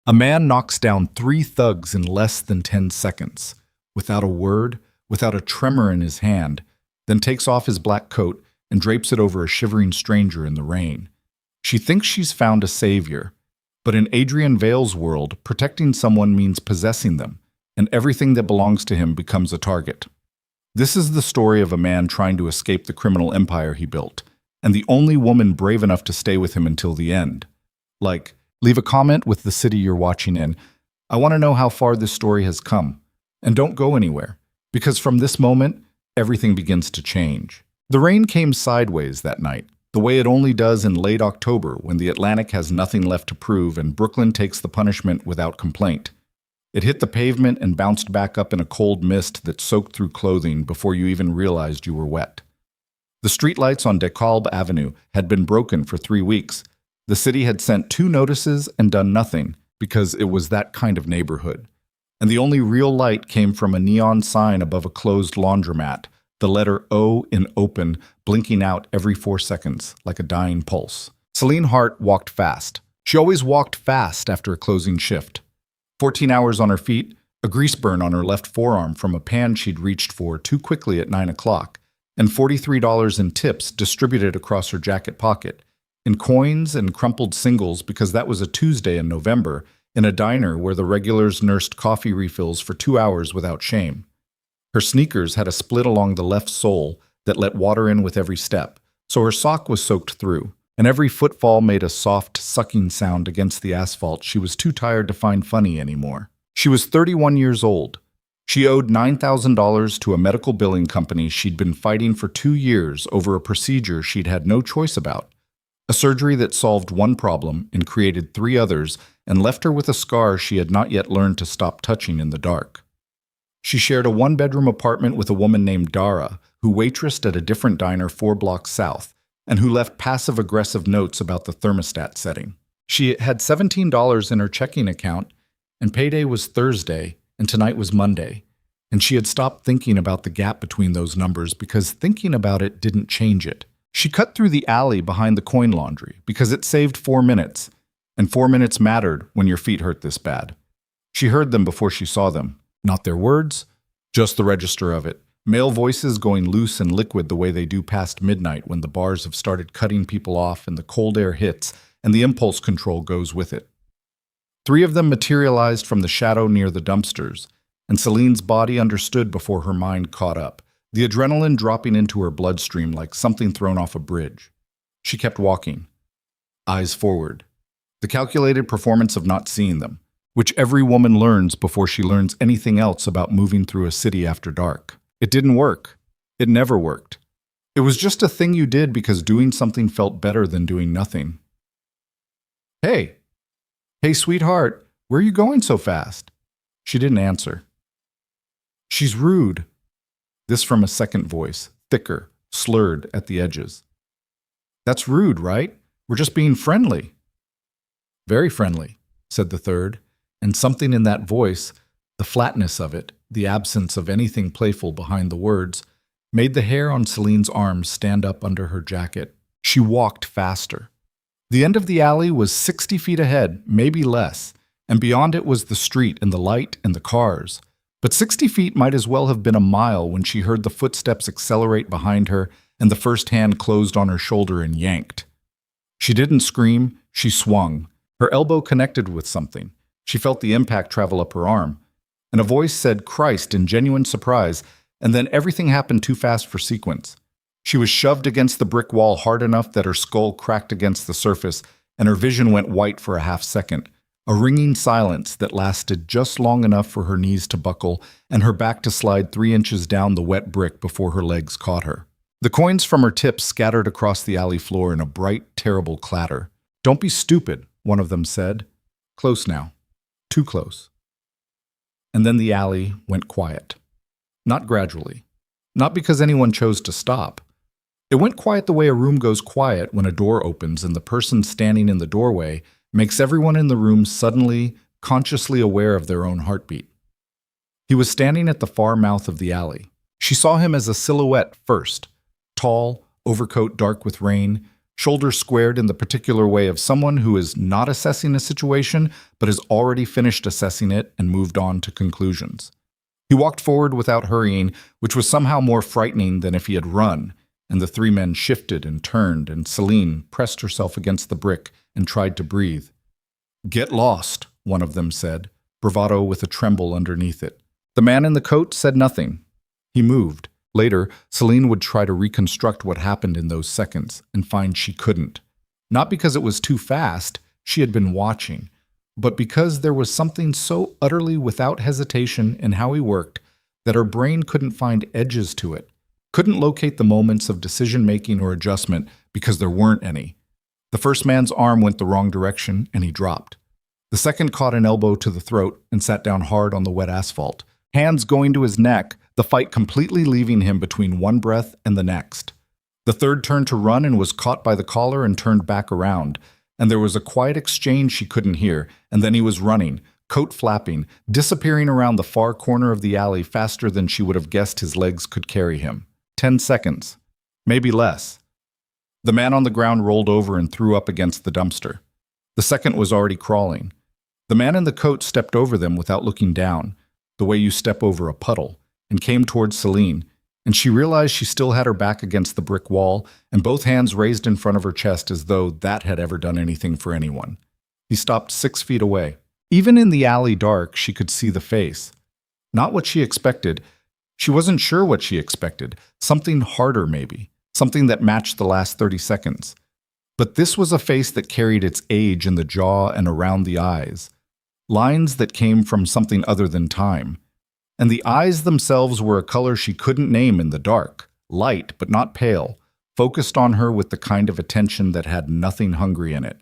A man knocks down 3 thugs in less than 10 seconds, without a word, without a tremor in his hand, then takes off his black coat and drapes it over a shivering stranger in the rain. She thinks she's found a savior, but in Adrian Vale's world, protecting someone means possessing them, and everything that belongs to him becomes a target. This is the story of a man trying to escape the criminal empire he built, and the only woman brave enough to stay with him until the end. Like, leave a comment with the city you're watching in. I want to know how far this story has come. And don't go anywhere, because from this moment, everything begins to change. The rain came sideways that night, the way it only does in late October when the Atlantic has nothing left to prove and Brooklyn takes the punishment without complaint. It hit the pavement and bounced back up in a cold mist that soaked through clothing before you even realized you were wet. The streetlights on DeKalb Avenue had been broken for 3 weeks. The city had sent 2 notices and done nothing because it was that kind of neighborhood. And the only real light came from a neon sign above a closed laundromat, the letter O in open, blinking out every 4 seconds like a dying pulse. Selene Hart walked fast. She always walked fast after a closing shift. 14 hours on her feet, a grease burn on her left forearm from a pan she'd reached for too quickly at 9 o'clock, and $43 in tips distributed across her jacket pocket, in coins and crumpled singles because that was a Tuesday in November, in a diner where the regulars nursed coffee refills for 2 hours without shame. Her sneakers had a split along the left sole that let water in with every step, so her sock was soaked through, and every footfall made a soft, sucking sound against the asphalt she was too tired to find funny anymore. She was 31 years old. She owed $9,000 to a medical billing company she'd been fighting for 2 years over a procedure she'd had no choice about. A surgery that solved one problem and created 3 others and left her with a scar she had not yet learned to stop touching in the dark. She shared a 1-bedroom apartment with a woman named Dara, who waitressed at a different diner 4 blocks south, and who left passive-aggressive notes about the thermostat setting. She had $17 in her checking account, and payday was Thursday, and tonight was Monday, and she had stopped thinking about the gap between those numbers because thinking about it didn't change it. She cut through the alley behind the coin laundry because it saved 4 minutes, and 4 minutes mattered when your feet hurt this bad. She heard them before she saw them. Not their words, just the register of it. Male voices going loose and liquid the way they do past midnight when the bars have started cutting people off and the cold air hits and the impulse control goes with it. 3 of them materialized from the shadow near the dumpsters, and Celine's body understood before her mind caught up, the adrenaline dropping into her bloodstream like something thrown off a bridge. She kept walking, eyes forward, the calculated performance of not seeing them, which every woman learns before she learns anything else about moving through a city after dark. It didn't work. It never worked. It was just a thing you did because doing something felt better than doing nothing. Hey, sweetheart, where are you going so fast? She didn't answer. She's rude. This from a second voice, thicker, slurred at the edges. That's rude, right? We're just being friendly. Very friendly, said the third, and something in that voice, the flatness of it, the absence of anything playful behind the words, made the hair on Celine's arms stand up under her jacket. She walked faster. The end of the alley was 60 feet ahead, maybe less, and beyond it was the street and the light and the cars. But 60 feet might as well have been a mile when she heard the footsteps accelerate behind her and the first hand closed on her shoulder and yanked. She didn't scream, she swung. Her elbow connected with something. She felt the impact travel up her arm, and a voice said Christ in genuine surprise, and then everything happened too fast for sequence. She was shoved against the brick wall hard enough that her skull cracked against the surface, and her vision went white for a half second, a ringing silence that lasted just long enough for her knees to buckle and her back to slide 3 inches down the wet brick before her legs caught her. The coins from her tips scattered across the alley floor in a bright, terrible clatter. Don't be stupid, one of them said. Close now. Too close. And then the alley went quiet. Not gradually. Not because anyone chose to stop. It went quiet the way a room goes quiet when a door opens and the person standing in the doorway makes everyone in the room suddenly, consciously aware of their own heartbeat. He was standing at the far mouth of the alley. She saw him as a silhouette first. Tall, overcoat dark with rain, shoulders squared in the particular way of someone who is not assessing a situation, but has already finished assessing it and moved on to conclusions. He walked forward without hurrying, which was somehow more frightening than if he had run, and the three men shifted and turned, and Selene pressed herself against the brick and tried to breathe. "Get lost," one of them said, bravado with a tremble underneath it. The man in the coat said nothing. He moved. Later, Selene would try to reconstruct what happened in those seconds and find she couldn't. Not because it was too fast, she had been watching, but because there was something so utterly without hesitation in how he worked that her brain couldn't find edges to it, couldn't locate the moments of decision-making or adjustment because there weren't any. The first man's arm went the wrong direction and he dropped. The second caught an elbow to the throat and sat down hard on the wet asphalt, hands going to his neck, the fight completely leaving him between one breath and the next. The third turned to run and was caught by the collar and turned back around, and there was a quiet exchange she couldn't hear, and then he was running, coat flapping, disappearing around the far corner of the alley faster than she would have guessed his legs could carry him. 10 seconds. Maybe less. The man on the ground rolled over and threw up against the dumpster. The second was already crawling. The man in the coat stepped over them without looking down, the way you step over a puddle, and came towards Selene, and she realized she still had her back against the brick wall and both hands raised in front of her chest as though that had ever done anything for anyone. He stopped 6 feet away. Even in the alley dark, she could see the face. Not what she expected. She wasn't sure what she expected. Something harder, maybe. Something that matched the last 30 seconds. But this was a face that carried its age in the jaw and around the eyes. Lines that came from something other than time. And the eyes themselves were a color she couldn't name in the dark, light but not pale, focused on her with the kind of attention that had nothing hungry in it.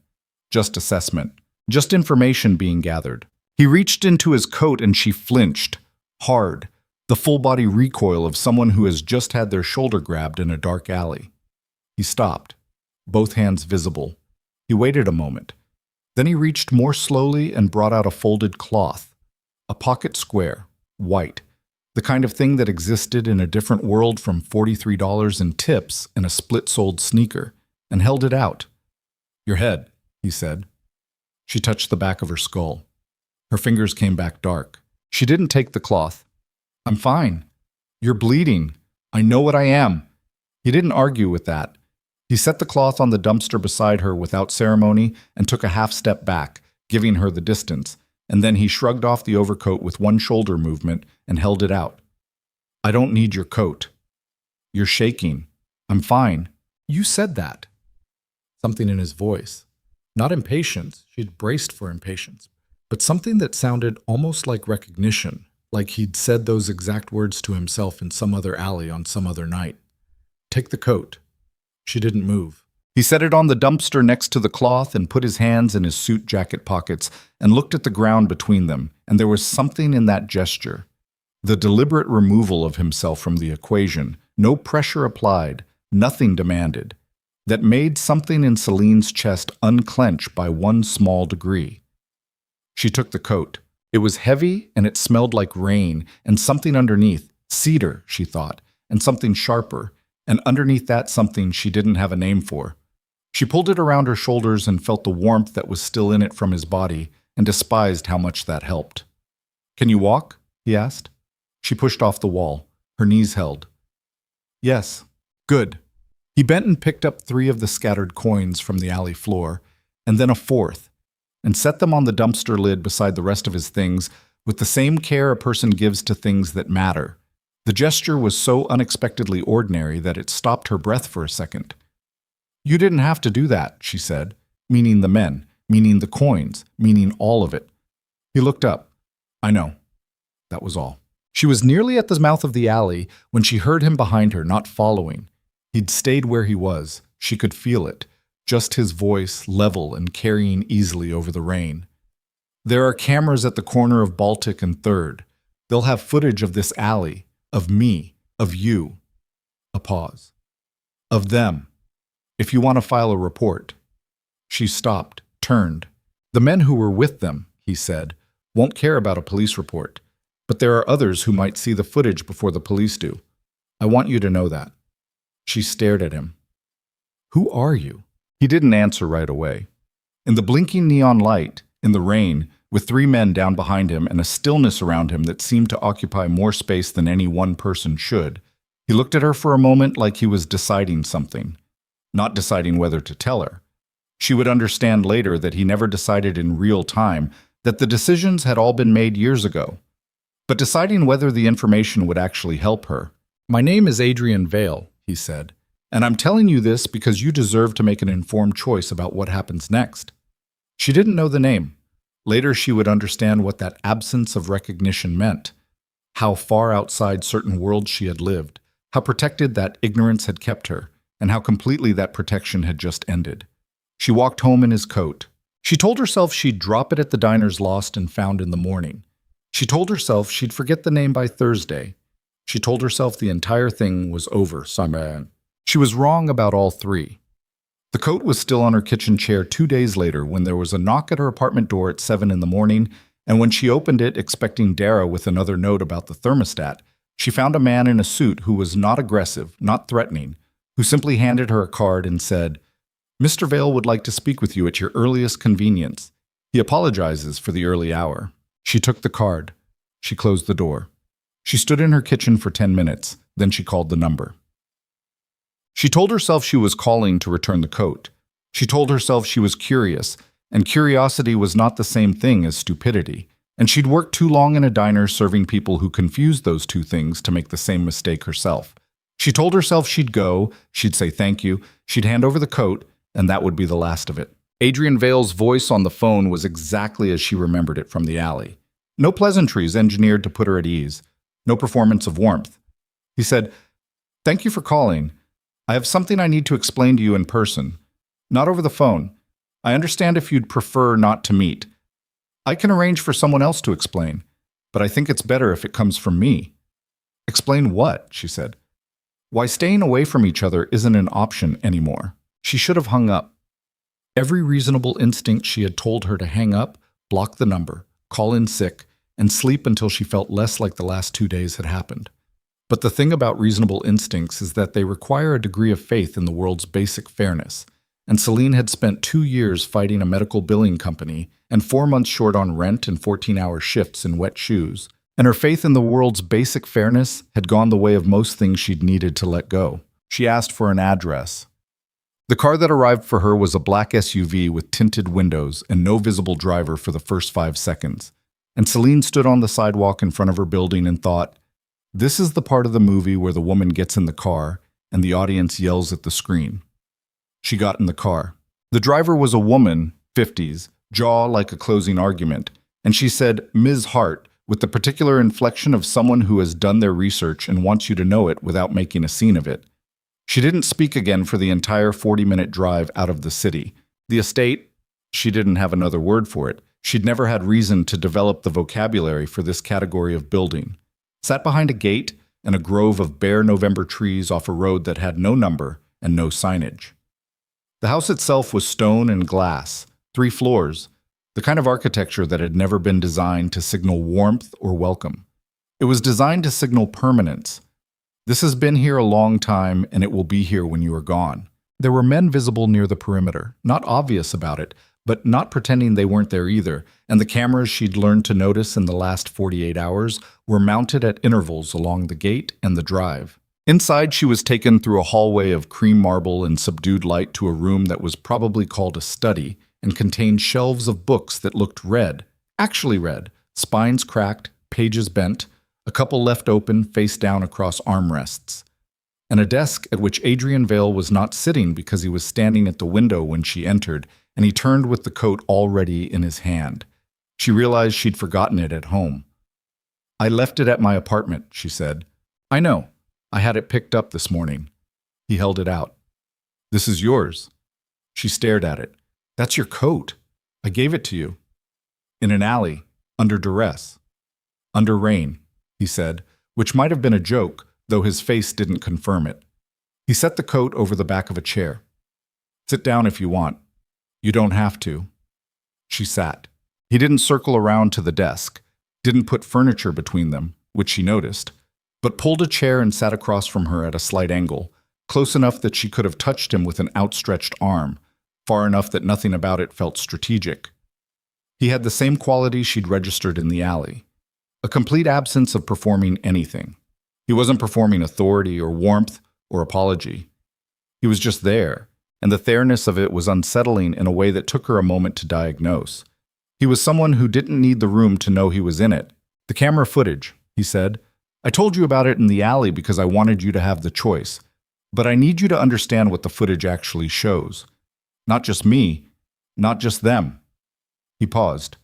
Just assessment. Just information being gathered. He reached into his coat and she flinched. Hard. The full-body recoil of someone who has just had their shoulder grabbed in a dark alley. He stopped, both hands visible. He waited a moment. Then he reached more slowly and brought out a folded cloth. A pocket square. White, the kind of thing that existed in a different world from $43 in tips and a split-soled sneaker, and held it out. "Your head," he said. She touched the back of her skull. Her fingers came back dark. She didn't take the cloth. "I'm fine. You're bleeding. I know what I am." He didn't argue with that. He set the cloth on the dumpster beside her without ceremony and took a half step back, giving her the distance. And then he shrugged off the overcoat with one shoulder movement and held it out. "I don't need your coat." "You're shaking." "I'm fine." "You said that." Something in his voice. Not impatience, she'd braced for impatience, but something that sounded almost like recognition, like he'd said those exact words to himself in some other alley on some other night. "Take the coat." She didn't move. He set it on the dumpster next to the cloth and put his hands in his suit jacket pockets and looked at the ground between them, and there was something in that gesture. The deliberate removal of himself from the equation, no pressure applied, nothing demanded, that made something in Selene's chest unclench by one small degree. She took the coat. It was heavy and it smelled like rain, and something underneath, cedar, she thought, and something sharper, and underneath that something she didn't have a name for. She pulled it around her shoulders and felt the warmth that was still in it from his body, and despised how much that helped. "Can you walk?" he asked. She pushed off the wall. Her knees held. "Yes." "Good." He bent and picked up 3 of the scattered coins from the alley floor, and then a 4th, and set them on the dumpster lid beside the rest of his things with the same care a person gives to things that matter. The gesture was so unexpectedly ordinary that it stopped her breath for a second. "You didn't have to do that," she said, meaning the men, meaning the coins, meaning all of it. He looked up. "I know." That was all. She was nearly at the mouth of the alley when she heard him behind her, not following. He'd stayed where he was. She could feel it, just his voice, level and carrying easily over the rain. "There are cameras at the corner of Baltic and 3rd. They'll have footage of this alley, of me, of you." A pause. "Of them. If you want to file a report." She stopped, turned. "The men who were with them," he said, "won't care about a police report. But there are others who might see the footage before the police do. I want you to know that." She stared at him. "Who are you?" He didn't answer right away. In the blinking neon light, in the rain, with three men down behind him and a stillness around him that seemed to occupy more space than any one person should, he looked at her for a moment like he was deciding something, not deciding whether to tell her. She would understand later that he never decided in real time, that the decisions had all been made years ago, but deciding whether the information would actually help her. "My name is Adrian Vale," he said, "and I'm telling you this because you deserve to make an informed choice about what happens next." She didn't know the name. Later she would understand what that absence of recognition meant, how far outside certain worlds she had lived, how protected that ignorance had kept her, and how completely that protection had just ended. She walked home in his coat. She told herself she'd drop it at the diner's lost and found in the morning. She told herself she'd forget the name by Thursday. She told herself the entire thing was over. She was wrong about all three. The coat was still on her kitchen chair 2 days later when there was a knock at her apartment door at 7 in the morning, and when she opened it expecting Dara with another note about the thermostat, she found a man in a suit who was not aggressive, not threatening, who simply handed her a card and said, "Mr. Vale would like to speak with you at your earliest convenience. He apologizes for the early hour." She took the card. She closed the door. She stood in her kitchen for 10 minutes, then she called the number. She told herself she was calling to return the coat. She told herself she was curious, and curiosity was not the same thing as stupidity, and she'd worked too long in a diner serving people who confused those two things to make the same mistake herself. She told herself she'd go, she'd say thank you, she'd hand over the coat, and that would be the last of it. Adrian Vale's voice on the phone was exactly as she remembered it from the alley. No pleasantries engineered to put her at ease. No performance of warmth. He said, "Thank you for calling. I have something I need to explain to you in person. Not over the phone. I understand if you'd prefer not to meet. I can arrange for someone else to explain, but I think it's better if it comes from me." "Explain what?" she said. "Why staying away from each other isn't an option anymore." She should have hung up. Every reasonable instinct she had told her to hang up, block the number, call in sick, and sleep until she felt less like the last 2 days had happened. But the thing about reasonable instincts is that they require a degree of faith in the world's basic fairness, and Selene had spent 2 years fighting a medical billing company and 4 months short on rent and 14-hour shifts in wet shoes, and her faith in the world's basic fairness had gone the way of most things she'd needed to let go. She asked for an address. The car that arrived for her was a black SUV with tinted windows and no visible driver for the first 5 seconds, and Selene stood on the sidewalk in front of her building and thought, this is the part of the movie where the woman gets in the car and the audience yells at the screen. She got in the car. The driver was a woman, 50s, jaw like a closing argument, and she said, "Ms. Hart," with the particular inflection of someone who has done their research and wants you to know it without making a scene of it. She didn't speak again for the entire 40-minute drive out of the city. The estate, she didn't have another word for it. She'd never had reason to develop the vocabulary for this category of building. Sat behind a gate and a grove of bare November trees off a road that had no number and no signage. The house itself was stone and glass, 3 floors, the kind of architecture that had never been designed to signal warmth or welcome. It was designed to signal permanence. This has been here a long time, and it will be here when you are gone. There were men visible near the perimeter, not obvious about it, but not pretending they weren't there either, and the cameras she'd learned to notice in the last 48 hours were mounted at intervals along the gate and the drive. Inside, she was taken through a hallway of cream marble and subdued light to a room that was probably called a study and contained shelves of books that looked red, actually red, spines cracked, pages bent, a couple left open face down across armrests, and a desk at which Adrian Vale was not sitting because he was standing at the window when she entered, and he turned with the coat already in his hand. She realized she'd forgotten it at home. "I left it at my apartment," she said. "I know. I had it picked up this morning." He held it out. "This is yours." She stared at it. "That's your coat. I gave it to you." "In an alley, under duress." "Under rain," he said, which might have been a joke, though his face didn't confirm it. He set the coat over the back of a chair. "Sit down if you want. You don't have to." She sat. He didn't circle around to the desk, didn't put furniture between them, which she noticed, but pulled a chair and sat across from her at a slight angle, close enough that she could have touched him with an outstretched arm, far enough that nothing about it felt strategic. He had the same quality she'd registered in the alley, a complete absence of performing anything. He wasn't performing authority or warmth or apology. He was just there, and the there-ness of it was unsettling in a way that took her a moment to diagnose. He was someone who didn't need the room to know he was in it. "The camera footage," he said. "I told you about it in the alley because I wanted you to have the choice. But I need you to understand what the footage actually shows. Not just me, not just them." He paused.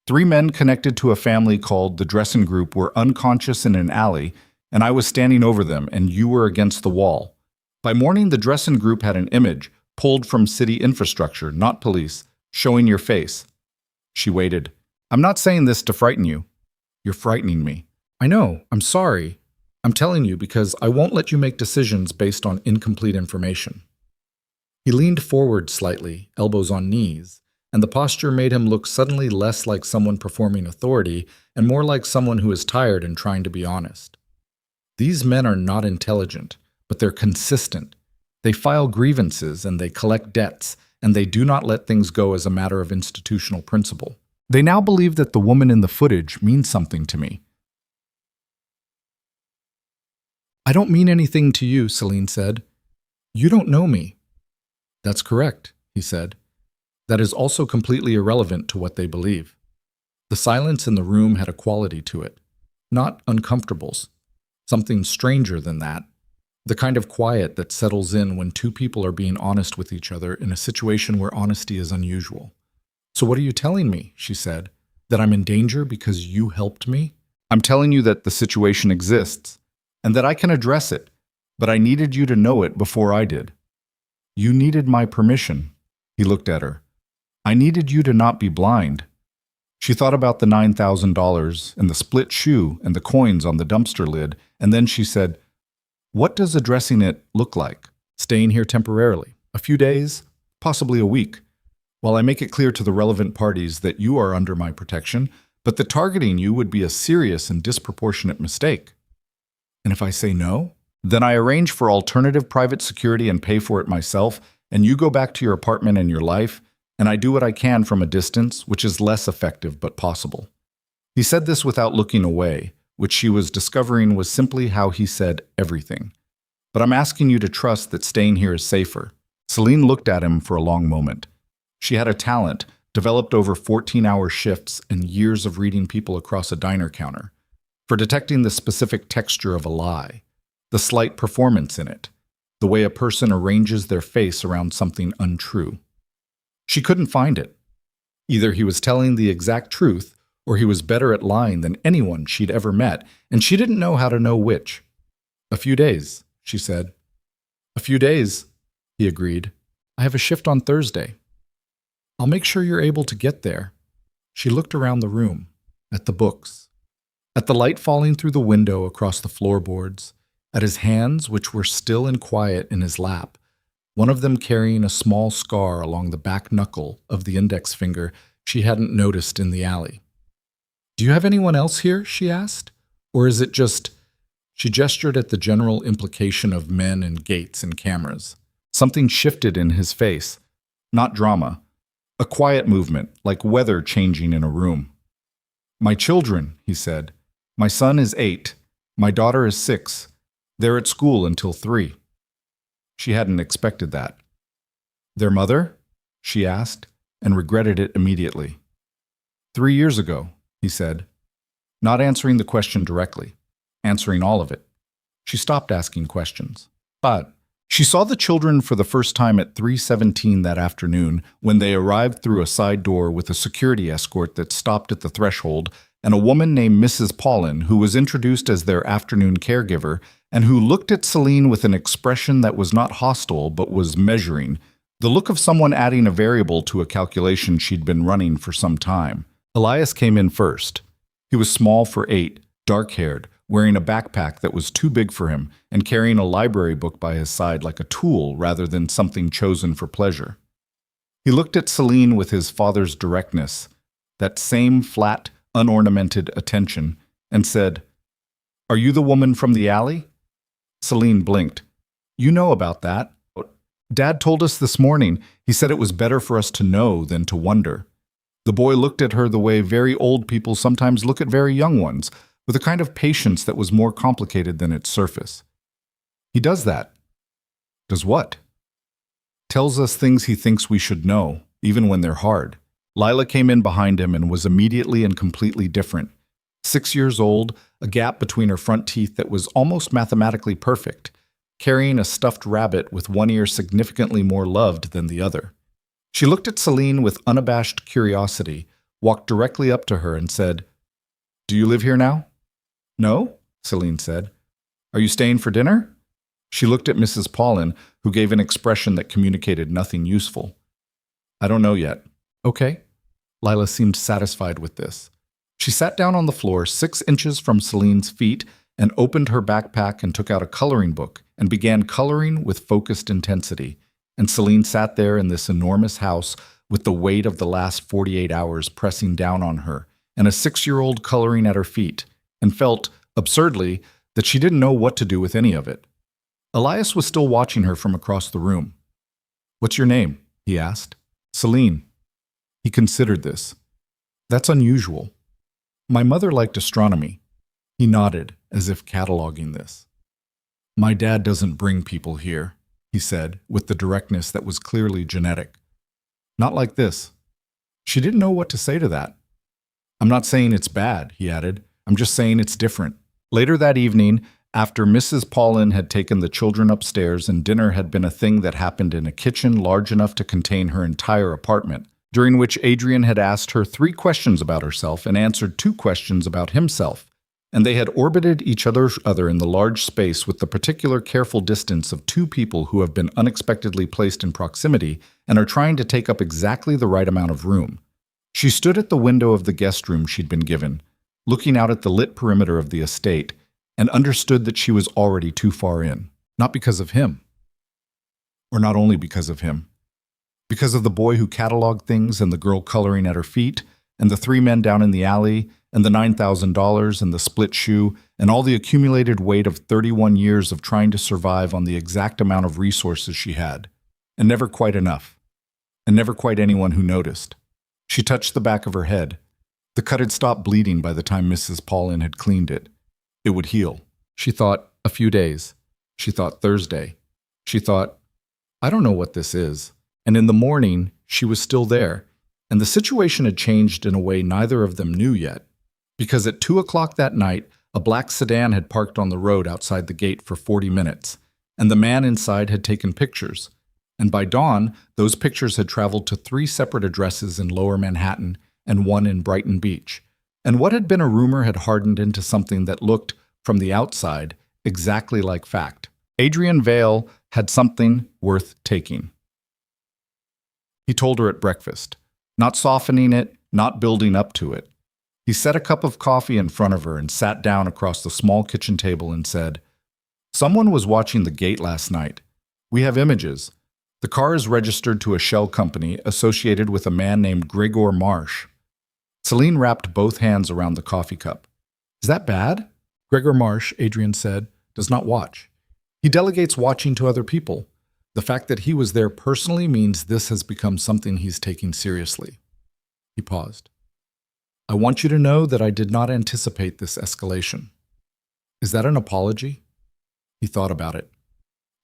3 men connected to a family called the Dressing Group were unconscious in an alley, and I was standing over them, and you were against the wall. By morning, the Dressing Group had an image, pulled from city infrastructure, not police, showing your face. She waited. "I'm not saying this to frighten you. You're frightening me. I know, I'm sorry. I'm telling you because I won't let you make decisions based on incomplete information." He leaned forward slightly, elbows on knees, and the posture made him look suddenly less like someone performing authority and more like someone who is tired and trying to be honest. These men are not intelligent, but they're consistent. They file grievances and they collect debts, and they do not let things go as a matter of institutional principle. They now believe that the woman in the footage means something to me. "I don't mean anything to you," Selene said. "You don't know me." "That's correct," he said. "That is also completely irrelevant to what they believe." The silence in the room had a quality to it. Not uncomfortables. Something stranger than that. The kind of quiet that settles in when 2 people are being honest with each other in a situation where honesty is unusual. "So what are you telling me?" she said. "That I'm in danger because you helped me?" "I'm telling you that the situation exists, and that I can address it, but I needed you to know it before I did. You needed my permission." He looked at her. "I needed you to not be blind." She thought about the $9,000 and the split shoe and the coins on the dumpster lid, and then she said, "What does addressing it look like? Staying here temporarily? A few days? Possibly a week? While I make it clear to the relevant parties that you are under my protection, but that targeting you would be a serious and disproportionate mistake. And if I say no, then I arrange for alternative private security and pay for it myself, and you go back to your apartment and your life, and I do what I can from a distance, which is less effective but possible." He said this without looking away, which she was discovering was simply how he said everything. "But I'm asking you to trust that staying here is safer." Selene looked at him for a long moment. She had a talent, developed over 14-hour shifts and years of reading people across a diner counter, for detecting the specific texture of a lie, the slight performance in it, the way a person arranges their face around something untrue. She couldn't find it. Either he was telling the exact truth, or he was better at lying than anyone she'd ever met, and she didn't know how to know which. "A few days," she said. "A few days," he agreed. "I have a shift on Thursday. I'll make sure you're able to get there." She looked around the room, at the books, at the light falling through the window across the floorboards, at his hands, which were still and quiet in his lap, one of them carrying a small scar along the back knuckle of the index finger she hadn't noticed in the alley. "Do you have anyone else here?" she asked. "Or is it just—" She gestured at the general implication of men and gates and cameras. Something shifted in his face. Not drama. A quiet movement, like weather changing in a room. "My children," he said. "My son is 8. My daughter is 6. They're at school until 3. She hadn't expected that. "Their mother?" she asked, and regretted it immediately. 3 years ago, he said, not answering the question directly, answering all of it. She stopped asking questions. But she saw the children for the first time at 3:17 that afternoon when they arrived through a side door with a security escort that stopped at the threshold and a woman named Mrs. Paulin who was introduced as their afternoon caregiver and who looked at Selene with an expression that was not hostile but was measuring, the look of someone adding a variable to a calculation she'd been running for some time. Elias came in first. He was small for 8, dark-haired, wearing a backpack that was too big for him and carrying a library book by his side like a tool rather than something chosen for pleasure. He looked at Selene with his father's directness, that same flat, unornamented attention, and said, "Are you the woman from the alley?" Selene blinked. "You know about that. Dad told us this morning. He said it was better for us to know than to wonder. The boy looked at her the way very old people sometimes look at very young ones, with a kind of patience that was more complicated than its surface. He does that. Does what? Tells us things he thinks we should know, even when they're hard. Lila came in behind him and was immediately and completely different. 6 years old, a gap between her front teeth that was almost mathematically perfect, carrying a stuffed rabbit with one ear significantly more loved than the other. She looked at Selene with unabashed curiosity, walked directly up to her and said, "Do you live here now?" "No," Selene said. "Are you staying for dinner?" She looked at Mrs. Paulin, who gave an expression that communicated nothing useful. "I don't know yet." "Okay." Lila seemed satisfied with this. She sat down on the floor 6 inches from Selene's feet and opened her backpack and took out a coloring book and began coloring with focused intensity. And Selene sat there in this enormous house with the weight of the last 48 hours pressing down on her and a 6-year-old coloring at her feet, and felt, absurdly, that she didn't know what to do with any of it. Elias was still watching her from across the room. "What's your name?" he asked. "Selene." He considered this. "That's unusual." "My mother liked astronomy." He nodded, as if cataloging this. "My dad doesn't bring people here," he said, with the directness that was clearly genetic. "Not like this." She didn't know what to say to that. "I'm not saying it's bad," he added. "I'm just saying it's different." Later that evening, after Mrs. Paulin had taken the children upstairs and dinner had been a thing that happened in a kitchen large enough to contain her entire apartment, during which Adrian had asked her 3 questions about herself and answered 2 questions about himself, and they had orbited each other in the large space with the particular careful distance of 2 people who have been unexpectedly placed in proximity and are trying to take up exactly the right amount of room. She stood at the window of the guest room she'd been given, looking out at the lit perimeter of the estate, and understood that she was already too far in. Not because of him. Or not only because of him. Because of the boy who cataloged things and the girl coloring at her feet, and the 3 men down in the alley, and the $9,000 and the split shoe, and all the accumulated weight of 31 years of trying to survive on the exact amount of resources she had, and never quite enough, and never quite anyone who noticed. She touched the back of her head. The cut had stopped bleeding by the time Mrs. Paulin had cleaned it. It would heal. She thought, a few days. She thought Thursday. She thought, I don't know what this is. And in the morning, she was still there, and the situation had changed in a way neither of them knew yet. Because at 2 o'clock that night, a black sedan had parked on the road outside the gate for 40 minutes, and the man inside had taken pictures. And by dawn, those pictures had traveled to 3 separate addresses in Lower Manhattan and 1 in Brighton Beach. And what had been a rumor had hardened into something that looked, from the outside, exactly like fact. Adrian Vale had something worth taking. He told her at breakfast, not softening it, not building up to it. He set a cup of coffee in front of her and sat down across the small kitchen table and said, "Someone was watching the gate last night. We have images. The car is registered to a shell company associated with a man named Gregor Marsh." Selene wrapped both hands around the coffee cup. "Is that bad?" "Gregor Marsh," Adrian said, "does not watch. He delegates watching to other people. The fact that he was there personally means this has become something he's taking seriously." He paused. "I want you to know that I did not anticipate this escalation." "Is that an apology?" He thought about it.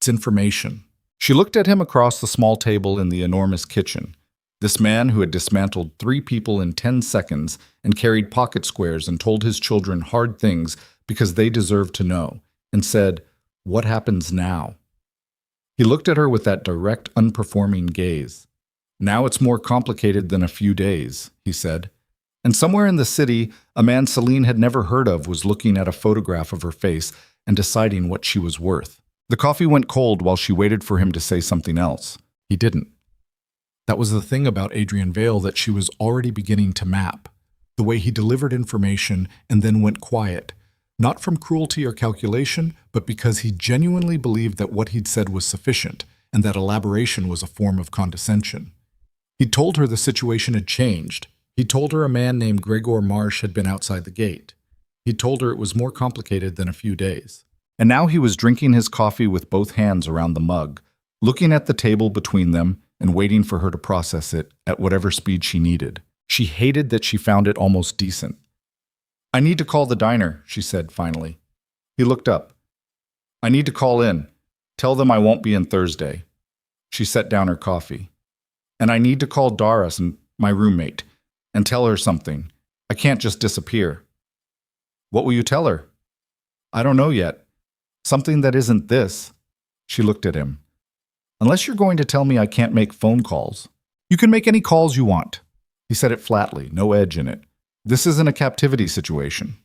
"It's information." She looked at him across the small table in the enormous kitchen. This man who had dismantled 3 people in 10 seconds and carried pocket squares and told his children hard things because they deserved to know, and said, "What happens now?" He looked at her with that direct, unperforming gaze. "Now it's more complicated than a few days," he said. And somewhere in the city, a man Selene had never heard of was looking at a photograph of her face and deciding what she was worth. The coffee went cold while she waited for him to say something else. He didn't. That was the thing about Adrian Vale that she was already beginning to map. The way he delivered information and then went quiet. Not from cruelty or calculation, but because he genuinely believed that what he'd said was sufficient, and that elaboration was a form of condescension. He'd told her the situation had changed. He'd told her a man named Gregor Marsh had been outside the gate. He'd told her it was more complicated than a few days. And now he was drinking his coffee with both hands around the mug, looking at the table between them and waiting for her to process it at whatever speed she needed. She hated that she found it almost decent. "I need to call the diner," she said finally. He looked up. "I need to call in. Tell them I won't be in Thursday." She set down her coffee. "And I need to call Doris, and my roommate, and tell her something. I can't just disappear." "What will you tell her?" "I don't know yet. Something that isn't this." She looked at him. "Unless you're going to tell me I can't make phone calls." "You can make any calls you want." He said it flatly, no edge in it. "This isn't a captivity situation."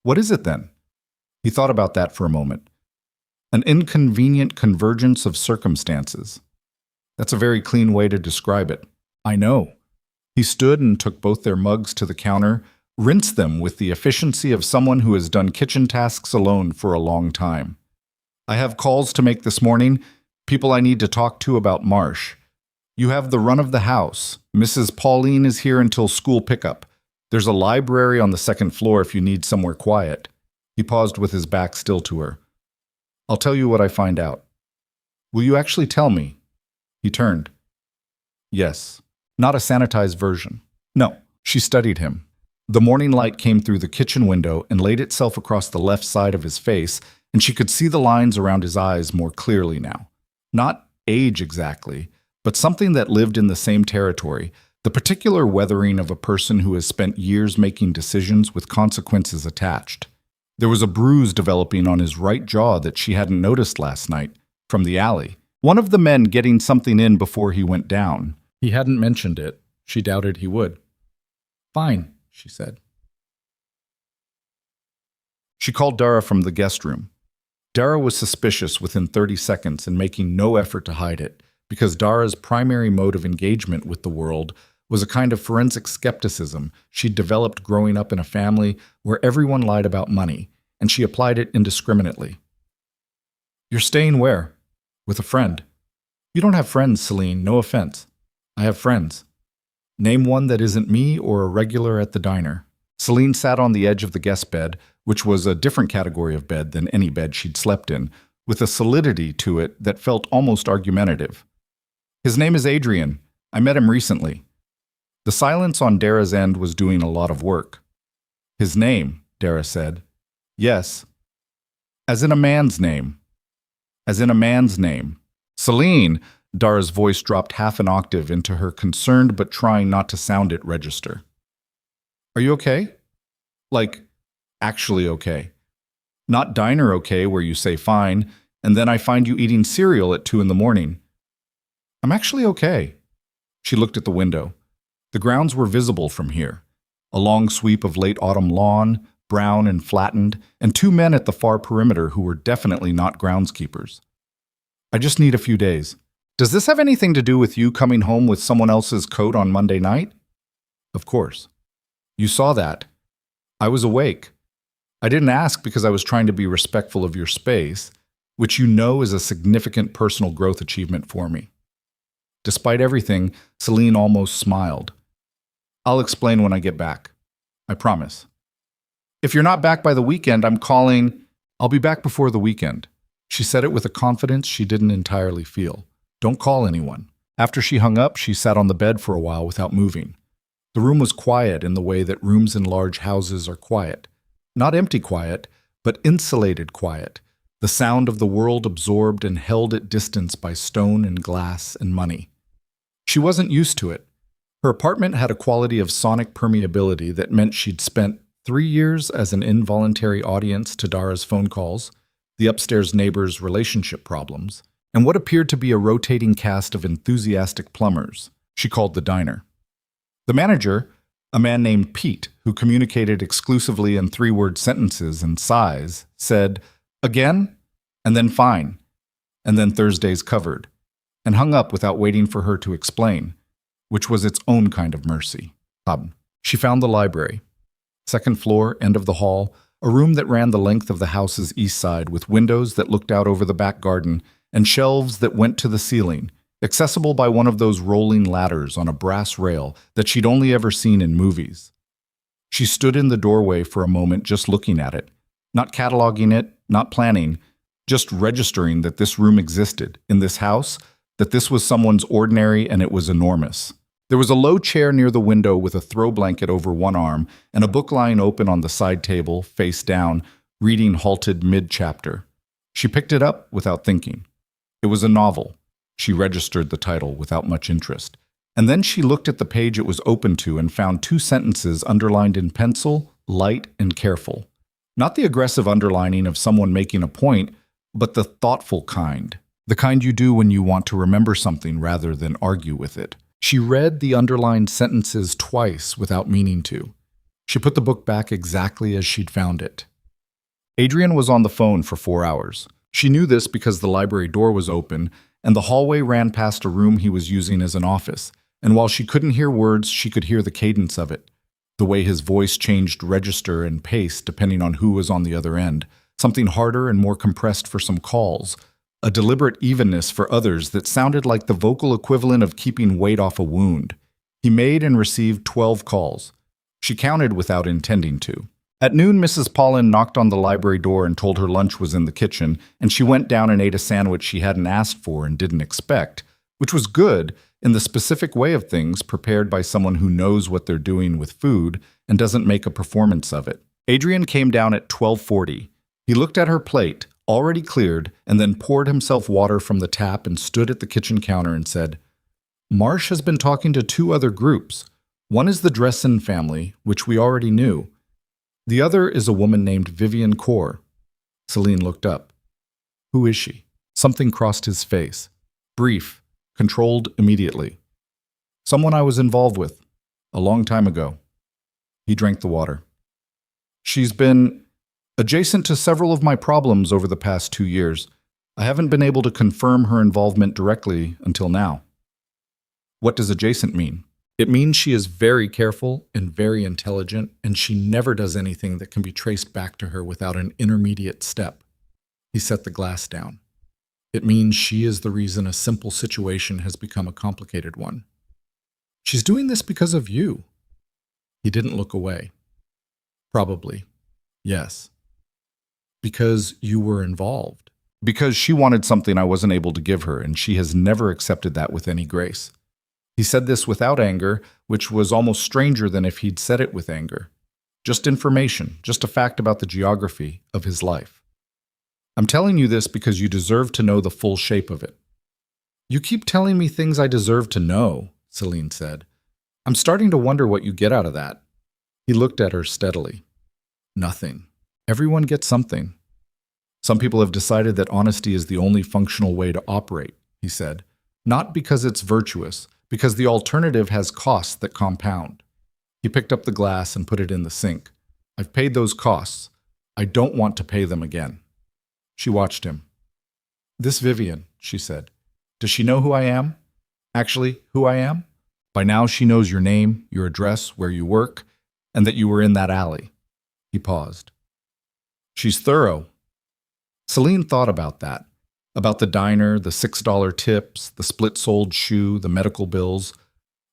"What is it then?" He thought about that for a moment. "An inconvenient convergence of circumstances." That's a very clean way to describe it. "I know." He stood and took both their mugs to the counter, rinsed them with the efficiency of someone who has done kitchen tasks alone for a long time. "I have calls to make this morning, people I need to talk to about Marsh. You have the run of the house. Mrs. Pauline is here until school pickup. There's a library on the second floor if you need somewhere quiet." He paused with his back still to her. "I'll tell you what I find out." "Will you actually tell me?" He turned. "Yes. Not a sanitized version." "No." She studied him. The morning light came through the kitchen window and laid itself across the left side of his face, and she could see the lines around his eyes more clearly now. Not age exactly, but something that lived in the same territory, the particular weathering of a person who has spent years making decisions with consequences attached. There was a bruise developing on his right jaw that she hadn't noticed last night, from the alley. One of the men getting something in before he went down. He hadn't mentioned it. She doubted he would. "Fine," she said. She called Dara from the guest room. Dara was suspicious within 30 seconds and making no effort to hide it, because Dara's primary mode of engagement with the world was a kind of forensic skepticism she'd developed growing up in a family where everyone lied about money, and she applied it indiscriminately. "You're staying where?" "With a friend." "You don't have friends, Selene, no offense." "I have friends." "Name one that isn't me or a regular at the diner." Selene sat on the edge of the guest bed, which was a different category of bed than any bed she'd slept in, with a solidity to it that felt almost argumentative. "His name is Adrian. I met him recently." The silence on Dara's end was doing a lot of work. "His name," Dara said. "Yes." "As in a man's name." "As in a man's name." "Selene," Dara's voice dropped half an octave into her concerned but trying not to sound it register. "Are you okay? Like, actually okay. Not diner okay where you say fine, and then I find you eating cereal at 2 a.m. "I'm actually okay." She looked at the window. The grounds were visible from here. A long sweep of late autumn lawn, brown and flattened, and 2 men at the far perimeter who were definitely not groundskeepers. "I just need a few days." "Does this have anything to do with you coming home with someone else's coat on Monday night?" "Of course." "You saw that." "I was awake. I didn't ask because I was trying to be respectful of your space, which you know is a significant personal growth achievement for me." Despite everything, Selene almost smiled. "I'll explain when I get back. I promise." "If you're not back by the weekend, I'm calling—" "I'll be back before the weekend." She said it with a confidence she didn't entirely feel. "Don't call anyone." After she hung up, she sat on the bed for a while without moving. The room was quiet in the way that rooms in large houses are quiet. Not empty quiet, but insulated quiet, the sound of the world absorbed and held at distance by stone and glass and money. She wasn't used to it. Her apartment had a quality of sonic permeability that meant she'd spent 3 years as an involuntary audience to Dara's phone calls, the upstairs neighbor's relationship problems, and what appeared to be a rotating cast of enthusiastic plumbers she called the diner. The manager, a man named Pete, who communicated exclusively in 3-word sentences and sighs, said, "Again?" and then "Fine," and then "Thursday's covered," and hung up without waiting for her to explain, which was its own kind of mercy. She found the library. Second floor, end of the hall, a room that ran the length of the house's east side with windows that looked out over the back garden and shelves that went to the ceiling, accessible by one of those rolling ladders on a brass rail that she'd only ever seen in movies. She stood in the doorway for a moment just looking at it, not cataloging it, not planning, just registering that this room existed, in this house, that this was someone's ordinary and it was enormous. There was a low chair near the window with a throw blanket over one arm and a book lying open on the side table, face down, reading halted mid-chapter. She picked it up without thinking. It was a novel. She registered the title without much interest. And then she looked at the page it was open to and found two sentences underlined in pencil, light and careful. Not the aggressive underlining of someone making a point, but the thoughtful kind. The kind you do when you want to remember something rather than argue with it. She read the underlined sentences twice without meaning to. She put the book back exactly as she'd found it. Adrian was on the phone for 4 hours. She knew this because the library door was open and the hallway ran past a room he was using as an office. And while she couldn't hear words, she could hear the cadence of it. The way his voice changed register and pace depending on who was on the other end. Something harder and more compressed for some calls. A deliberate evenness for others that sounded like the vocal equivalent of keeping weight off a wound. He made and received 12 calls. She counted without intending to. At noon, Mrs. Paulin knocked on the library door and told her lunch was in the kitchen, and she went down and ate a sandwich she hadn't asked for and didn't expect, which was good in the specific way of things prepared by someone who knows what they're doing with food and doesn't make a performance of it. Adrian came down at 12:40. He looked at her plate, already cleared, and then poured himself water from the tap and stood at the kitchen counter and said, "Marsh has been talking to 2 other groups. One is the Dressen family, which we already knew. The other is a woman named Vivian Kaur." Selene looked up. "Who is she?" Something crossed his face. Brief, controlled immediately. "Someone I was involved with, a long time ago." He drank the water. "She's been adjacent to several of my problems over the past 2 years. I haven't been able to confirm her involvement directly until now." "What does adjacent mean?" "It means she is very careful and very intelligent, and she never does anything that can be traced back to her without an intermediate step." He set the glass down. "It means she is the reason a simple situation has become a complicated one. She's doing this because of you." He didn't look away. "Probably. Yes. Because you were involved. Because she wanted something I wasn't able to give her, and she has never accepted that with any grace." He said this without anger, which was almost stranger than if he'd said it with anger. Just information, just a fact about the geography of his life. "I'm telling you this because you deserve to know the full shape of it." "You keep telling me things I deserve to know," Selene said. "I'm starting to wonder what you get out of that." He looked at her steadily. "Nothing. Everyone gets something. Some people have decided that honesty is the only functional way to operate," he said. "Not because it's virtuous, because the alternative has costs that compound." He picked up the glass and put it in the sink. "I've paid those costs. I don't want to pay them again." She watched him. "This Vivian," she said. "Does she know who I am? Actually, who I am? By now she knows your name, your address, where you work, and that you were in that alley." He paused. "She's thorough." Selene thought about that. About the diner, the $6 tips, the split-soled shoe, the medical bills.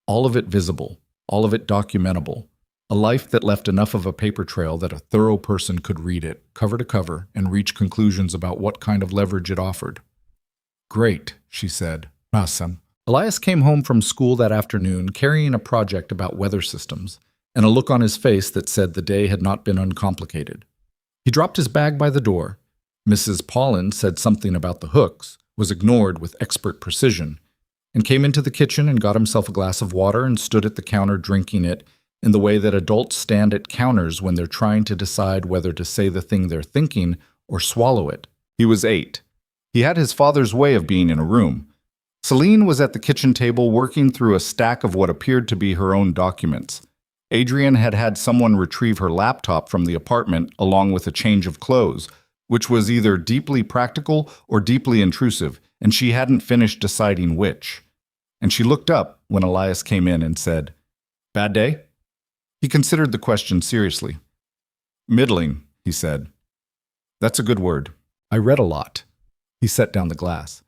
All of it visible, all of it documentable. A life that left enough of a paper trail that a thorough person could read it, cover to cover, and reach conclusions about what kind of leverage it offered. "Great," she said. "Awesome." Elias came home from school that afternoon carrying a project about weather systems, and a look on his face that said the day had not been uncomplicated. He dropped his bag by the door. Mrs. Paulin said something about the hooks, was ignored with expert precision, and came into the kitchen and got himself a glass of water and stood at the counter drinking it in the way that adults stand at counters when they're trying to decide whether to say the thing they're thinking or swallow it. He was 8. He had his father's way of being in a room. Selene was at the kitchen table working through a stack of what appeared to be her own documents. Adrian had had someone retrieve her laptop from the apartment along with a change of clothes, which was either deeply practical or deeply intrusive, and she hadn't finished deciding which. And she looked up when Elias came in and said, "Bad day?" He considered the question seriously. "Middling," he said. "That's a good word. I read a lot." He set down the glass.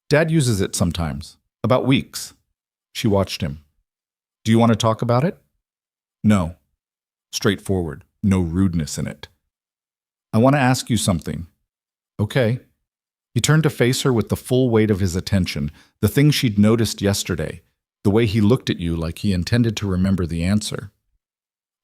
"Dad uses it sometimes. About weeks." She watched him. "Do you want to talk about it?" "No." Straightforward. No rudeness in it. "I want to ask you something." "Okay." He turned to face her with the full weight of his attention, the thing she'd noticed yesterday, the way he looked at you like he intended to remember the answer.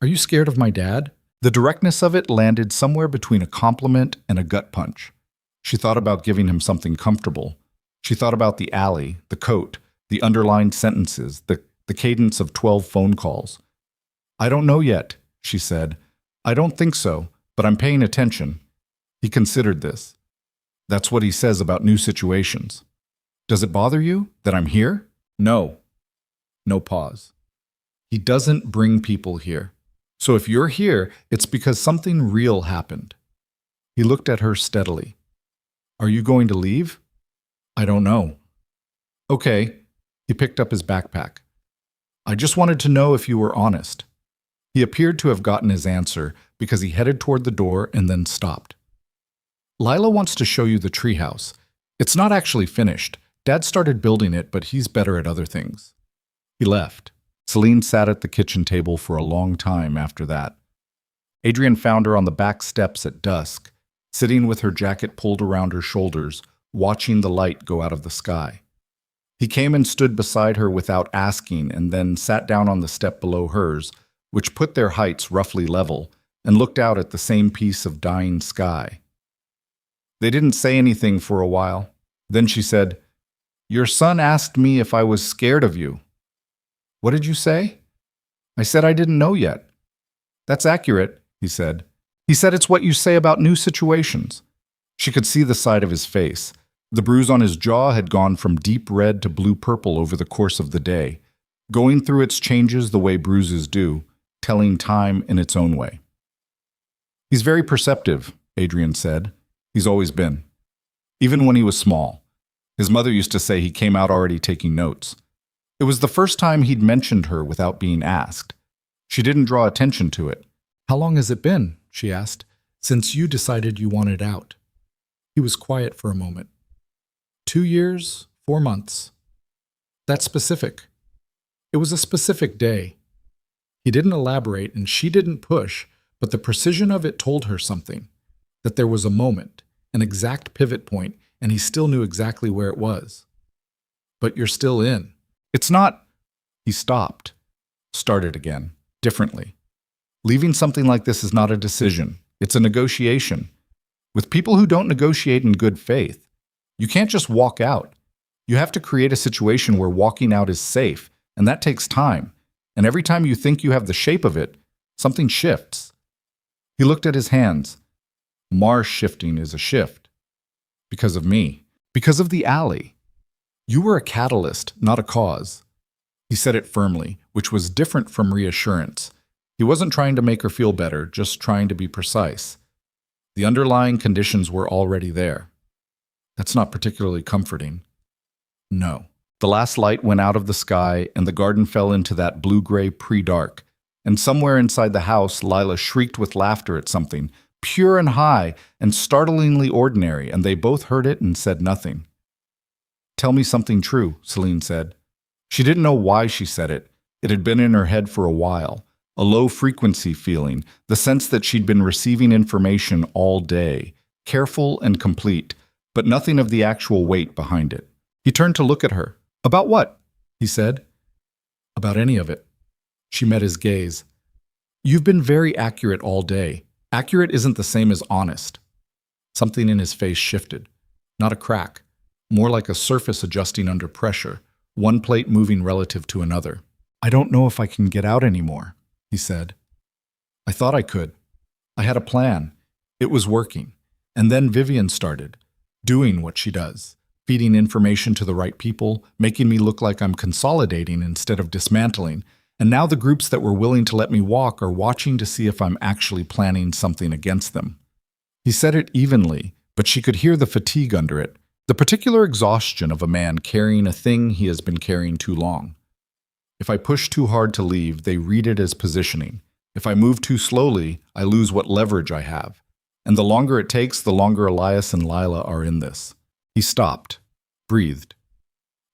Are you scared of my dad? The directness of it landed somewhere between a compliment and a gut punch. She thought about giving him something comfortable. She thought about the alley, the coat, the underlined sentences, the cadence of 12 phone calls. I don't know yet, she said. I don't think so, but I'm paying attention. He considered this. That's what he says about new situations. Does it bother you that I'm here? No. No pause. He doesn't bring people here. So if you're here, it's because something real happened. He looked at her steadily. Are you going to leave? I don't know. Okay. He picked up his backpack. I just wanted to know if you were honest. He appeared to have gotten his answer because he headed toward the door and then stopped. Lila wants to show you the treehouse. It's not actually finished. Dad started building it, but he's better at other things. He left. Selene sat at the kitchen table for a long time after that. Adrian found her on the back steps at dusk, sitting with her jacket pulled around her shoulders, watching the light go out of the sky. He came and stood beside her without asking and then sat down on the step below hers, which put their heights roughly level, and looked out at the same piece of dying sky. They didn't say anything for a while. Then she said, Your son asked me if I was scared of you. What did you say? I said I didn't know yet. That's accurate, he said. He said it's what you say about new situations. She could see the side of his face. The bruise on his jaw had gone from deep red to blue-purple over the course of the day, going through its changes the way bruises do, telling time in its own way. He's very perceptive, Adrian said. He's always been. Even when he was small. His mother used to say he came out already taking notes. It was the first time he'd mentioned her without being asked. She didn't draw attention to it. How long has it been, she asked, since you decided you wanted out? He was quiet for a moment. 2 years, 4 months. That's specific. It was a specific day. He didn't elaborate and she didn't push, but the precision of it told her something. That there was a moment, an exact pivot point, and he still knew exactly where it was. But you're still in. It's not... He stopped. Started again, differently. Leaving something like this is not a decision. It's a negotiation. With people who don't negotiate in good faith, you can't just walk out. You have to create a situation where walking out is safe, and that takes time. And every time you think you have the shape of it, something shifts. He looked at his hands. Mars shifting is a shift. Because of me. Because of the alley. You were a catalyst, not a cause. He said it firmly, which was different from reassurance. He wasn't trying to make her feel better, just trying to be precise. The underlying conditions were already there. That's not particularly comforting. No. The last light went out of the sky, and the garden fell into that blue-gray pre-dark. And somewhere inside the house, Lila shrieked with laughter at something, pure and high, and startlingly ordinary, and they both heard it and said nothing. Tell me something true, Selene said. She didn't know why she said it. It had been in her head for a while. A low-frequency feeling, the sense that she'd been receiving information all day, careful and complete, but nothing of the actual weight behind it. He turned to look at her. About what? He said. About any of it. She met his gaze. You've been very accurate all day. Accurate isn't the same as honest. Something in his face shifted. Not a crack. More like a surface adjusting under pressure, one plate moving relative to another. I don't know if I can get out anymore, he said. I thought I could. I had a plan. It was working. And then Vivian started, doing what she does, feeding information to the right people, making me look like I'm consolidating instead of dismantling. And now the groups that were willing to let me walk are watching to see if I'm actually planning something against them. He said it evenly, but she could hear the fatigue under it, the particular exhaustion of a man carrying a thing he has been carrying too long. If I push too hard to leave, they read it as positioning. If I move too slowly, I lose what leverage I have. And the longer it takes, the longer Elias and Lila are in this. He stopped, breathed.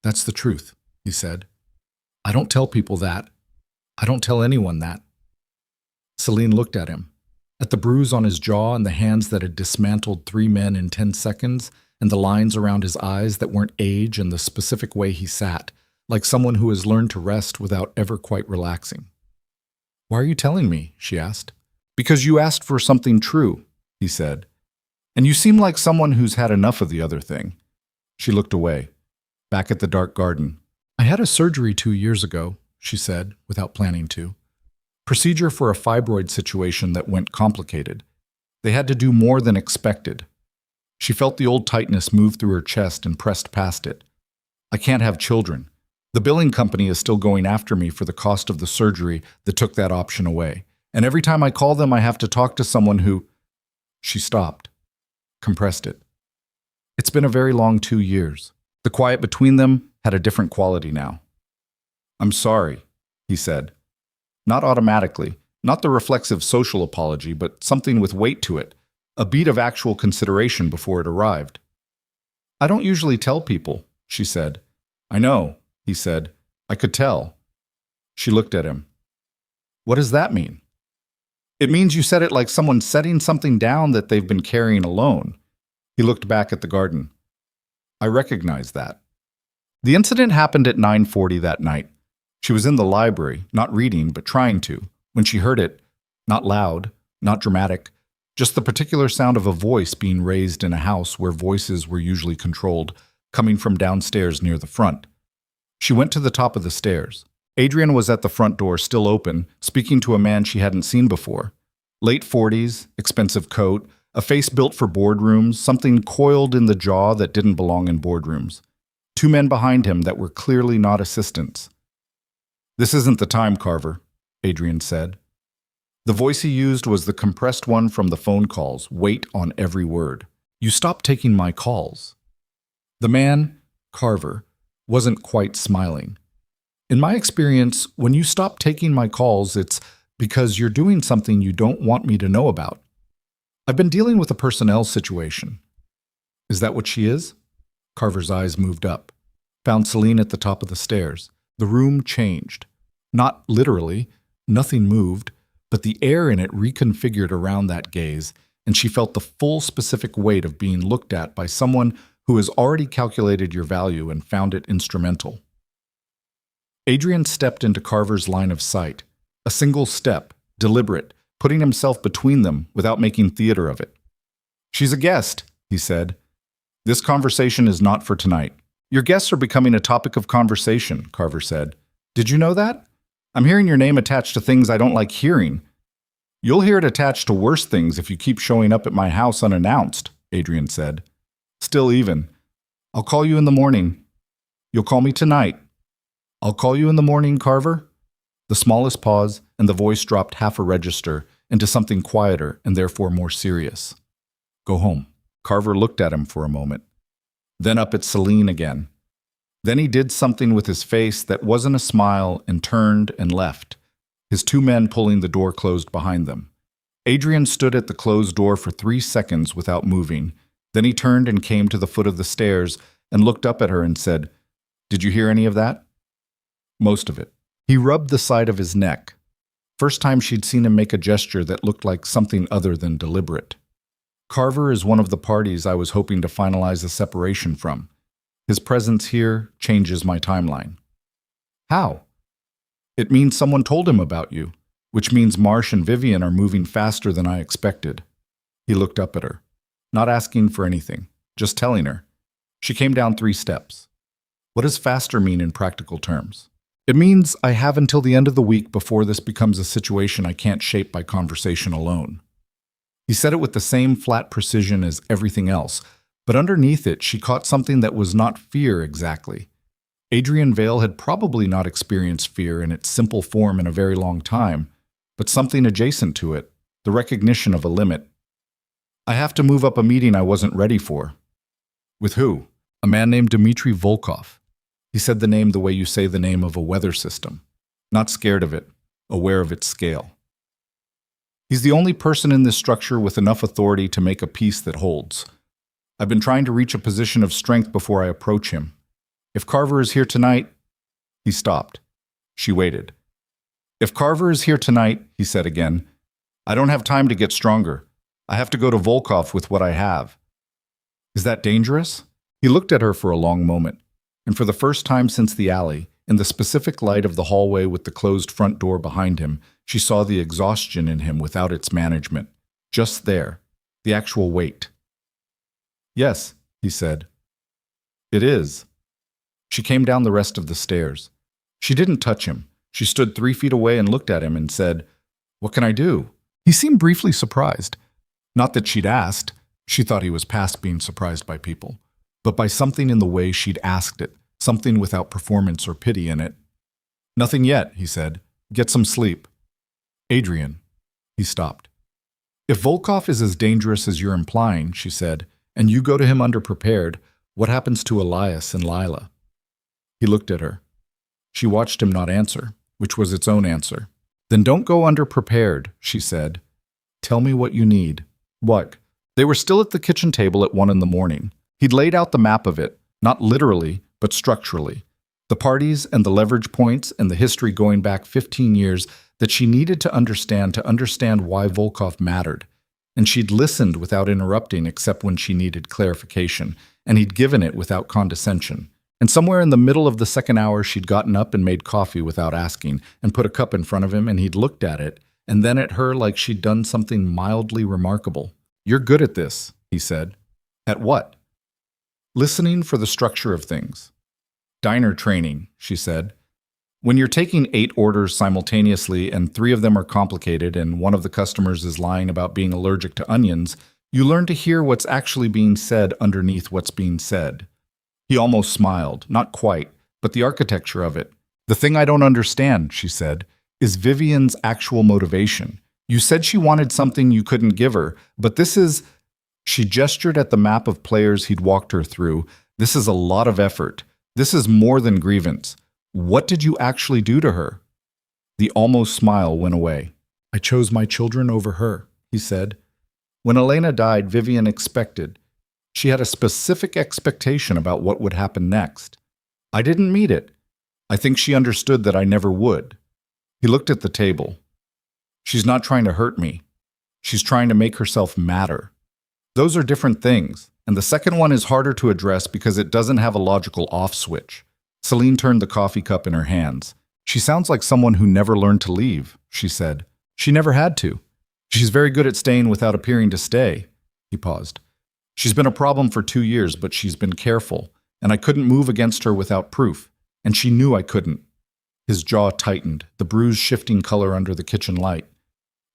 That's the truth, he said. I don't tell people that. I don't tell anyone that. Selene looked at him, at the bruise on his jaw and the hands that had dismantled 3 men in 10 seconds, and the lines around his eyes that weren't age and the specific way he sat, like someone who has learned to rest without ever quite relaxing. "Why are you telling me?" she asked. "Because you asked for something true," he said. "And you seem like someone who's had enough of the other thing." She looked away, back at the dark garden. "I had a surgery 2 years ago," she said, without planning to. "Procedure for a fibroid situation that went complicated. They had to do more than expected." She felt the old tightness move through her chest and pressed past it. "I can't have children. The billing company is still going after me for the cost of the surgery that took that option away. And every time I call them, I have to talk to someone who—" She stopped, compressed it. It's been a very long 2 years. The quiet between them had a different quality now. "I'm sorry," he said. Not automatically, not the reflexive social apology, but something with weight to it, a beat of actual consideration before it arrived. "I don't usually tell people," she said. "I know," he said. "I could tell." She looked at him. "What does that mean?" "It means you said it like someone setting something down that they've been carrying alone." He looked back at the garden. "I recognize that." The incident happened at 9:40 that night. She was in the library, not reading, but trying to, when she heard it, not loud, not dramatic, just the particular sound of a voice being raised in a house where voices were usually controlled, coming from downstairs near the front. She went to the top of the stairs. Adrian was at the front door, still open, speaking to a man she hadn't seen before. Late 40s, expensive coat, a face built for boardrooms, something coiled in the jaw that didn't belong in boardrooms. 2 men behind him that were clearly not assistants. "This isn't the time, Carver," Adrian said. The voice he used was the compressed one from the phone calls, weight on every word. "You stopped taking my calls." The man, Carver, wasn't quite smiling. "In my experience, when you stop taking my calls, it's because you're doing something you don't want me to know about. I've been dealing with a personnel situation." "Is that what she is?" Carver's eyes moved up, found Selene at the top of the stairs. The room changed. Not literally, nothing moved, but the air in it reconfigured around that gaze, and she felt the full specific weight of being looked at by someone who has already calculated your value and found it instrumental. Adrian stepped into Carver's line of sight, a single step, deliberate, putting himself between them without making theater of it. "She's a guest," he said. "This conversation is not for tonight." "Your guests are becoming a topic of conversation," Carver said. "Did you know that? I'm hearing your name attached to things I don't like hearing." "You'll hear it attached to worse things if you keep showing up at my house unannounced," Adrian said. "Still even. I'll call you in the morning." "You'll call me tonight." "I'll call you in the morning, Carver." The smallest pause, and the voice dropped half a register into something quieter and therefore more serious. "Go home." Carver looked at him for a moment, then up at Selene again. Then he did something with his face that wasn't a smile and turned and left, his 2 men pulling the door closed behind them. Adrian stood at the closed door for 3 seconds without moving. Then he turned and came to the foot of the stairs and looked up at her and said, "Did you hear any of that?" "Most of it." He rubbed the side of his neck. First time she'd seen him make a gesture that looked like something other than deliberate. "Carver is one of the parties I was hoping to finalize a separation from. His presence here changes my timeline." "How?" "It means someone told him about you, which means Marsh and Vivian are moving faster than I expected." He looked up at her, not asking for anything, just telling her. She came down 3 steps. "What does faster mean in practical terms?" "It means I have until the end of the week before this becomes a situation I can't shape by conversation alone." He said it with the same flat precision as everything else, but underneath it she caught something that was not fear exactly. Adrian Vale had probably not experienced fear in its simple form in a very long time, but something adjacent to it, the recognition of a limit. "I have to move up a meeting I wasn't ready for." "With who?" "A man named Dmitry Volkov." He said the name the way you say the name of a weather system. Not scared of it, aware of its scale. "He's the only person in this structure with enough authority to make a peace that holds. I've been trying to reach a position of strength before I approach him. If Carver is here tonight—" He stopped. She waited. "If Carver is here tonight," he said again, "I don't have time to get stronger. I have to go to Volkov with what I have." Is that dangerous? He looked at her for a long moment, and for the first time since the alley, in the specific light of the hallway with the closed front door behind him, she saw the exhaustion in him without its management. Just there, the actual weight. Yes, he said. It is. She came down the rest of the stairs. She didn't touch him. She stood 3 feet away and looked at him and said, "What can I do?" He seemed briefly surprised. Not that she'd asked. She thought he was past being surprised by people. But by something in the way she'd asked it, something without performance or pity in it. "Nothing yet," he said. "Get some sleep." "Adrian." He stopped. "If Volkov is as dangerous as you're implying," she said, "and you go to him underprepared, what happens to Elias and Lila?" He looked at her. She watched him not answer, which was its own answer. "Then don't go underprepared," she said. "Tell me what you need." "What?" They were still at the kitchen table at 1 in the morning. He'd laid out the map of it, not literally, but structurally. The parties and the leverage points and the history going back 15 years that she needed to understand why Volkov mattered. And she'd listened without interrupting except when she needed clarification, and he'd given it without condescension. And somewhere in the middle of the second hour, she'd gotten up and made coffee without asking, and put a cup in front of him, and he'd looked at it, and then at her like she'd done something mildly remarkable. "You're good at this," he said. "At what?" "Listening for the structure of things." "Diner training," she said. "When you're taking 8 orders simultaneously and 3 of them are complicated and one of the customers is lying about being allergic to onions, you learn to hear what's actually being said underneath what's being said." He almost smiled, not quite, but the architecture of it. "The thing I don't understand," she said, "is Vivian's actual motivation. You said she wanted something you couldn't give her, but this is..." She gestured at the map of players he'd walked her through. "This is a lot of effort. This is more than grievance. What did you actually do to her?" The almost smile went away. "I chose my children over her," he said. "When Elena died, Vivian expected. She had a specific expectation about what would happen next. I didn't meet it. I think she understood that I never would." He looked at the table. "She's not trying to hurt me. She's trying to make herself matter. Those are different things, and the second one is harder to address because it doesn't have a logical off switch." Selene turned the coffee cup in her hands. "She sounds like someone who never learned to leave," she said. "She never had to. She's very good at staying without appearing to stay." He paused. "She's been a problem for 2 years, but she's been careful, and I couldn't move against her without proof, and she knew I couldn't." His jaw tightened, the bruise shifting color under the kitchen light.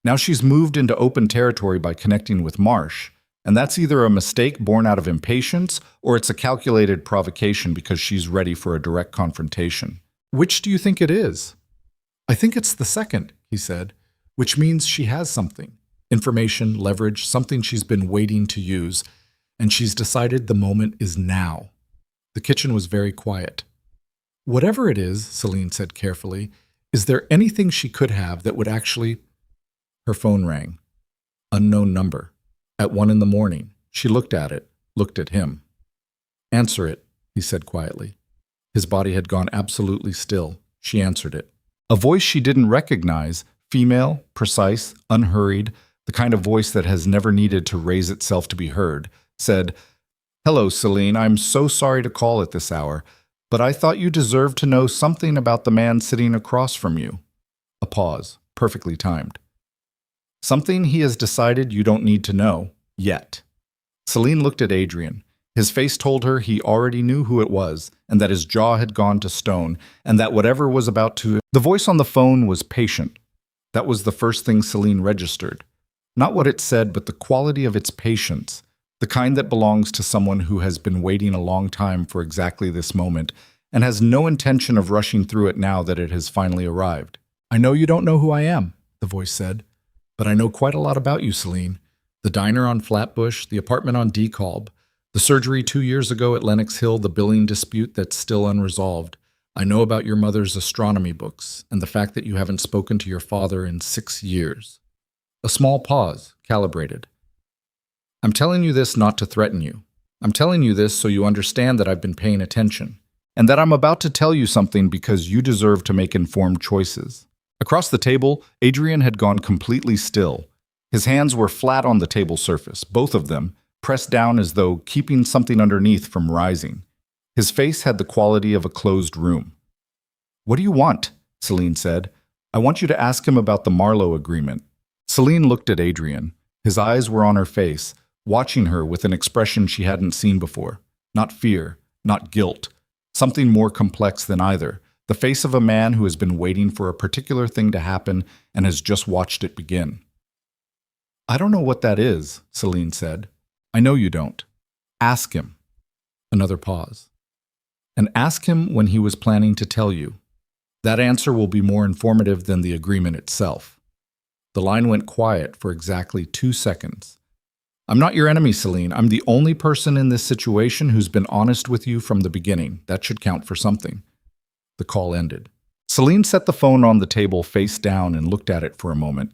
"Now she's moved into open territory by connecting with Marsh, and that's either a mistake born out of impatience or it's a calculated provocation because she's ready for a direct confrontation. Which do you think it is?" "I think it's the second," he said, "which means she has something. Information, leverage, something she's been waiting to use, and she's decided the moment is now." The kitchen was very quiet. "Whatever it is," Selene said carefully, "is there anything she could have that would actually..." Her phone rang. Unknown number. At 1 in the morning. She looked at it, looked at him. "Answer it," he said quietly. His body had gone absolutely still. She answered it. A voice she didn't recognize, female, precise, unhurried, the kind of voice that has never needed to raise itself to be heard, said, "Hello, Selene, I'm so sorry to call at this hour, but I thought you deserved to know something about the man sitting across from you." A pause, perfectly timed. "Something he has decided you don't need to know, yet." Selene looked at Adrian. His face told her he already knew who it was, and that his jaw had gone to stone, and that whatever was about to... The voice on the phone was patient. That was the first thing Selene registered. Not what it said, but the quality of its patience, the kind that belongs to someone who has been waiting a long time for exactly this moment, and has no intention of rushing through it now that it has finally arrived. "I know you don't know who I am," the voice said. "But I know quite a lot about you, Selene. The diner on Flatbush, the apartment on DeKalb, the surgery 2 years ago at Lenox Hill, the billing dispute that's still unresolved. I know about your mother's astronomy books, and the fact that you haven't spoken to your father in 6 years. A small pause, calibrated. "I'm telling you this not to threaten you. I'm telling you this so you understand that I've been paying attention, and that I'm about to tell you something because you deserve to make informed choices." Across the table, Adrian had gone completely still. His hands were flat on the table surface, both of them, pressed down as though keeping something underneath from rising. His face had the quality of a closed room. "What do you want?" Selene said. "I want you to ask him about the Marlowe agreement." Selene looked at Adrian. His eyes were on her face, watching her with an expression she hadn't seen before. Not fear, not guilt. Something more complex than either. The face of a man who has been waiting for a particular thing to happen and has just watched it begin. "I don't know what that is," Selene said. "I know you don't. Ask him." Another pause. "And ask him when he was planning to tell you. That answer will be more informative than the agreement itself." The line went quiet for exactly 2 seconds. "I'm not your enemy, Selene. I'm the only person in this situation who's been honest with you from the beginning. That should count for something." The call ended. Selene set the phone on the table face down and looked at it for a moment.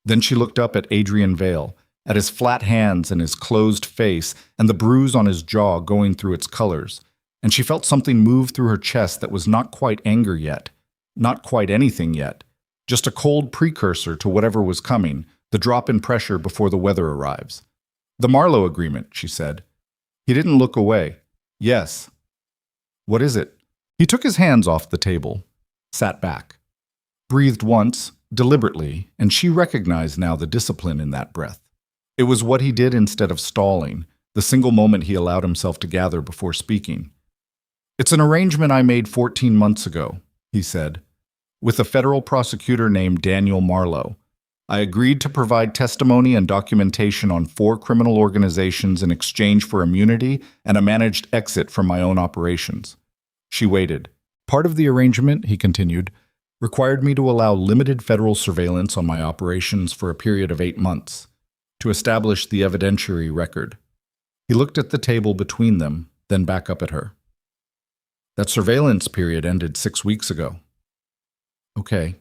Then she looked up at Adrian Vale, at his flat hands and his closed face and the bruise on his jaw going through its colors, and she felt something move through her chest that was not quite anger yet, not quite anything yet, just a cold precursor to whatever was coming, the drop in pressure before the weather arrives. "The Marlowe agreement," she said. He didn't look away. "Yes." "What is it?" He took his hands off the table, sat back, breathed once, deliberately, and she recognized now the discipline in that breath. It was what he did instead of stalling, the single moment he allowed himself to gather before speaking. "It's an arrangement I made 14 months ago," he said, "with a federal prosecutor named Daniel Marlowe. I agreed to provide testimony and documentation on 4 criminal organizations in exchange for immunity and a managed exit from my own operations." She waited. "Part of the arrangement," he continued, "required me to allow limited federal surveillance on my operations for a period of 8 months, to establish the evidentiary record." He looked at the table between them, then back up at her. "That surveillance period ended 6 weeks ago." "Okay,"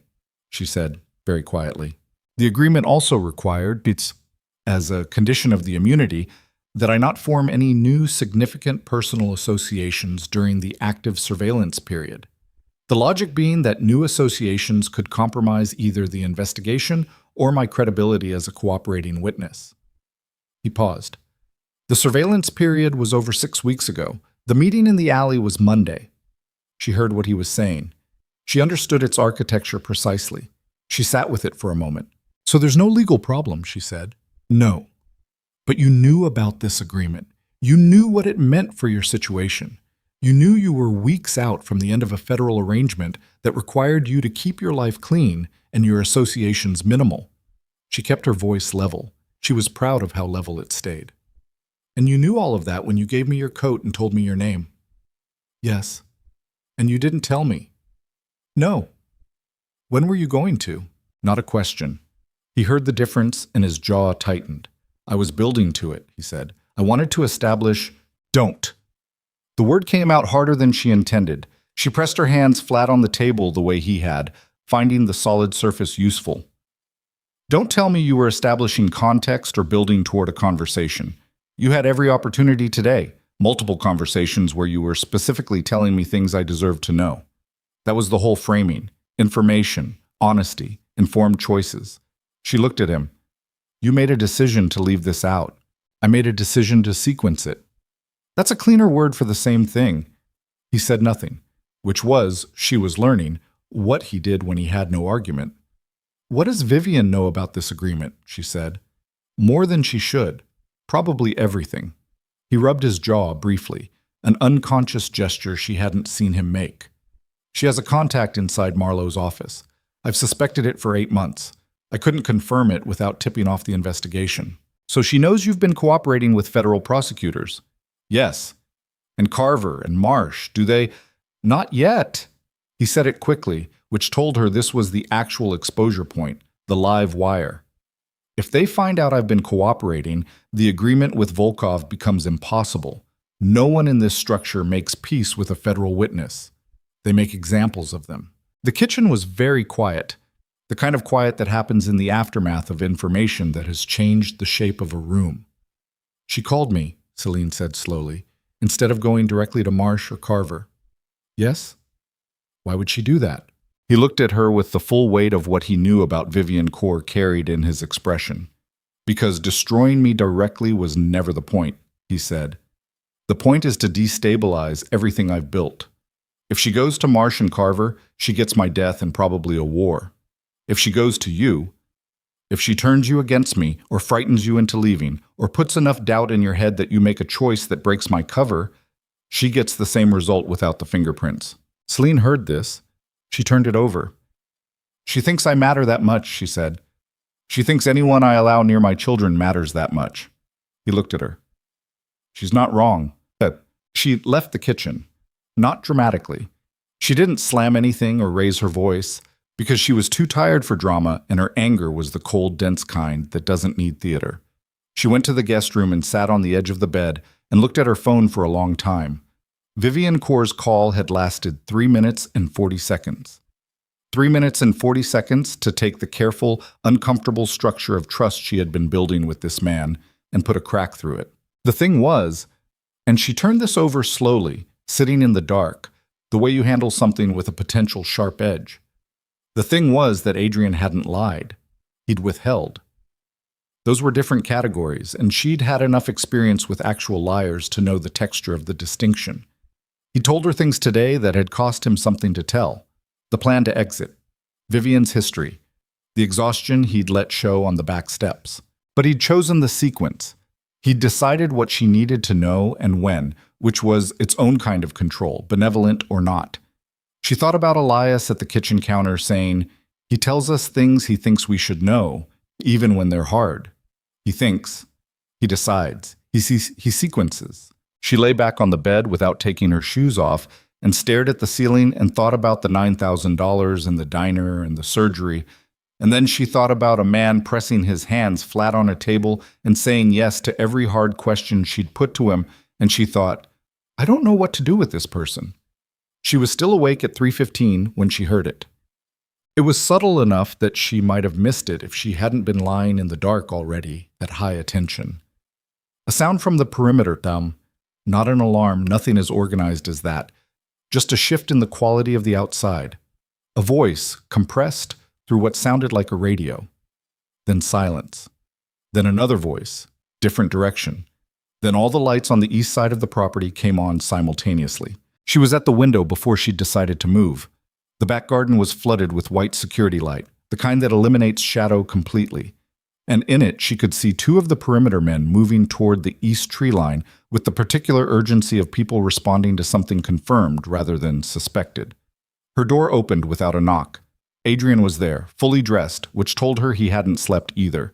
she said, very quietly. "The agreement also required, as a condition of the immunity, that I not form any new significant personal associations during the active surveillance period. The logic being that new associations could compromise either the investigation or my credibility as a cooperating witness." He paused. "The surveillance period was over 6 weeks ago. The meeting in the alley was Monday." She heard what he was saying. She understood its architecture precisely. She sat with it for a moment. "So there's no legal problem," she said. "No. But you knew about this agreement. You knew what it meant for your situation. You knew you were weeks out from the end of a federal arrangement that required you to keep your life clean and your associations minimal." She kept her voice level. She was proud of how level it stayed. "And you knew all of that when you gave me your coat and told me your name." "Yes." "And you didn't tell me." "No." "When were you going to?" Not a question. He heard the difference and his jaw tightened. "I was building to it," he said. "I wanted to establish—" "Don't." The word came out harder than she intended. She pressed her hands flat on the table the way he had, finding the solid surface useful. "Don't tell me you were establishing context or building toward a conversation. You had every opportunity today, multiple conversations where you were specifically telling me things I deserved to know. That was the whole framing. Information, honesty, informed choices." She looked at him. "You made a decision to leave this out. I made a decision to sequence it." "That's a cleaner word for the same thing." He said nothing, which was, she was learning, what he did when he had no argument. "What does Vivian know about this agreement?" she said. "More than she should. Probably everything." He rubbed his jaw briefly, an unconscious gesture she hadn't seen him make. "She has a contact inside Marlowe's office. I've suspected it for 8 months. I couldn't confirm it without tipping off the investigation. So she knows you've been cooperating with federal prosecutors." "Yes." "And Carver and Marsh, do they—" "Not yet." He said it quickly, which told her this was the actual exposure point, the live wire. "If they find out I've been cooperating, the agreement with Volkov becomes impossible. No one in this structure makes peace with a federal witness. They make examples of them." The kitchen was very quiet, the kind of quiet that happens in the aftermath of information that has changed the shape of a room. "She called me," Selene said slowly, "instead of going directly to Marsh or Carver." "Yes? Why would she do that?" He looked at her with the full weight of what he knew about Vivian Core carried in his expression. Because destroying me directly was never the point, he said. The point is to destabilize everything I've built. If she goes to Marsh and Carver, she gets my death and probably a war. If she goes to you, if she turns you against me, or frightens you into leaving, or puts enough doubt in your head that you make a choice that breaks my cover, she gets the same result without the fingerprints. Selene heard this. She turned it over. She thinks I matter that much, she said. She thinks anyone I allow near my children matters that much. He looked at her. She's not wrong. She left the kitchen. Not dramatically. She didn't slam anything or raise her voice, because she was too tired for drama and her anger was the cold, dense kind that doesn't need theater. She went to the guest room and sat on the edge of the bed and looked at her phone for a long time. Vivian Corr's call had lasted 3 minutes and 40 seconds. 3 minutes and 40 seconds to take the careful, uncomfortable structure of trust she had been building with this man and put a crack through it. The thing was, and she turned this over slowly, sitting in the dark, the way you handle something with a potential sharp edge. The thing was that Adrian hadn't lied. He'd withheld. Those were different categories, and she'd had enough experience with actual liars to know the texture of the distinction. He told her things today that had cost him something to tell. The plan to exit, Vivian's history, the exhaustion he'd let show on the back steps. But he'd chosen the sequence. He'd decided what she needed to know and when, which was its own kind of control, benevolent or not. She thought about Elias at the kitchen counter saying, he tells us things he thinks we should know, even when they're hard. He thinks. He decides. He sequences. She lay back on the bed without taking her shoes off and stared at the ceiling and thought about the $9,000 and the diner and the surgery. And then she thought about a man pressing his hands flat on a table and saying yes to every hard question she'd put to him, and she thought, I don't know what to do with this person. She was still awake at 3:15 when she heard it. It was subtle enough that she might have missed it if she hadn't been lying in the dark already at high attention. A sound from the perimeter, not an alarm, nothing as organized as that, just a shift in the quality of the outside. A voice, compressed through what sounded like a radio. Then silence. Then another voice, different direction. Then all the lights on the east side of the property came on simultaneously. She was at the window before she'd decided to move. The back garden was flooded with white security light, the kind that eliminates shadow completely. And in it, she could see 2 of the perimeter men moving toward the east tree line with the particular urgency of people responding to something confirmed rather than suspected. Her door opened without a knock. Adrian was there, fully dressed, which told her he hadn't slept either.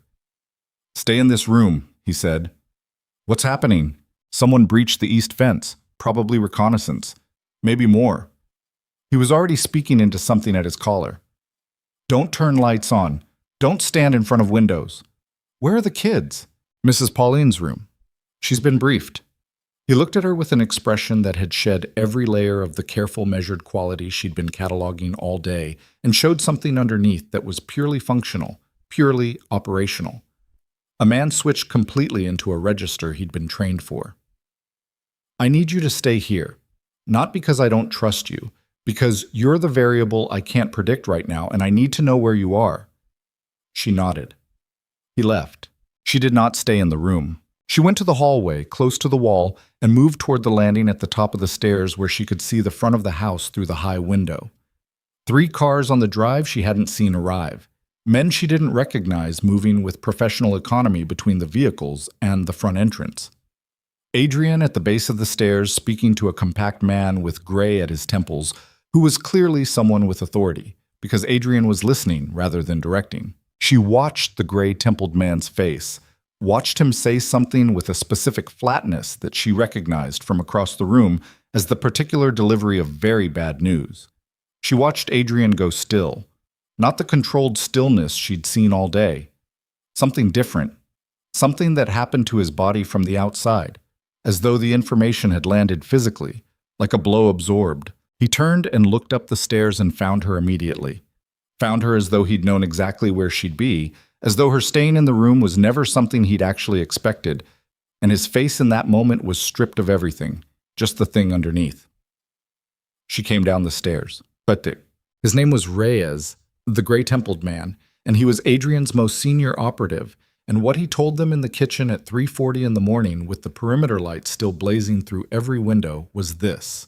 Stay in this room, he said. What's happening? Someone breached the east fence, probably reconnaissance. Maybe more. He was already speaking into something at his collar. Don't turn lights on. Don't stand in front of windows. Where are the kids? Mrs. Pauline's room. She's been briefed. He looked at her with an expression that had shed every layer of the careful, measured quality she'd been cataloging all day and showed something underneath that was purely functional, purely operational. A man switched completely into a register he'd been trained for. I need you to stay here, not because I don't trust you, because you're the variable I can't predict right now, and I need to know where you are. She nodded. He left. She did not stay in the room. She went to the hallway, close to the wall, and moved toward the landing at the top of the stairs where she could see the front of the house through the high window. 3 cars on the drive she hadn't seen arrive. Men she didn't recognize moving with professional economy between the vehicles and the front entrance. Adrian at the base of the stairs speaking to a compact man with gray at his temples, who was clearly someone with authority, because Adrian was listening rather than directing. She watched the gray-templed man's face, watched him say something with a specific flatness that she recognized from across the room as the particular delivery of very bad news. She watched Adrian go still, not the controlled stillness she'd seen all day. Something different, something that happened to his body from the outside, as though the information had landed physically, like a blow absorbed. He turned and looked up the stairs and found her immediately. Found her as though he'd known exactly where she'd be, as though her staying in the room was never something he'd actually expected, and his face in that moment was stripped of everything, just the thing underneath. She came down the stairs. His name was Reyes, the gray-templed man, and he was Adrian's most senior operative, and what he told them in the kitchen at 3:40 in the morning with the perimeter lights still blazing through every window was this.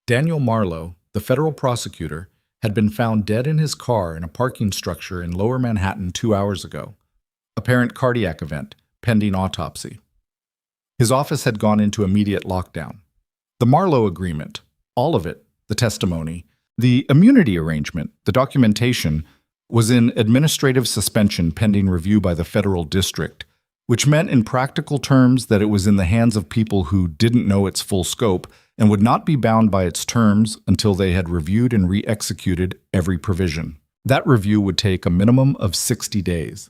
Daniel Marlowe, the federal prosecutor, had been found dead in his car in a parking structure in Lower Manhattan 2 hours ago. Apparent cardiac event, pending autopsy. His office had gone into immediate lockdown. The Marlowe agreement, all of it, the testimony, the immunity arrangement, the documentation, was in administrative suspension pending review by the federal district, which meant in practical terms that it was in the hands of people who didn't know its full scope and would not be bound by its terms until they had reviewed and re-executed every provision. That review would take a minimum of 60 days.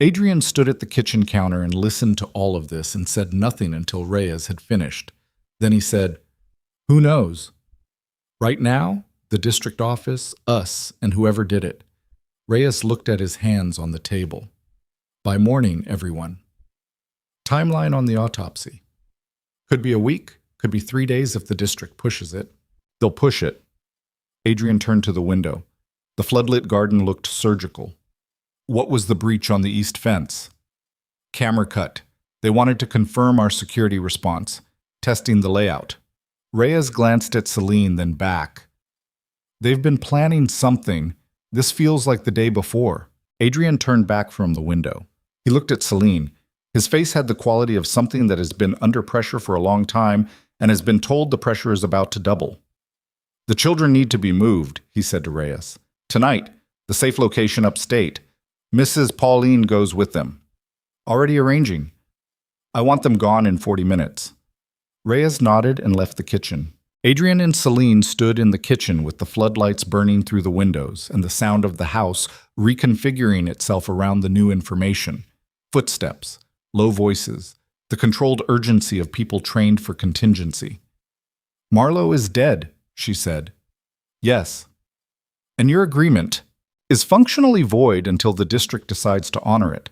Adrian stood at the kitchen counter and listened to all of this and said nothing until Reyes had finished. Then he said, "Who knows? Right now, the district office, us, and whoever did it." Reyes looked at his hands on the table. "By morning, everyone." Timeline on the autopsy. Could be a week, could be 3 days if the district pushes it. They'll push it. Adrian turned to the window. The floodlit garden looked surgical. What was the breach on the east fence? Camera cut. They wanted to confirm our security response, testing the layout. Reyes glanced at Selene, then back. They've been planning something. This feels like the day before. Adrian turned back from the window. He looked at Selene. His face had the quality of something that has been under pressure for a long time and has been told the pressure is about to double. "The children need to be moved," he said to Reyes. "Tonight, the safe location upstate. Mrs. Pauline goes with them. Already arranging. I want them gone in 40 minutes. Reyes nodded and left the kitchen. Adrian and Selene stood in the kitchen with the floodlights burning through the windows and the sound of the house reconfiguring itself around the new information. Footsteps, low voices, the controlled urgency of people trained for contingency. "Marlowe is dead," she said. "Yes. And your agreement is functionally void until the district decides to honor it,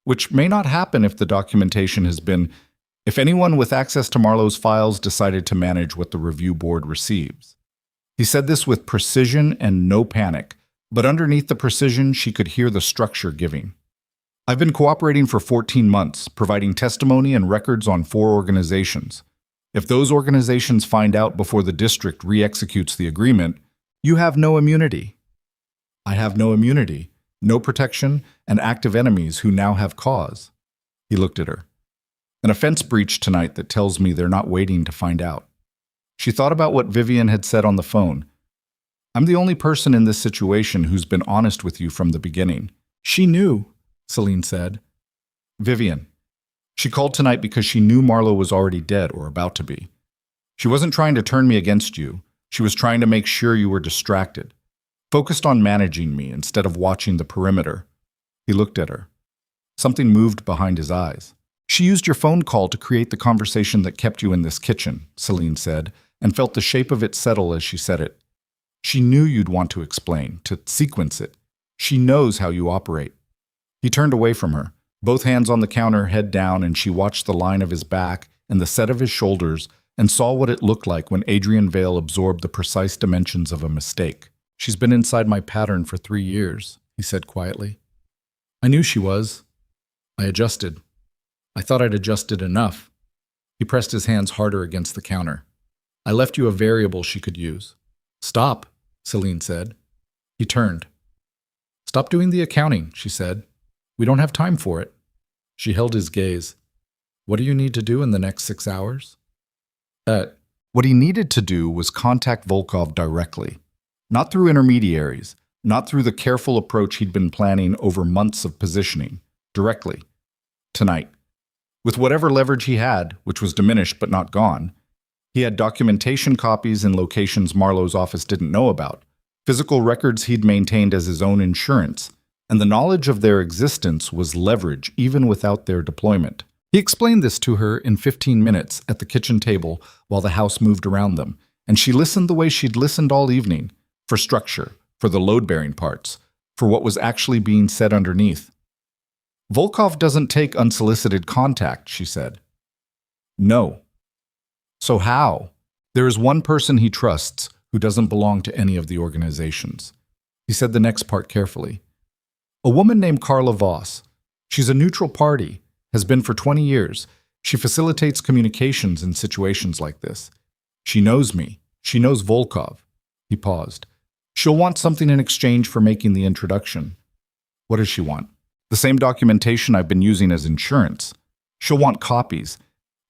which may not happen if the documentation has been, if anyone with access to Marlowe's files decided to manage what the review board receives." He said this with precision and no panic, but underneath the precision she could hear the structure giving. "I've been cooperating for 14 months, providing testimony and records on 4 organizations. If those organizations find out before the district re-executes the agreement, you have no immunity. I have no immunity, no protection, and active enemies who now have cause." He looked at her. "An offense breach tonight that tells me they're not waiting to find out." She thought about what Vivian had said on the phone. "I'm the only person in this situation who's been honest with you from the beginning." "She knew," Selene said. "Vivian. She called tonight because she knew Marlowe was already dead or about to be. She wasn't trying to turn me against you. She was trying to make sure you were distracted, focused on managing me instead of watching the perimeter." He looked at her. Something moved behind his eyes. "She used your phone call to create the conversation that kept you in this kitchen," Selene said, and felt the shape of it settle as she said it. "She knew you'd want to explain, to sequence it. She knows how you operate." He turned away from her, both hands on the counter, head down, and she watched the line of his back and the set of his shoulders and saw what it looked like when Adrian Vale absorbed the precise dimensions of a mistake. "She's been inside my pattern for 3 years, he said quietly. "I knew she was. I adjusted. I thought I'd adjusted enough." He pressed his hands harder against the counter. "I left you a variable she could use." "Stop," Selene said. He turned. "Stop doing the accounting," she said. "We don't have time for it." She held his gaze. "What do you need to do in the next 6 hours?" What he needed to do was contact Volkov directly. Not through intermediaries, not through the careful approach he'd been planning over months of positioning. Directly. Tonight. With whatever leverage he had, which was diminished but not gone, he had documentation copies in locations Marlowe's office didn't know about, physical records he'd maintained as his own insurance, and the knowledge of their existence was leverage even without their deployment. He explained this to her in 15 minutes at the kitchen table while the house moved around them, and she listened the way she'd listened all evening, for structure, for the load-bearing parts, for what was actually being said underneath. "Volkov doesn't take unsolicited contact," she said. "No." "So how?" "There is one person he trusts who doesn't belong to any of the organizations." He said the next part carefully. "A woman named Carla Voss. She's a neutral party, has been for 20 years. She facilitates communications in situations like this. She knows me. She knows Volkov. He paused. She'll want something in exchange for making the introduction. What does she want? The same documentation I've been using as insurance. She'll want copies,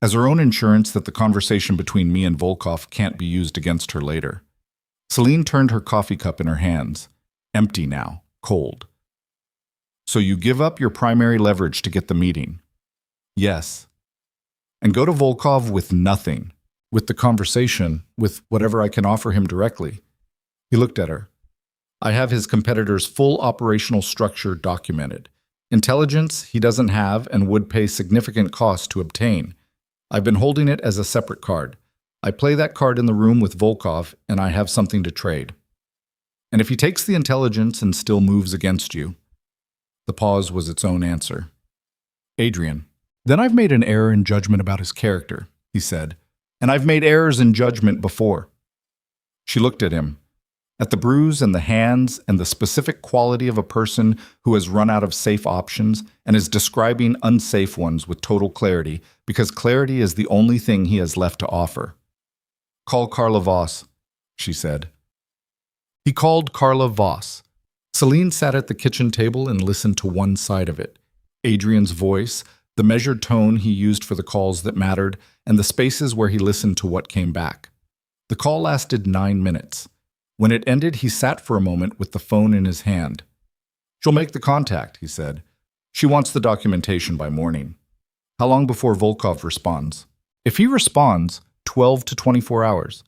as her own insurance that the conversation between me and Volkov can't be used against her later. Selene turned her coffee cup in her hands. Empty now, cold. So you give up your primary leverage to get the meeting? Yes. And go to Volkov with nothing, with the conversation, with whatever I can offer him directly. He looked at her. I have his competitor's full operational structure documented. Intelligence he doesn't have and would pay significant cost to obtain. I've been holding it as a separate card. I play that card in the room with Volkov, and I have something to trade. And if he takes the intelligence and still moves against you? The pause was its own answer. Adrian. Then I've made an error in judgment about his character, he said. And I've made errors in judgment before. She looked at him. At the bruise and the hands and the specific quality of a person who has run out of safe options and is describing unsafe ones with total clarity, because clarity is the only thing he has left to offer. Call Carla Voss, she said. He called Carla Voss. Selene sat at the kitchen table and listened to one side of it. Adrian's voice, the measured tone he used for the calls that mattered, and the spaces where he listened to what came back. The call lasted 9 minutes. When it ended, he sat for a moment with the phone in his hand. She'll make the contact, he said. She wants the documentation by morning. How long before Volkov responds? If he responds, 12 to 24 hours.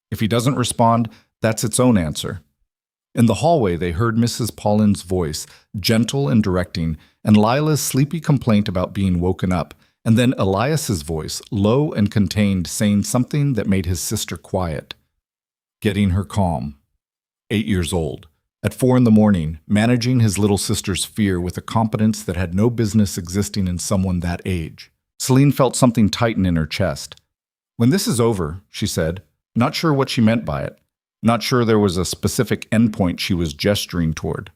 If he doesn't respond, that's its own answer. In the hallway, they heard Mrs. Paulin's voice, gentle and directing, and Lila's sleepy complaint about being woken up, and then Elias's voice, low and contained, saying something that made his sister quiet. Getting her calm. 8 years old. At 4 a.m, managing his little sister's fear with a competence that had no business existing in someone that age. Selene felt something tighten in her chest. When this is over, she said, not sure what she meant by it. Not sure there was a specific endpoint she was gesturing toward.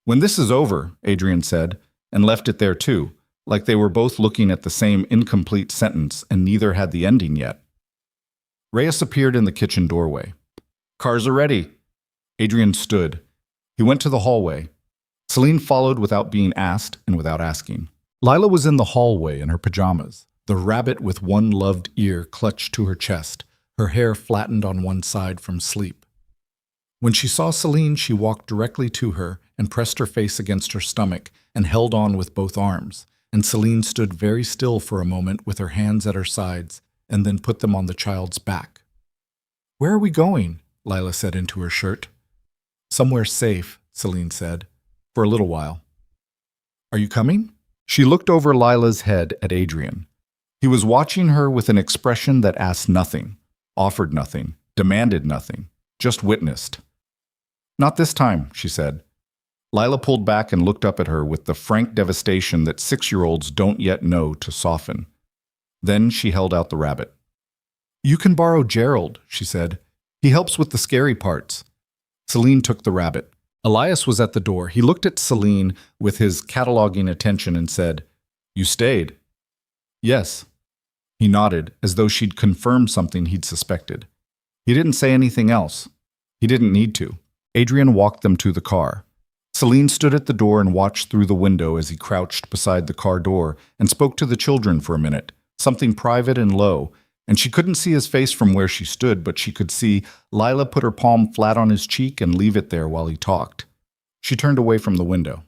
When this is over, Adrian said, and left it there too, like they were both looking at the same incomplete sentence and neither had the ending yet. Reyes appeared in the kitchen doorway. Cars are ready. Adrian stood. He went to the hallway. Selene followed without being asked and without asking. Lila was in the hallway in her pajamas, the rabbit with one loved ear clutched to her chest, her hair flattened on one side from sleep. When she saw Selene, she walked directly to her and pressed her face against her stomach and held on with both arms, and Selene stood very still for a moment with her hands at her sides and then put them on the child's back. Where are we going? Lila said into her shirt. Somewhere safe, Selene said, for a little while. Are you coming? She looked over Lila's head at Adrian. He was watching her with an expression that asked nothing, offered nothing, demanded nothing, just witnessed. Not this time, she said. Lila pulled back and looked up at her with the frank devastation that 6-year-olds don't yet know to soften. Then she held out the rabbit. You can borrow Gerald, she said. He helps with the scary parts. Selene took the rabbit. Elias was at the door. He looked at Selene with his cataloging attention and said, You stayed? Yes. He nodded, as though she'd confirmed something he'd suspected. He didn't say anything else. He didn't need to. Adrian walked them to the car. Selene stood at the door and watched through the window as he crouched beside the car door and spoke to the children for a minute, something private and low, and she couldn't see his face from where she stood, but she could see Lila put her palm flat on his cheek and leave it there while he talked. She turned away from the window.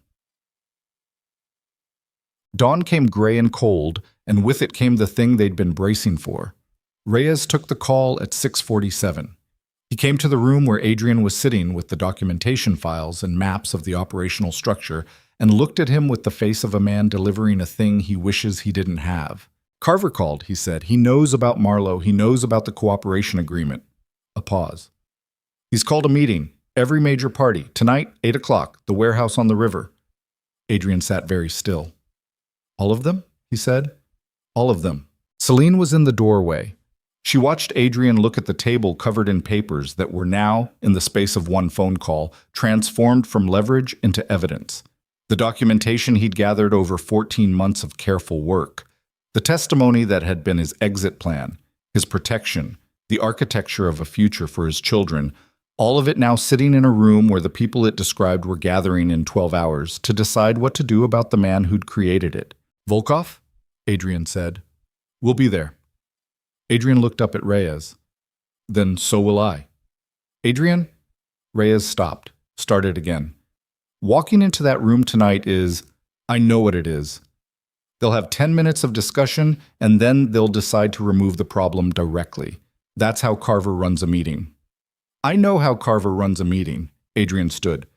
Dawn came gray and cold, and with it came the thing they'd been bracing for. Reyes took the call at 6:47. He came to the room where Adrian was sitting with the documentation files and maps of the operational structure and looked at him with the face of a man delivering a thing he wishes he didn't have. Carver called, he said. He knows about Marlowe. He knows about the cooperation agreement. A pause. He's called a meeting. Every major party. Tonight, 8 o'clock, the warehouse on the river. Adrian sat very still. All of them? He said. All of them. Selene was in the doorway. She watched Adrian look at the table covered in papers that were now, in the space of one phone call, transformed from leverage into evidence. The documentation he'd gathered over 14 months of careful work. The testimony that had been his exit plan, his protection, the architecture of a future for his children, all of it now sitting in a room where the people it described were gathering in 12 hours to decide what to do about the man who'd created it. Volkov? Adrian said. We'll be there. Adrian looked up at Reyes. Then so will I. Adrian? Reyes stopped, started again. Walking into that room tonight is, I know what it is. They'll have 10 minutes of discussion, and then they'll decide to remove the problem directly. That's how Carver runs a meeting. I know how Carver runs a meeting, Adrian stood,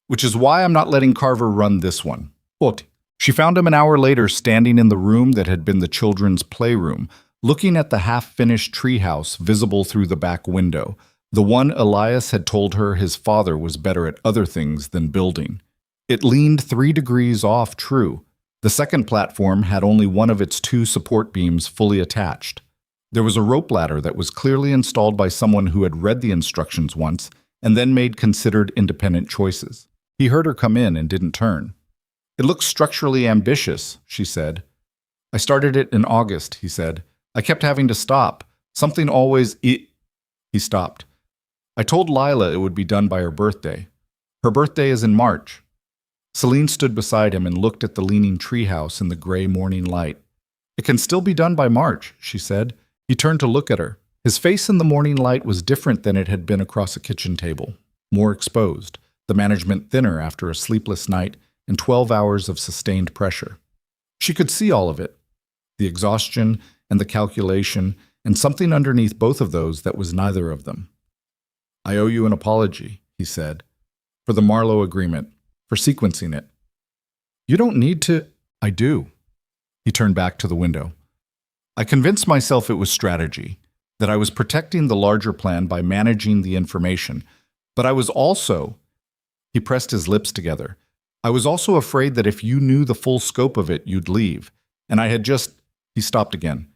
which is why I'm not letting Carver run this one. What? She found him an hour later standing in the room that had been the children's playroom, looking at the half-finished treehouse visible through the back window, the one Elias had told her his father was better at other things than building. It leaned 3 degrees off true. The second platform had only one of its 2 support beams fully attached. There was a rope ladder that was clearly installed by someone who had read the instructions once and then made considered independent choices. He heard her come in and didn't turn. It looks structurally ambitious, she said. I started it in August, he said. I kept having to stop. Something always... He stopped. I told Lila it would be done by her birthday. Her birthday is in March. Selene stood beside him and looked at the leaning treehouse in the gray morning light. It can still be done by March, she said. He turned to look at her. His face in the morning light was different than it had been across a kitchen table, more exposed, the management thinner after a sleepless night and 12 hours of sustained pressure. She could see all of it, the exhaustion and the calculation, and something underneath both of those that was neither of them. I owe you an apology, he said, for the Marlowe agreement, for sequencing it. You don't need to... I do. He turned back to the window. I convinced myself it was strategy, that I was protecting the larger plan by managing the information, but I was also... He pressed his lips together. I was also afraid that if you knew the full scope of it, you'd leave. And I had just... He stopped again.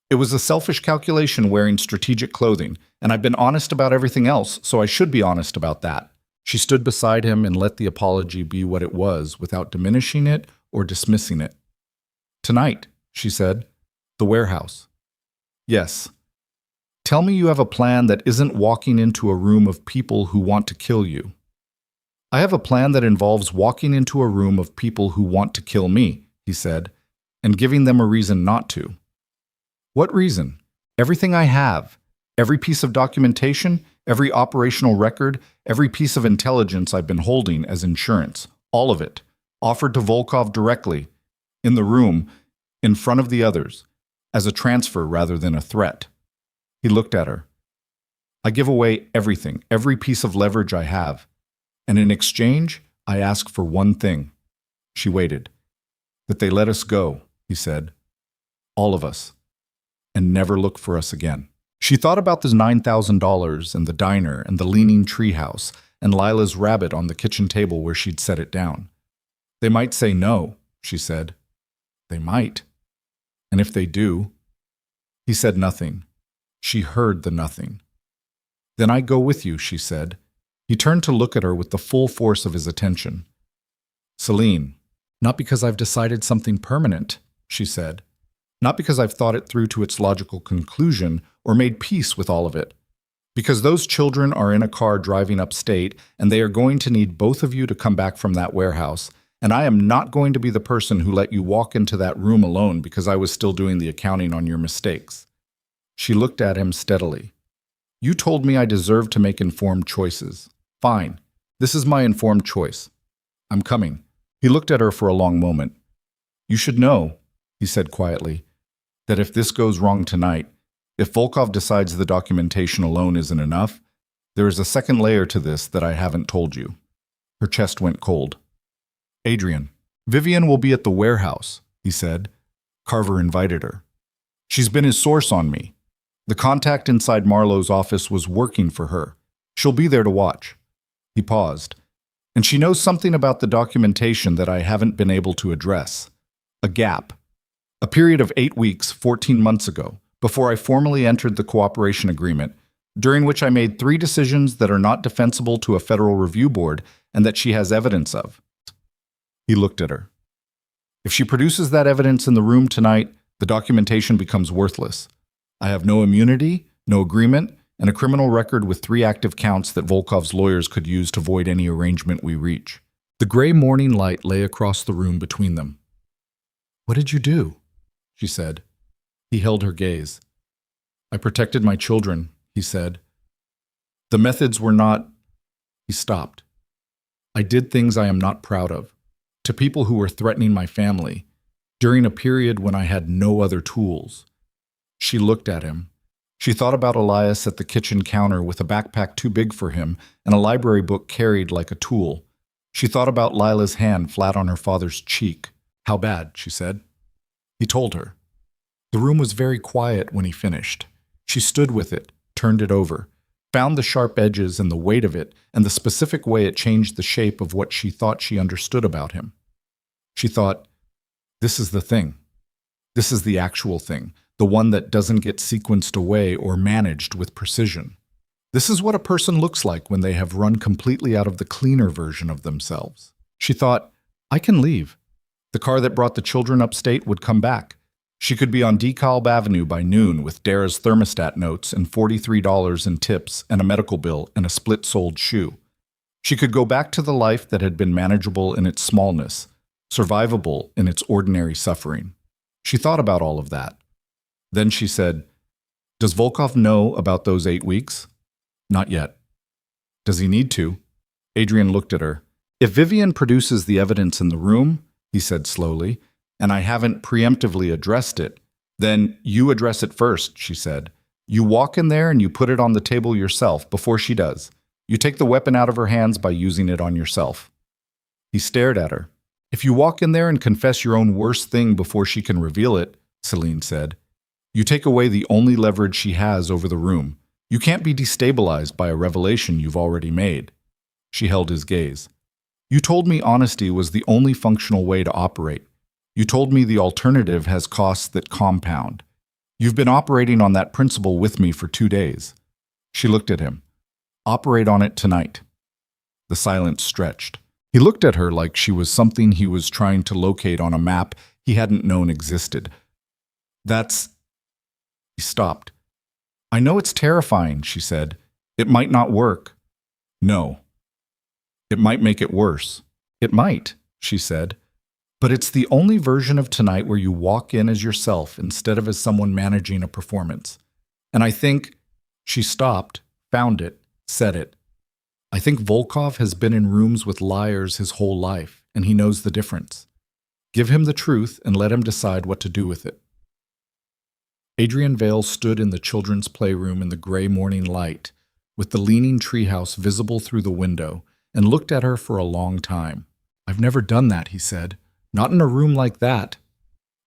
It was a selfish calculation wearing strategic clothing, and I've been honest about everything else, so I should be honest about that. She stood beside him and let the apology be what it was without diminishing it or dismissing it. Tonight, she said. The warehouse. Yes. Tell me you have a plan that isn't walking into a room of people who want to kill you. I have a plan that involves walking into a room of people who want to kill me, he said, and giving them a reason not to. What reason? Everything I have, every piece of documentation, every operational record, every piece of intelligence I've been holding as insurance, all of it, offered to Volkov directly, in the room, in front of the others, as a transfer rather than a threat. He looked at her. I give away everything, every piece of leverage I have. And in exchange, I ask for one thing. She waited. That they let us go, he said. All of us. And never look for us again. She thought about the $9,000 and the diner and the leaning treehouse and Lila's rabbit on the kitchen table where she'd set it down. They might say no, she said. They might. And if they do... He said nothing. She heard the nothing. Then I go with you, she said. He turned to look at her with the full force of his attention. Selene, not because I've decided something permanent, she said. Not because I've thought it through to its logical conclusion or made peace with all of it. Because those children are in a car driving upstate and they are going to need both of you to come back from that warehouse, and I am not going to be the person who let you walk into that room alone because I was still doing the accounting on your mistakes. She looked at him steadily. You told me I deserved to make informed choices. Fine. This is my informed choice. I'm coming. He looked at her for a long moment. You should know, he said quietly, that if this goes wrong tonight, if Volkov decides the documentation alone isn't enough, there is a second layer to this that I haven't told you. Her chest went cold. Adrian, Vivian will be at the warehouse, he said. Carver invited her. She's been his source on me. The contact inside Marlowe's office was working for her. She'll be there to watch. He paused. And she knows something about the documentation that I haven't been able to address. A gap. A period of 8 weeks, 14 months ago, before I formally entered the cooperation agreement, during which I made 3 decisions that are not defensible to a federal review board and that she has evidence of. He looked at her. If she produces that evidence in the room tonight, the documentation becomes worthless. I have no immunity, no agreement, and a criminal record with 3 active counts that Volkov's lawyers could use to void any arrangement we reach. The gray morning light lay across the room between them. What did you do? She said. He held her gaze. I protected my children, he said. The methods were not... He stopped. I did things I am not proud of, to people who were threatening my family, during a period when I had no other tools. She looked at him. She thought about Elias at the kitchen counter with a backpack too big for him and a library book carried like a tool. She thought about Lila's hand flat on her father's cheek. How bad, she said. He told her. The room was very quiet when he finished. She stood with it, turned it over, found the sharp edges and the weight of it and the specific way it changed the shape of what she thought she understood about him. She thought, this is the thing. This is the actual thing, the one that doesn't get sequenced away or managed with precision. This is what a person looks like when they have run completely out of the cleaner version of themselves. She thought, I can leave. The car that brought the children upstate would come back. She could be on DeKalb Avenue by noon with Dara's thermostat notes and $43 in tips and a medical bill and a split-soled shoe. She could go back to the life that had been manageable in its smallness, survivable in its ordinary suffering. She thought about all of that. Then she said, Does Volkov know about those 8 weeks? Not yet. Does he need to? Adrian looked at her. If Vivian produces the evidence in the room, he said slowly, and I haven't preemptively addressed it, then you address it first, she said. You walk in there and you put it on the table yourself before she does. You take the weapon out of her hands by using it on yourself. He stared at her. If you walk in there and confess your own worst thing before she can reveal it, Selene said, you take away the only leverage she has over the room. You can't be destabilized by a revelation you've already made. She held his gaze. You told me honesty was the only functional way to operate. You told me the alternative has costs that compound. You've been operating on that principle with me for 2 days. She looked at him. Operate on it tonight. The silence stretched. He looked at her like she was something he was trying to locate on a map he hadn't known existed. He stopped. I know it's terrifying, she said. It might not work. No. It might make it worse. It might, she said. But it's the only version of tonight where you walk in as yourself instead of as someone managing a performance. And I think, she stopped, found it, said it. I think Volkov has been in rooms with liars his whole life, and he knows the difference. Give him the truth and let him decide what to do with it. Adrian Vale stood in the children's playroom in the gray morning light, with the leaning treehouse visible through the window, and looked at her for a long time. I've never done that, he said. Not in a room like that.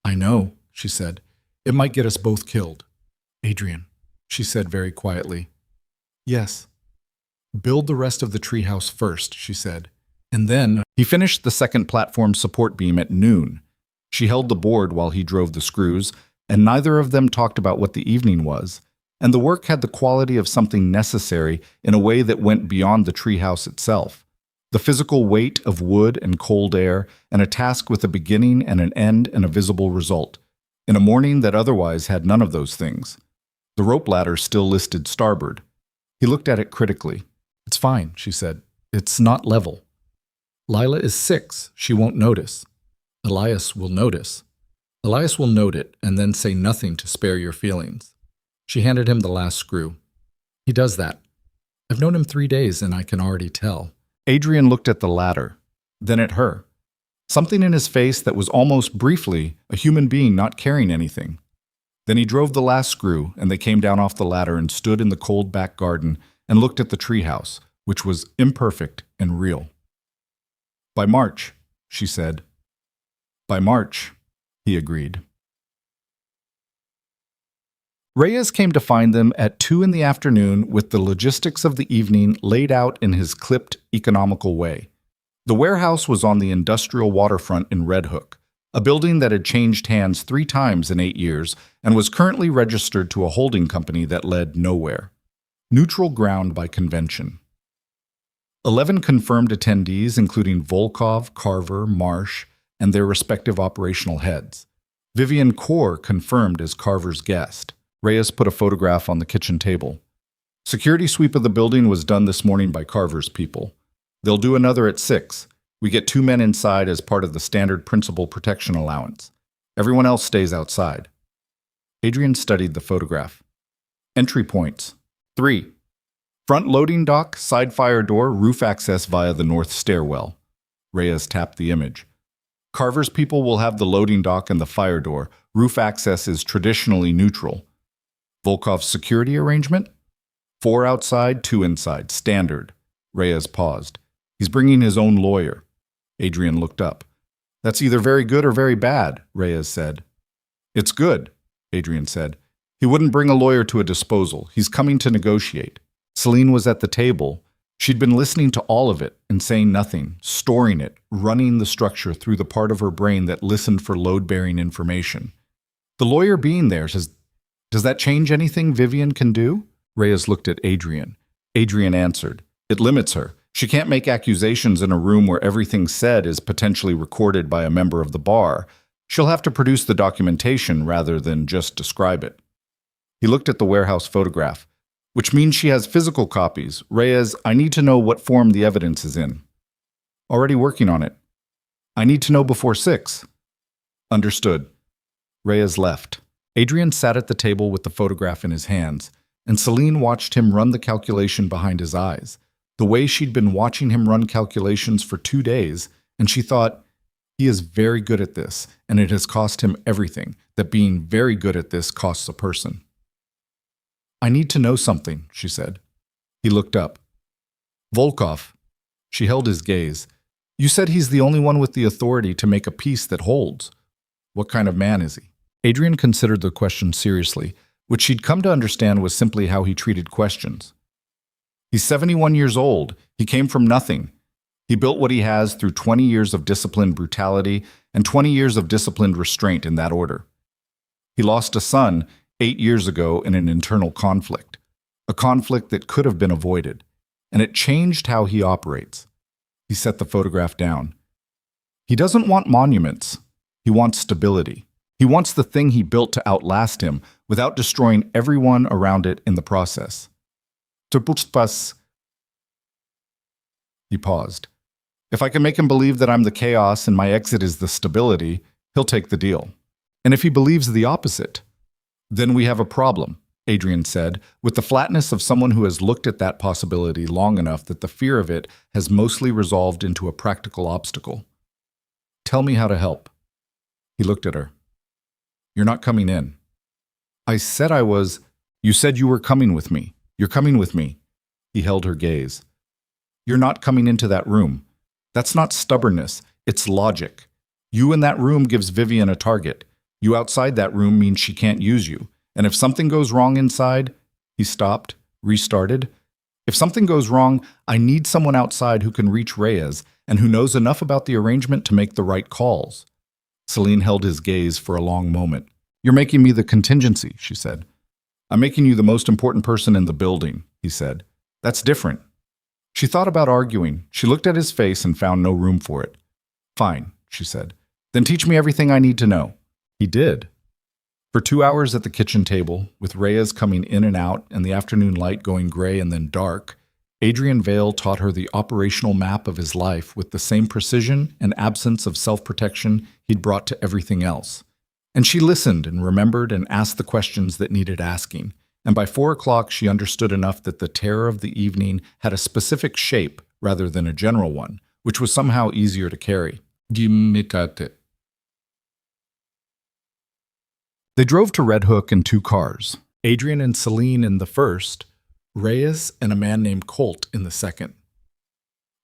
I know, she said. It might get us both killed. Adrian, she said very quietly. Yes. Build the rest of the treehouse first, she said. And then he finished the second platform support beam at noon. She held the board while he drove the screws, and neither of them talked about what the evening was, and the work had the quality of something necessary in a way that went beyond the treehouse itself. The physical weight of wood and cold air, and a task with a beginning and an end and a visible result, in a morning that otherwise had none of those things. The rope ladder still listed starboard. He looked at it critically. It's fine, she said. It's not level. Lila is 6. She won't notice. Elias will notice. Elias will note it and then say nothing to spare your feelings. She handed him the last screw. He does that. I've known him 3 days and I can already tell. Adrian looked at the ladder, then at her. Something in his face that was almost briefly a human being not carrying anything. Then he drove the last screw and they came down off the ladder and stood in the cold back garden and looked at the treehouse, which was imperfect and real. By March, she said. By March, he agreed. Reyes came to find them at 2 in the afternoon with the logistics of the evening laid out in his clipped, economical way. The warehouse was on the industrial waterfront in Red Hook, a building that had changed hands 3 times in 8 years and was currently registered to a holding company that led nowhere. Neutral ground by convention. 11 confirmed attendees, including Volkov, Carver, Marsh, and their respective operational heads. Vivian Kaur confirmed as Carver's guest. Reyes put a photograph on the kitchen table. Security sweep of the building was done this morning by Carver's people. They'll do another at 6. We get 2 men inside as part of the standard principal protection allowance. Everyone else stays outside. Adrian studied the photograph. Entry points. 3. Front loading dock, side fire door, roof access via the north stairwell. Reyes tapped the image. Carver's people will have the loading dock and the fire door. Roof access is traditionally neutral. Volkov's security arrangement? 4 outside, 2 inside. Standard. Reyes paused. He's bringing his own lawyer. Adrian looked up. That's either very good or very bad, Reyes said. It's good, Adrian said. He wouldn't bring a lawyer to a disposal. He's coming to negotiate. Selene was at the table. She'd been listening to all of it and saying nothing, storing it, running the structure through the part of her brain that listened for load-bearing information. The lawyer being there, does that change anything Vivian can do? Reyes looked at Adrian. Adrian answered. It limits her. She can't make accusations in a room where everything said is potentially recorded by a member of the bar. She'll have to produce the documentation rather than just describe it. He looked at the warehouse photograph. Which means she has physical copies. Reyes, I need to know what form the evidence is in. Already working on it. I need to know before 6. Understood. Reyes left. Adrian sat at the table with the photograph in his hands, and Selene watched him run the calculation behind his eyes, the way she'd been watching him run calculations for 2 days, and she thought, he is very good at this, and it has cost him everything, that being very good at this costs a person. I need to know something, she said. He looked up. Volkov. She held his gaze. You said he's the only one with the authority to make a peace that holds. What kind of man is he? Adrian considered the question seriously, which she'd come to understand was simply how he treated questions. He's 71 years old. He came from nothing. He built what he has through 20 years of disciplined brutality and 20 years of disciplined restraint in that order. He lost a son 8 years ago in an internal conflict, a conflict that could have been avoided, and it changed how he operates. He set the photograph down. He doesn't want monuments. He wants stability. He wants the thing he built to outlast him without destroying everyone around it in the process. He paused. If I can make him believe that I'm the chaos and my exit is the stability, he'll take the deal. And if he believes the opposite, then we have a problem, Adrian said, with the flatness of someone who has looked at that possibility long enough that the fear of it has mostly resolved into a practical obstacle. Tell me how to help. He looked at her. You're not coming in. I said I was. You said you were coming with me. You're coming with me. He held her gaze. You're not coming into that room. That's not stubbornness. It's logic. You in that room gives Vivian a target. You outside that room means she can't use you. And if something goes wrong inside, he stopped, restarted. If something goes wrong, I need someone outside who can reach Reyes and who knows enough about the arrangement to make the right calls. Selene held his gaze for a long moment. You're making me the contingency, she said. I'm making you the most important person in the building, he said. That's different. She thought about arguing. She looked at his face and found no room for it. Fine, she said. Then teach me everything I need to know. He did. For 2 hours at the kitchen table, with Reyes coming in and out and the afternoon light going gray and then dark, Adrian Vale taught her the operational map of his life with the same precision and absence of self-protection he'd brought to everything else. And she listened and remembered and asked the questions that needed asking. And by 4 o'clock, she understood enough that the terror of the evening had a specific shape rather than a general one, which was somehow easier to carry. They drove to Red Hook in 2 cars, Adrian and Selene in the first, Reyes and a man named Colt in the second.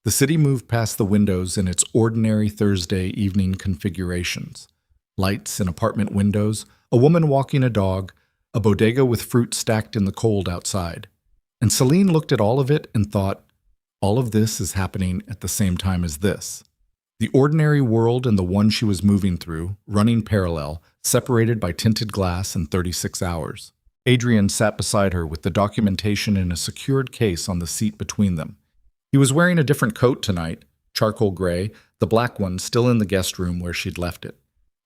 The city moved past the windows in its ordinary Thursday evening configurations. Lights in apartment windows, a woman walking a dog, a bodega with fruit stacked in the cold outside. And Selene looked at all of it and thought, all of this is happening at the same time as this. The ordinary world and the one she was moving through, running parallel, separated by tinted glass and 36 hours. Adrian sat beside her with the documentation in a secured case on the seat between them. He was wearing a different coat tonight, charcoal gray, the black one still in the guest room where she'd left it.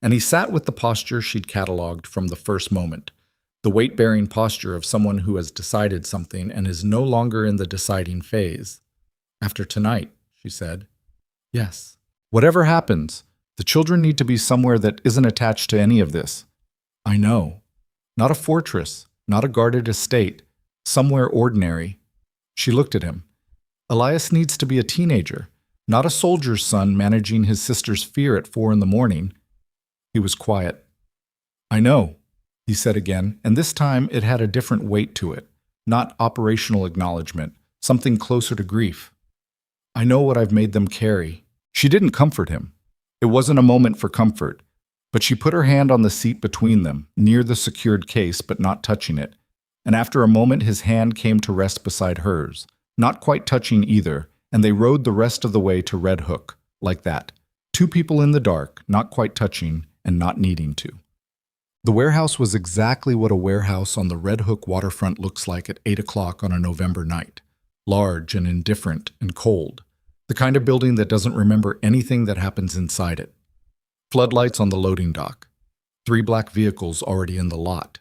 And he sat with the posture she'd cataloged from the first moment, the weight-bearing posture of someone who has decided something and is no longer in the deciding phase. After tonight, she said. Yes. Whatever happens, the children need to be somewhere that isn't attached to any of this. I know. Not a fortress, not a guarded estate, somewhere ordinary. She looked at him. Elias needs to be a teenager, not a soldier's son managing his sister's fear at 4 a.m. He was quiet. I know, he said again, and this time it had a different weight to it, not operational acknowledgement, something closer to grief. I know what I've made them carry. She didn't comfort him. It wasn't a moment for comfort, but she put her hand on the seat between them, near the secured case but not touching it, and after a moment his hand came to rest beside hers, not quite touching either, and they rode the rest of the way to Red Hook, like that. Two people in the dark, not quite touching and not needing to. The warehouse was exactly what a warehouse on the Red Hook waterfront looks like at 8 o'clock on a November night. Large and indifferent and cold. The kind of building that doesn't remember anything that happens inside it. Floodlights on the loading dock. 3 black vehicles already in the lot.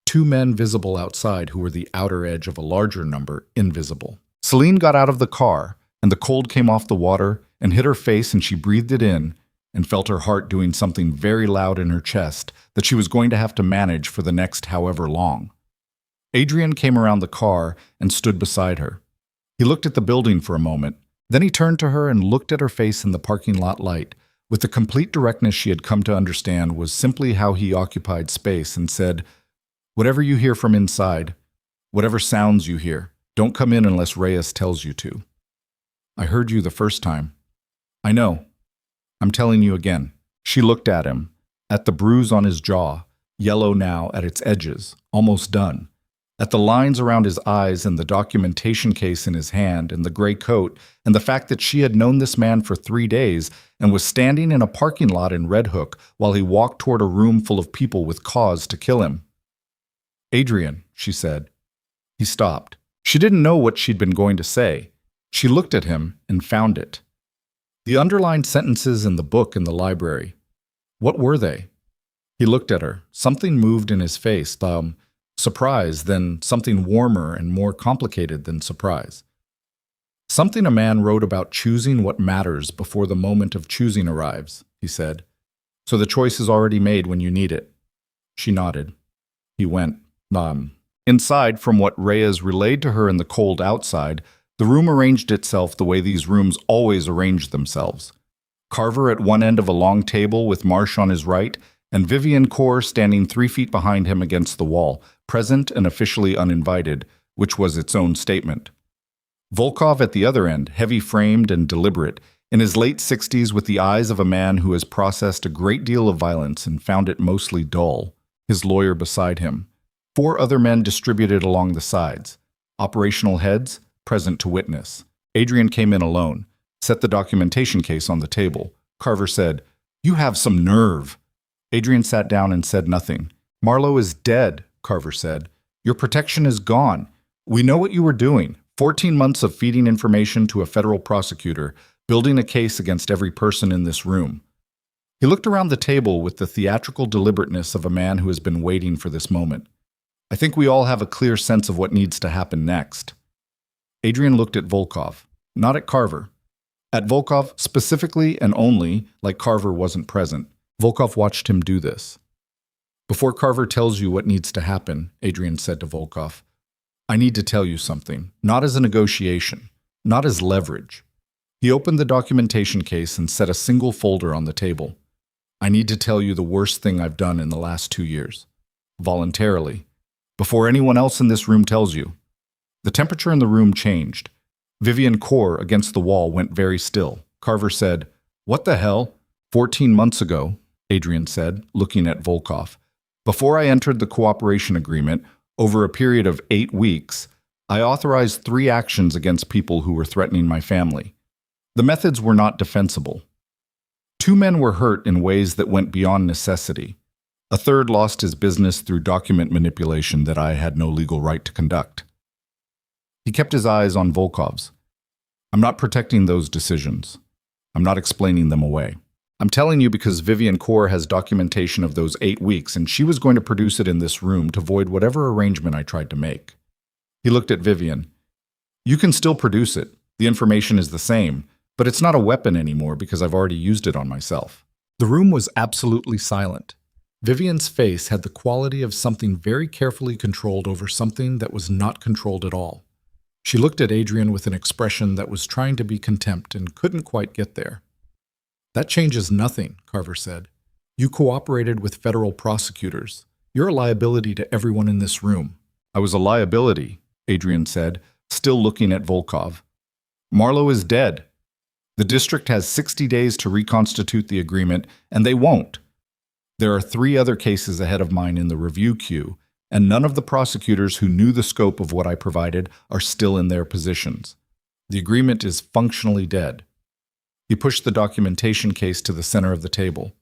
2 men visible outside who were the outer edge of a larger number invisible. Selene got out of the car, and the cold came off the water and hit her face, and she breathed it in and felt her heart doing something very loud in her chest that she was going to have to manage for the next however long. Adrian came around the car and stood beside her. He looked at the building for a moment. Then he turned to her and looked at her face in the parking lot light with the complete directness she had come to understand was simply how he occupied space, and said, "Whatever you hear from inside, whatever sounds you hear, don't come in unless Reyes tells you to. I heard you the first time. I know. I'm telling you again." She looked at him, at the bruise on his jaw, yellow now at its edges, almost done, at the lines around his eyes and the documentation case in his hand and the gray coat, and the fact that she had known this man for 3 days and was standing in a parking lot in Red Hook while he walked toward a room full of people with cause to kill him. "Adrian," she said. He stopped. She didn't know what she'd been going to say. She looked at him and found it. The underlined sentences in the book in the library. What were they? He looked at her. Something moved in his face, surprise, then something warmer and more complicated than surprise. Something a man wrote about choosing what matters before the moment of choosing arrives, he said. So the choice is already made when you need it. She nodded. He went, Inside, from what Reyes relayed to her in the cold outside, the room arranged itself the way these rooms always arrange themselves. Carver at one end of a long table with Marsh on his right, and Vivian Kaur standing 3 feet behind him against the wall, present and officially uninvited, which was its own statement. Volkov at the other end, heavy-framed and deliberate, in his late 60s with the eyes of a man who has processed a great deal of violence and found it mostly dull, his lawyer beside him. 4 other men distributed along the sides. Operational heads, present to witness. Adrian came in alone, set the documentation case on the table. Carver said, "You have some nerve." Adrian sat down and said nothing. "Marlowe is dead," Carver said. "Your protection is gone. We know what you were doing. 14 months of feeding information to a federal prosecutor, building a case against every person in this room." He looked around the table with the theatrical deliberateness of a man who has been waiting for this moment. "I think we all have a clear sense of what needs to happen next." Adrian looked at Volkov, not at Carver. At Volkov specifically and only, like Carver wasn't present. Volkov watched him do this. "Before Carver tells you what needs to happen," Adrian said to Volkov, "I need to tell you something, not as a negotiation, not as leverage." He opened the documentation case and set a single folder on the table. "I need to tell you the worst thing I've done in the last 2 years. Voluntarily. Before anyone else in this room tells you." The temperature in the room changed. Vivian Kaur against the wall went very still. Carver said, "What the hell?" 14 months ago, Adrian said, looking at Volkov. "Before I entered the cooperation agreement, over a period of 8 weeks, I authorized 3 actions against people who were threatening my family. The methods were not defensible. 2 men were hurt in ways that went beyond necessity. A third lost his business through document manipulation that I had no legal right to conduct." He kept his eyes on Volkov's. I'm not protecting those decisions. I'm not explaining them away. I'm telling you because Vivian Kaur has documentation of those 8 weeks, and she was going to produce it in this room to void whatever arrangement I tried to make. He looked at Vivian. You can still produce it. The information is the same, but it's not a weapon anymore because I've already used it on myself. The room was absolutely silent. Vivian's face had the quality of something very carefully controlled over something that was not controlled at all. She looked at Adrian with an expression that was trying to be contempt and couldn't quite get there. That changes nothing, Carver said. You cooperated with federal prosecutors. You're a liability to everyone in this room. I was a liability, Adrian said, still looking at Volkov. Marlowe is dead. The district has 60 days to reconstitute the agreement, and they won't. There are 3 other cases ahead of mine in the review queue, and none of the prosecutors who knew the scope of what I provided are still in their positions. The agreement is functionally dead. He pushed the documentation case to the center of the table.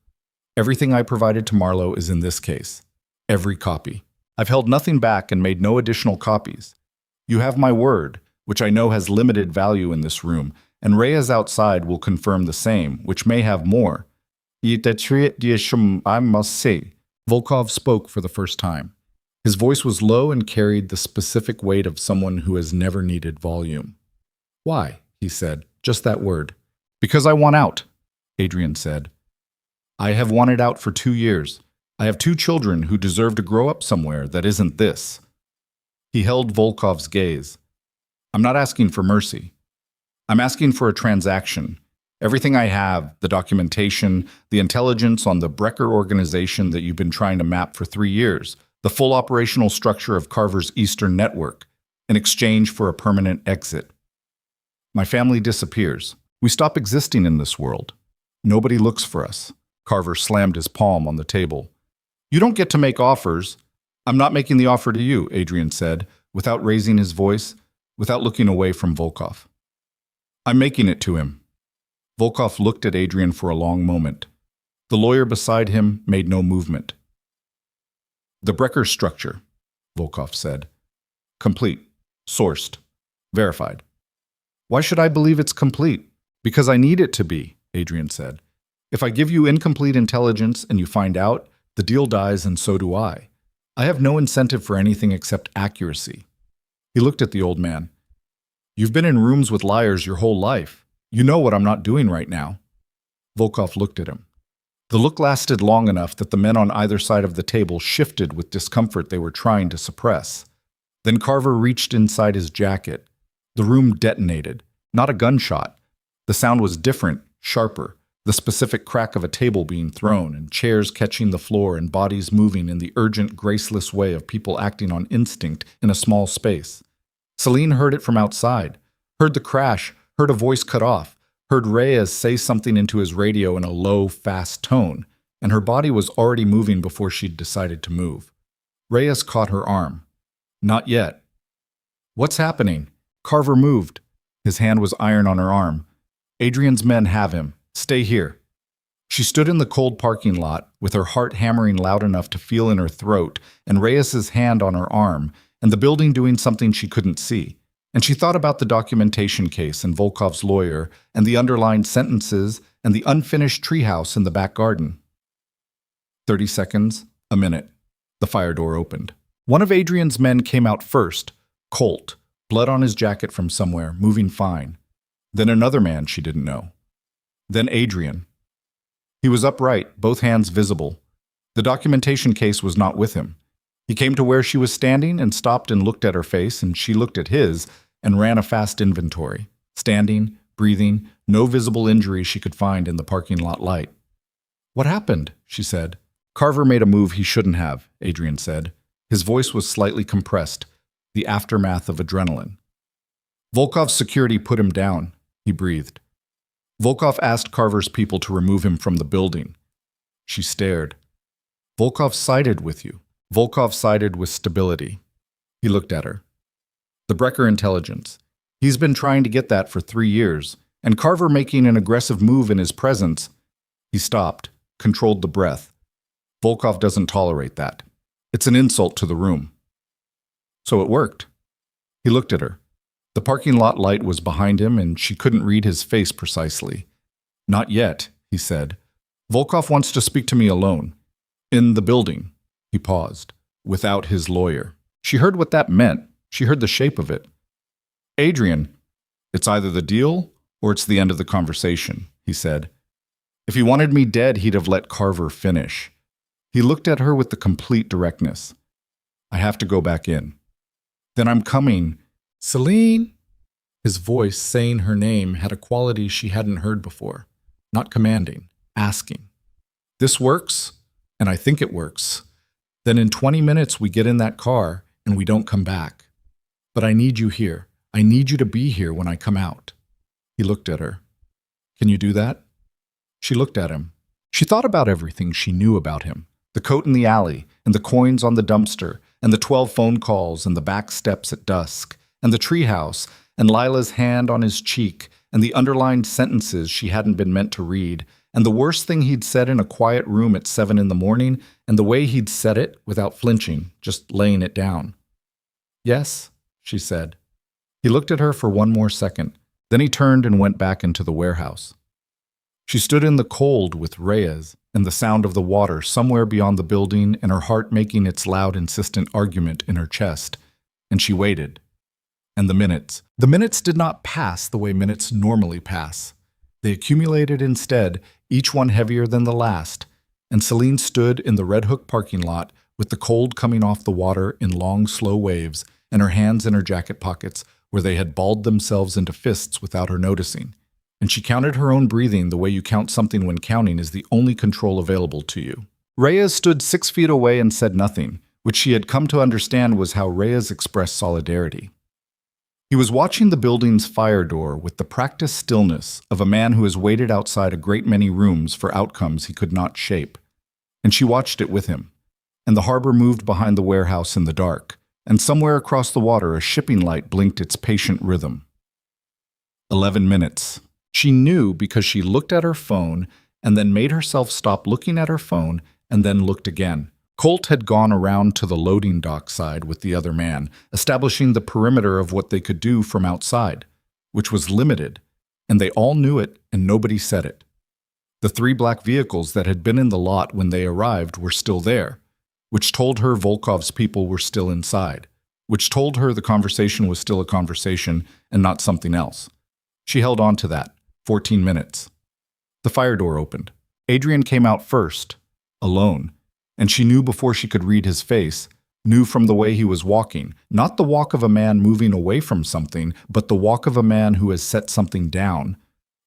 Everything I provided to Marlowe is in this case. Every copy. I've held nothing back and made no additional copies. You have my word, which I know has limited value in this room, and Reyes outside will confirm the same, which may have more. I must say. Volkov spoke for the first time. His voice was low and carried the specific weight of someone who has never needed volume. Why? He said, just that word. Because I want out, Adrian said. I have wanted out for 2 years. I have 2 children who deserve to grow up somewhere that isn't this. He held Volkov's gaze. I'm not asking for mercy. I'm asking for a transaction. Everything I have, the documentation, the intelligence on the Brecker organization that you've been trying to map for 3 years, the full operational structure of Carver's Eastern network, in exchange for a permanent exit. My family disappears. We stop existing in this world. Nobody looks for us. Carver slammed his palm on the table. You don't get to make offers. I'm not making the offer to you, Adrian said, without raising his voice, without looking away from Volkov. I'm making it to him. Volkov looked at Adrian for a long moment. The lawyer beside him made no movement. The Brecker structure, Volkov said. Complete. Sourced. Verified. Why should I believe it's complete? Because I need it to be, Adrian said. If I give you incomplete intelligence and you find out, the deal dies and so do I. I have no incentive for anything except accuracy. He looked at the old man. You've been in rooms with liars your whole life. You know what I'm not doing right now. Volkov looked at him. The look lasted long enough that the men on either side of the table shifted with discomfort they were trying to suppress. Then Carver reached inside his jacket. The room detonated. Not a gunshot. The sound was different, sharper, the specific crack of a table being thrown and chairs catching the floor and bodies moving in the urgent, graceless way of people acting on instinct in a small space. Selene heard it from outside, heard the crash, heard a voice cut off, heard Reyes say something into his radio in a low, fast tone, and her body was already moving before she'd decided to move. Reyes caught her arm. Not yet. What's happening? Carver moved. His hand was iron on her arm. Adrian's men have him. Stay here. She stood in the cold parking lot, with her heart hammering loud enough to feel in her throat, and Reyes's hand on her arm, and the building doing something she couldn't see. And she thought about the documentation case and Volkov's lawyer, and the underlined sentences, and the unfinished treehouse in the back garden. 30 seconds, a minute. The fire door opened. One of Adrian's men came out first, Colt, blood on his jacket from somewhere, moving fine. Then another man she didn't know. Then Adrian. He was upright, both hands visible. The documentation case was not with him. He came to where she was standing and stopped and looked at her face, and she looked at his and ran a fast inventory. Standing, breathing, no visible injury she could find in the parking lot light. What happened? She said. Carver made a move he shouldn't have, Adrian said. His voice was slightly compressed, the aftermath of adrenaline. Volkov's security put him down, he breathed. Volkov asked Carver's people to remove him from the building. She stared. Volkov sided with you. Volkov sided with stability. He looked at her. The Brecker intelligence. He's been trying to get that for 3 years, and Carver making an aggressive move in his presence. He stopped, controlled the breath. Volkov doesn't tolerate that. It's an insult to the room. So it worked. He looked at her. The parking lot light was behind him, and she couldn't read his face precisely. "Not yet," he said. "Volkov wants to speak to me alone. In the building." He paused. "Without his lawyer." She heard what that meant. She heard the shape of it. "Adrian, it's either the deal or it's the end of the conversation," he said. If he wanted me dead, he'd have let Carver finish. He looked at her with the complete directness. "I have to go back in." "Then I'm coming." "Selene?" His voice, saying her name, had a quality she hadn't heard before. Not commanding, asking. "This works, and I think it works. Then in 20 minutes we get in that car and we don't come back. But I need you here. I need you to be here when I come out." He looked at her. "Can you do that?" She looked at him. She thought about everything she knew about him. The coat in the alley, and the coins on the dumpster, and the 12 phone calls, and the back steps at dusk, and the treehouse, and Lila's hand on his cheek, and the underlined sentences she hadn't been meant to read, and the worst thing he'd said in a quiet room at 7 in the morning, and the way he'd said it without flinching, just laying it down. "Yes," she said. He looked at her for one more second. Then he turned and went back into the warehouse. She stood in the cold with Reyes and the sound of the water somewhere beyond the building and her heart making its loud, insistent argument in her chest. And she waited. And the minutes did not pass the way minutes normally pass. They accumulated instead, each one heavier than the last, and Selene stood in the Red Hook parking lot with the cold coming off the water in long, slow waves and her hands in her jacket pockets where they had balled themselves into fists without her noticing. And she counted her own breathing the way you count something when counting is the only control available to you. Reyes stood 6 feet away and said nothing, which she had come to understand was how Reyes expressed solidarity. He was watching the building's fire door with the practiced stillness of a man who has waited outside a great many rooms for outcomes he could not shape. And she watched it with him. And the harbor moved behind the warehouse in the dark, and somewhere across the water a shipping light blinked its patient rhythm. 11 minutes. She knew because she looked at her phone and then made herself stop looking at her phone and then looked again. Colt had gone around to the loading dock side with the other man, establishing the perimeter of what they could do from outside, which was limited, and they all knew it and nobody said it. The 3 black vehicles that had been in the lot when they arrived were still there, which told her Volkov's people were still inside, which told her the conversation was still a conversation and not something else. She held on to that. 14 minutes. The fire door opened. Adrian came out first, alone, and she knew before she could read his face, knew from the way he was walking, not the walk of a man moving away from something, but the walk of a man who has set something down,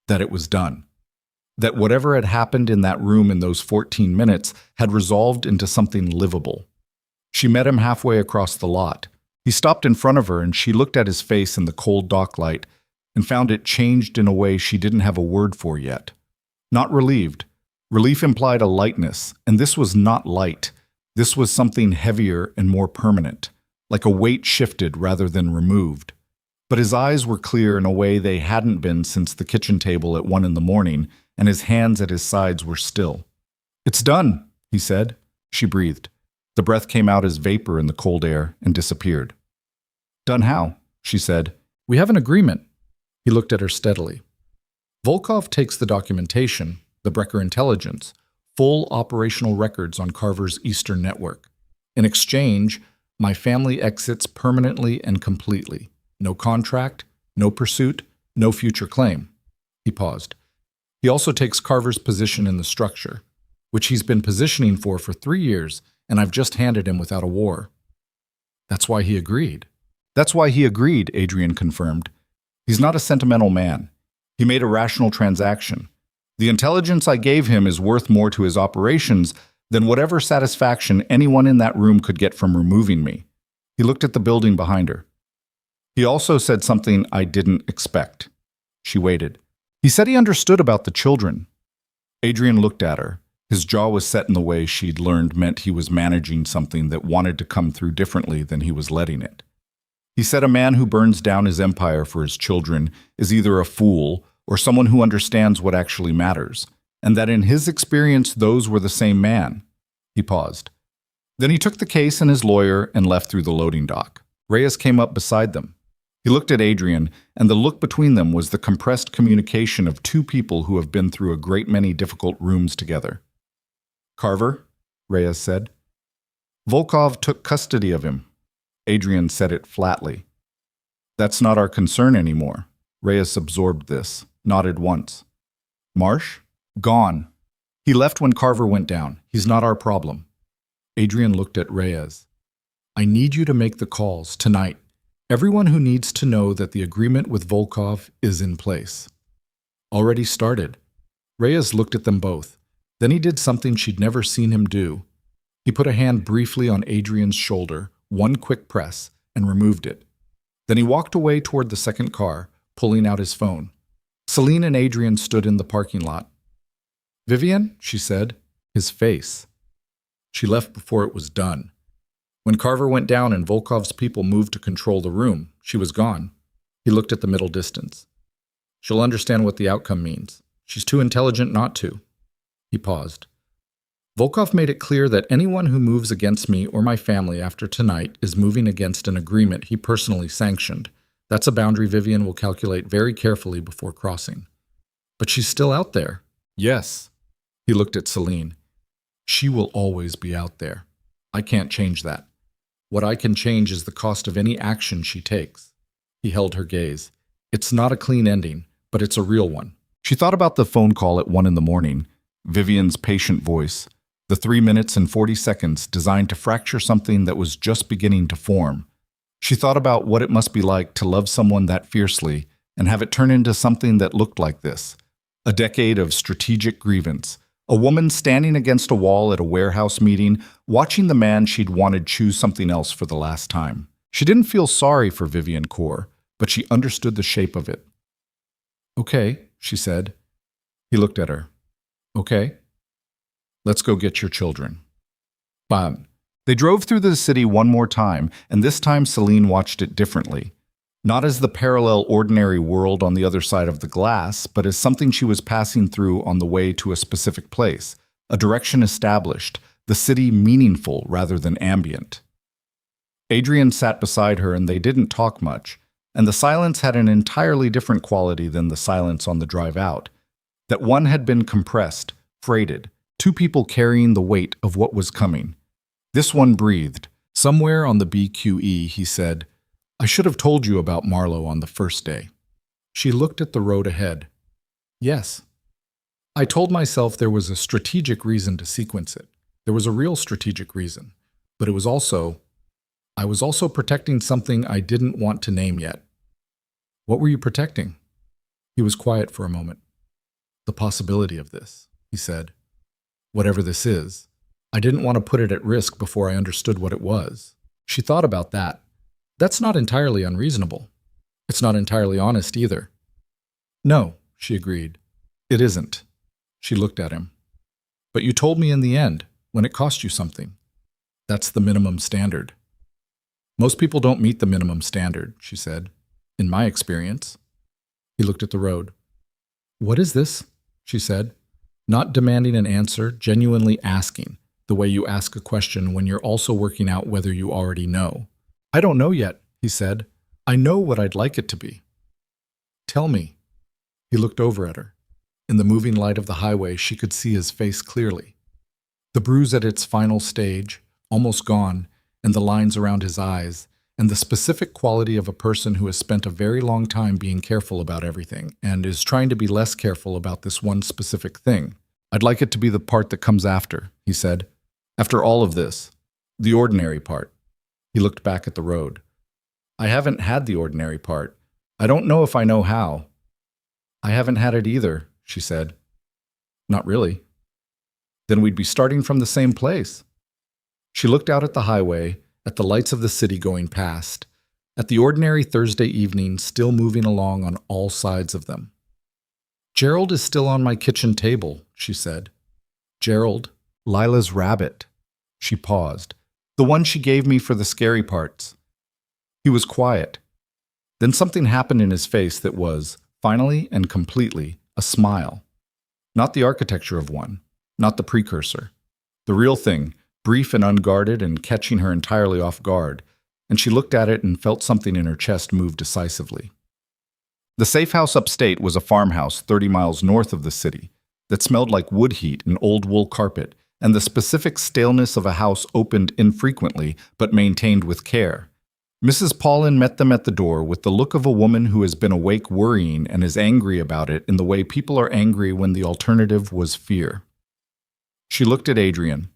that it was done. That whatever had happened in that room in those 14 minutes had resolved into something livable. She met him halfway across the lot. He stopped in front of her and she looked at his face in the cold dock light and found it changed in a way she didn't have a word for yet. Not relieved. Relief implied a lightness, and this was not light. This was something heavier and more permanent, like a weight shifted rather than removed. But his eyes were clear in a way they hadn't been since the kitchen table at 1 in the morning, and his hands at his sides were still. "It's done," he said. She breathed. The breath came out as vapor in the cold air and disappeared. "Done how?" she said. "We have an agreement." He looked at her steadily. "Volkov takes the documentation, the Brecker intelligence, full operational records on Carver's Eastern network. In exchange, my family exits permanently and completely. No contract, no pursuit, no future claim." He paused. "He also takes Carver's position in the structure, which he's been positioning for 3 years, and I've just handed him without a war." "That's why he agreed." "That's why he agreed," Adrian confirmed. "He's not a sentimental man. He made a rational transaction. The intelligence I gave him is worth more to his operations than whatever satisfaction anyone in that room could get from removing me." He looked at the building behind her. "He also said something I didn't expect." She waited. "He said he understood about the children." Adrian looked at her. His jaw was set in the way she'd learned meant he was managing something that wanted to come through differently than he was letting it. He said a man who burns down his empire for his children is either a fool or someone who understands what actually matters, and that in his experience those were the same man. He paused. Then he took the case and his lawyer and left through the loading dock. Reyes came up beside them. He looked at Adrian, and the look between them was the compressed communication of two people who have been through a great many difficult rooms together. "Carver," Reyes said. "Volkov took custody of him." Adrian said it flatly. "That's not our concern anymore." Reyes absorbed this, nodded once. "Marsh? Gone. He left when Carver went down. He's not our problem." Adrian looked at Reyes. "I need you to make the calls tonight. Everyone who needs to know that the agreement with Volkov is in place." "Already started." Reyes looked at them both. Then he did something she'd never seen him do. He put a hand briefly on Adrian's shoulder, one quick press, and removed it. Then he walked away toward the second car, pulling out his phone. Selene and Adrian stood in the parking lot. "Vivian," she said, his face. She left before it was done. When Carver went down and Volkov's people moved to control the room, she was gone. He looked at the middle distance. "She'll understand what the outcome means. She's too intelligent not to." He paused. "Volkov made it clear that anyone who moves against me or my family after tonight is moving against an agreement he personally sanctioned. That's a boundary Vivian will calculate very carefully before crossing." "But she's still out there." "Yes." He looked at Selene. "She will always be out there. I can't change that. What I can change is the cost of any action she takes." He held her gaze. "It's not a clean ending, but it's a real one." She thought about the phone call at 1 in the morning, Vivian's patient voice, the 3 minutes and 40 seconds designed to fracture something that was just beginning to form. She thought about what it must be like to love someone that fiercely and have it turn into something that looked like this. A decade of strategic grievance. A woman standing against a wall at a warehouse meeting, watching the man she'd wanted choose something else for the last time. She didn't feel sorry for Vivian Kaur, but she understood the shape of it. "Okay," she said. He looked at her. "Okay. Let's go get your children." Bam. They drove through the city one more time, and this time Selene watched it differently. Not as the parallel ordinary world on the other side of the glass, but as something she was passing through on the way to a specific place, a direction established, the city meaningful rather than ambient. Adrian sat beside her and they didn't talk much, and the silence had an entirely different quality than the silence on the drive out. That one had been compressed, freighted, two people carrying the weight of what was coming. This one breathed. "Somewhere on the BQE," he said, "I should have told you about Marlowe on the first day." She looked at the road ahead. "Yes. I told myself there was a strategic reason to sequence it. There was a real strategic reason. But I was also protecting something I didn't want to name yet." "What were you protecting?" He was quiet for a moment. "The possibility of this," he said. "Whatever this is, I didn't want to put it at risk before I understood what it was." She thought about that. That's not entirely unreasonable. It's not entirely honest either. "No," she agreed. "It isn't." She looked at him. "But you told me in the end, when it cost you something. That's the minimum standard." "Most people don't meet the minimum standard," she said. "In my experience." He looked at the road. "What is this?" she said, not demanding an answer, genuinely asking, the way you ask a question when you're also working out whether you already know. "I don't know yet," he said. "I know what I'd like it to be." "Tell me." He looked over at her. In the moving light of the highway, she could see his face clearly. The bruise at its final stage, almost gone, and the lines around his eyes, and the specific quality of a person who has spent a very long time being careful about everything and is trying to be less careful about this one specific thing. "I'd like it to be the part that comes after," he said. "After all of this. The ordinary part." He looked back at the road. "I haven't had the ordinary part. I don't know if I know how." "I haven't had it either," she said. "Not really." "Then we'd be starting from the same place." She looked out at the highway, at the lights of the city going past, at the ordinary Thursday evening still moving along on all sides of them. "Gerald is still on my kitchen table," she said. "Gerald, Lila's rabbit." She paused. "The one she gave me for the scary parts." He was quiet. Then something happened in his face that was, finally and completely, a smile. Not the architecture of one, not the precursor. The real thing, brief and unguarded and catching her entirely off guard. and she looked at it and felt something in her chest move decisively. The safe house upstate was a farmhouse 30 miles north of the city that smelled like wood heat and old wool carpet, and the specific staleness of a house opened infrequently but maintained with care. Mrs. Paulin met them at the door with the look of a woman who has been awake worrying and is angry about it in the way people are angry when the alternative was fear. She looked at Adrian.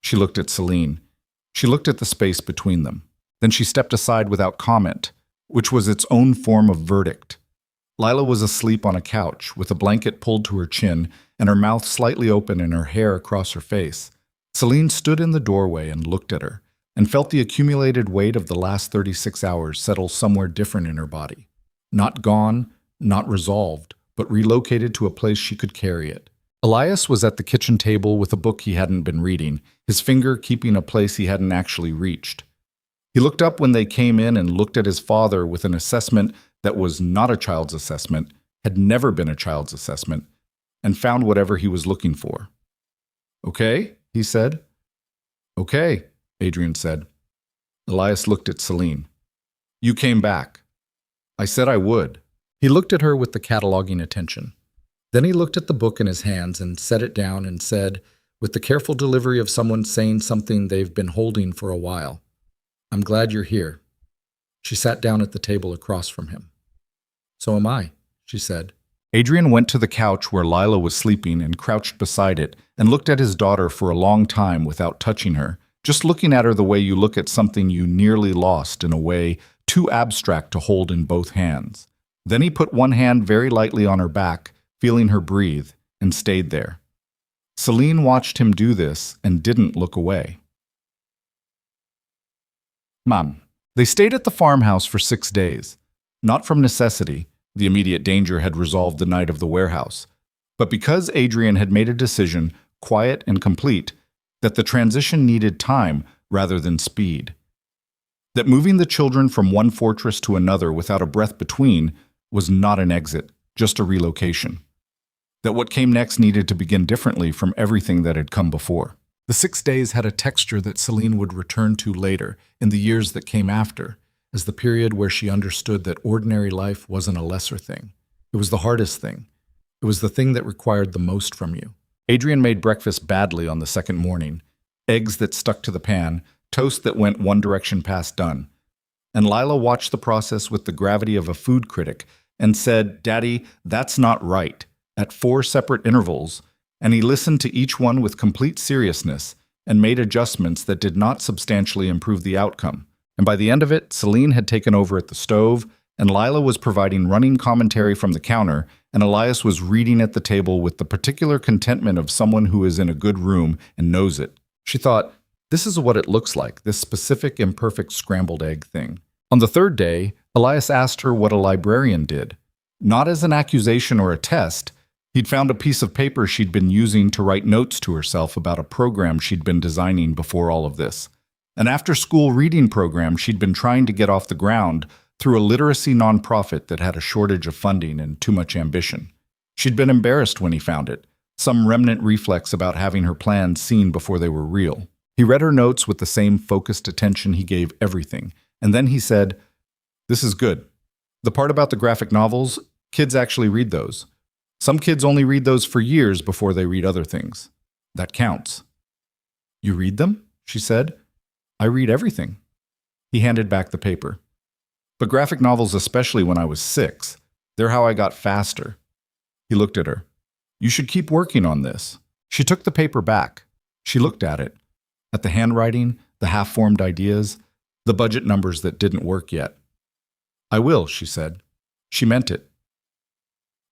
She looked at Selene. She looked at the space between them. Then she stepped aside without comment, which was its own form of verdict. Lila was asleep on a couch, with a blanket pulled to her chin and her mouth slightly open and her hair across her face. Selene stood in the doorway and looked at her, and felt the accumulated weight of the last 36 hours settle somewhere different in her body. Not gone, not resolved, but relocated to a place she could carry it. Elias was at the kitchen table with a book he hadn't been reading, his finger keeping a place he hadn't actually reached. He looked up when they came in and looked at his father with an assessment that was not a child's assessment, had never been a child's assessment, and found whatever he was looking for. "Okay," he said. "Okay," Adrian said. Elias looked at Selene. "You came back." "I said I would." He looked at her with the cataloging attention. Then he looked at the book in his hands and set it down and said, with the careful delivery of someone saying something they've been holding for a while, "I'm glad you're here." She sat down at the table across from him. "So am I," she said. Adrian went to the couch where Lila was sleeping and crouched beside it and looked at his daughter for a long time without touching her, just looking at her the way you look at something you nearly lost in a way too abstract to hold in both hands. Then he put one hand very lightly on her back, feeling her breathe, and stayed there. Selene watched him do this and didn't look away. Mom. They stayed at the farmhouse for 6 days. Not from necessity, the immediate danger had resolved the night of the warehouse, but because Adrian had made a decision, quiet and complete, that the transition needed time rather than speed. That moving the children from one fortress to another without a breath between was not an exit, just a relocation. That what came next needed to begin differently from everything that had come before. The 6 days had a texture that Selene would return to later, in the years that came after, as the period where she understood that ordinary life wasn't a lesser thing. It was the hardest thing. It was the thing that required the most from you. Adrian made breakfast badly on the second morning. Eggs that stuck to the pan, toast that went one direction past done. And Lila watched the process with the gravity of a food critic and said, "Daddy, that's not right," at 4 separate intervals, and he listened to each one with complete seriousness and made adjustments that did not substantially improve the outcome. And by the end of it, Selene had taken over at the stove, and Lila was providing running commentary from the counter, and Elias was reading at the table with the particular contentment of someone who is in a good room and knows it. She thought, this is what it looks like, this specific imperfect scrambled egg thing. On the 3rd day, Elias asked her what a librarian did. Not as an accusation or a test. He'd found a piece of paper she'd been using to write notes to herself about a program she'd been designing before all of this. An after-school reading program she'd been trying to get off the ground through a literacy nonprofit that had a shortage of funding and too much ambition. She'd been embarrassed when he found it, some remnant reflex about having her plans seen before they were real. He read her notes with the same focused attention he gave everything, and then he said, "This is good. The part about the graphic novels, kids actually read those. Some kids only read those for years before they read other things. That counts." "You read them?" she said. "I read everything." He handed back the paper. "But graphic novels, especially when I was 6, they're how I got faster." He looked at her. "You should keep working on this." She took the paper back. She looked at it, at the handwriting, the half-formed ideas, the budget numbers that didn't work yet. "I will," she said. She meant it.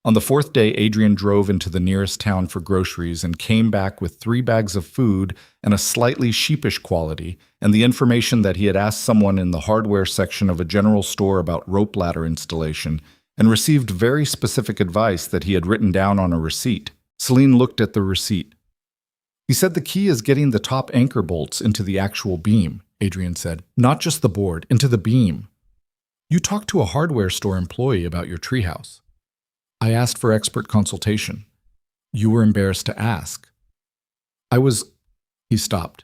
On the 4th day, Adrian drove into the nearest town for groceries and came back with 3 bags of food and a slightly sheepish quality, and the information that he had asked someone in the hardware section of a general store about rope ladder installation, and received very specific advice that he had written down on a receipt. Selene looked at the receipt. "He said the key is getting the top anchor bolts into the actual beam," Adrian said. "Not just the board, into the beam. You talked to a hardware store employee about your treehouse. I asked for expert consultation. You were embarrassed to ask. He stopped.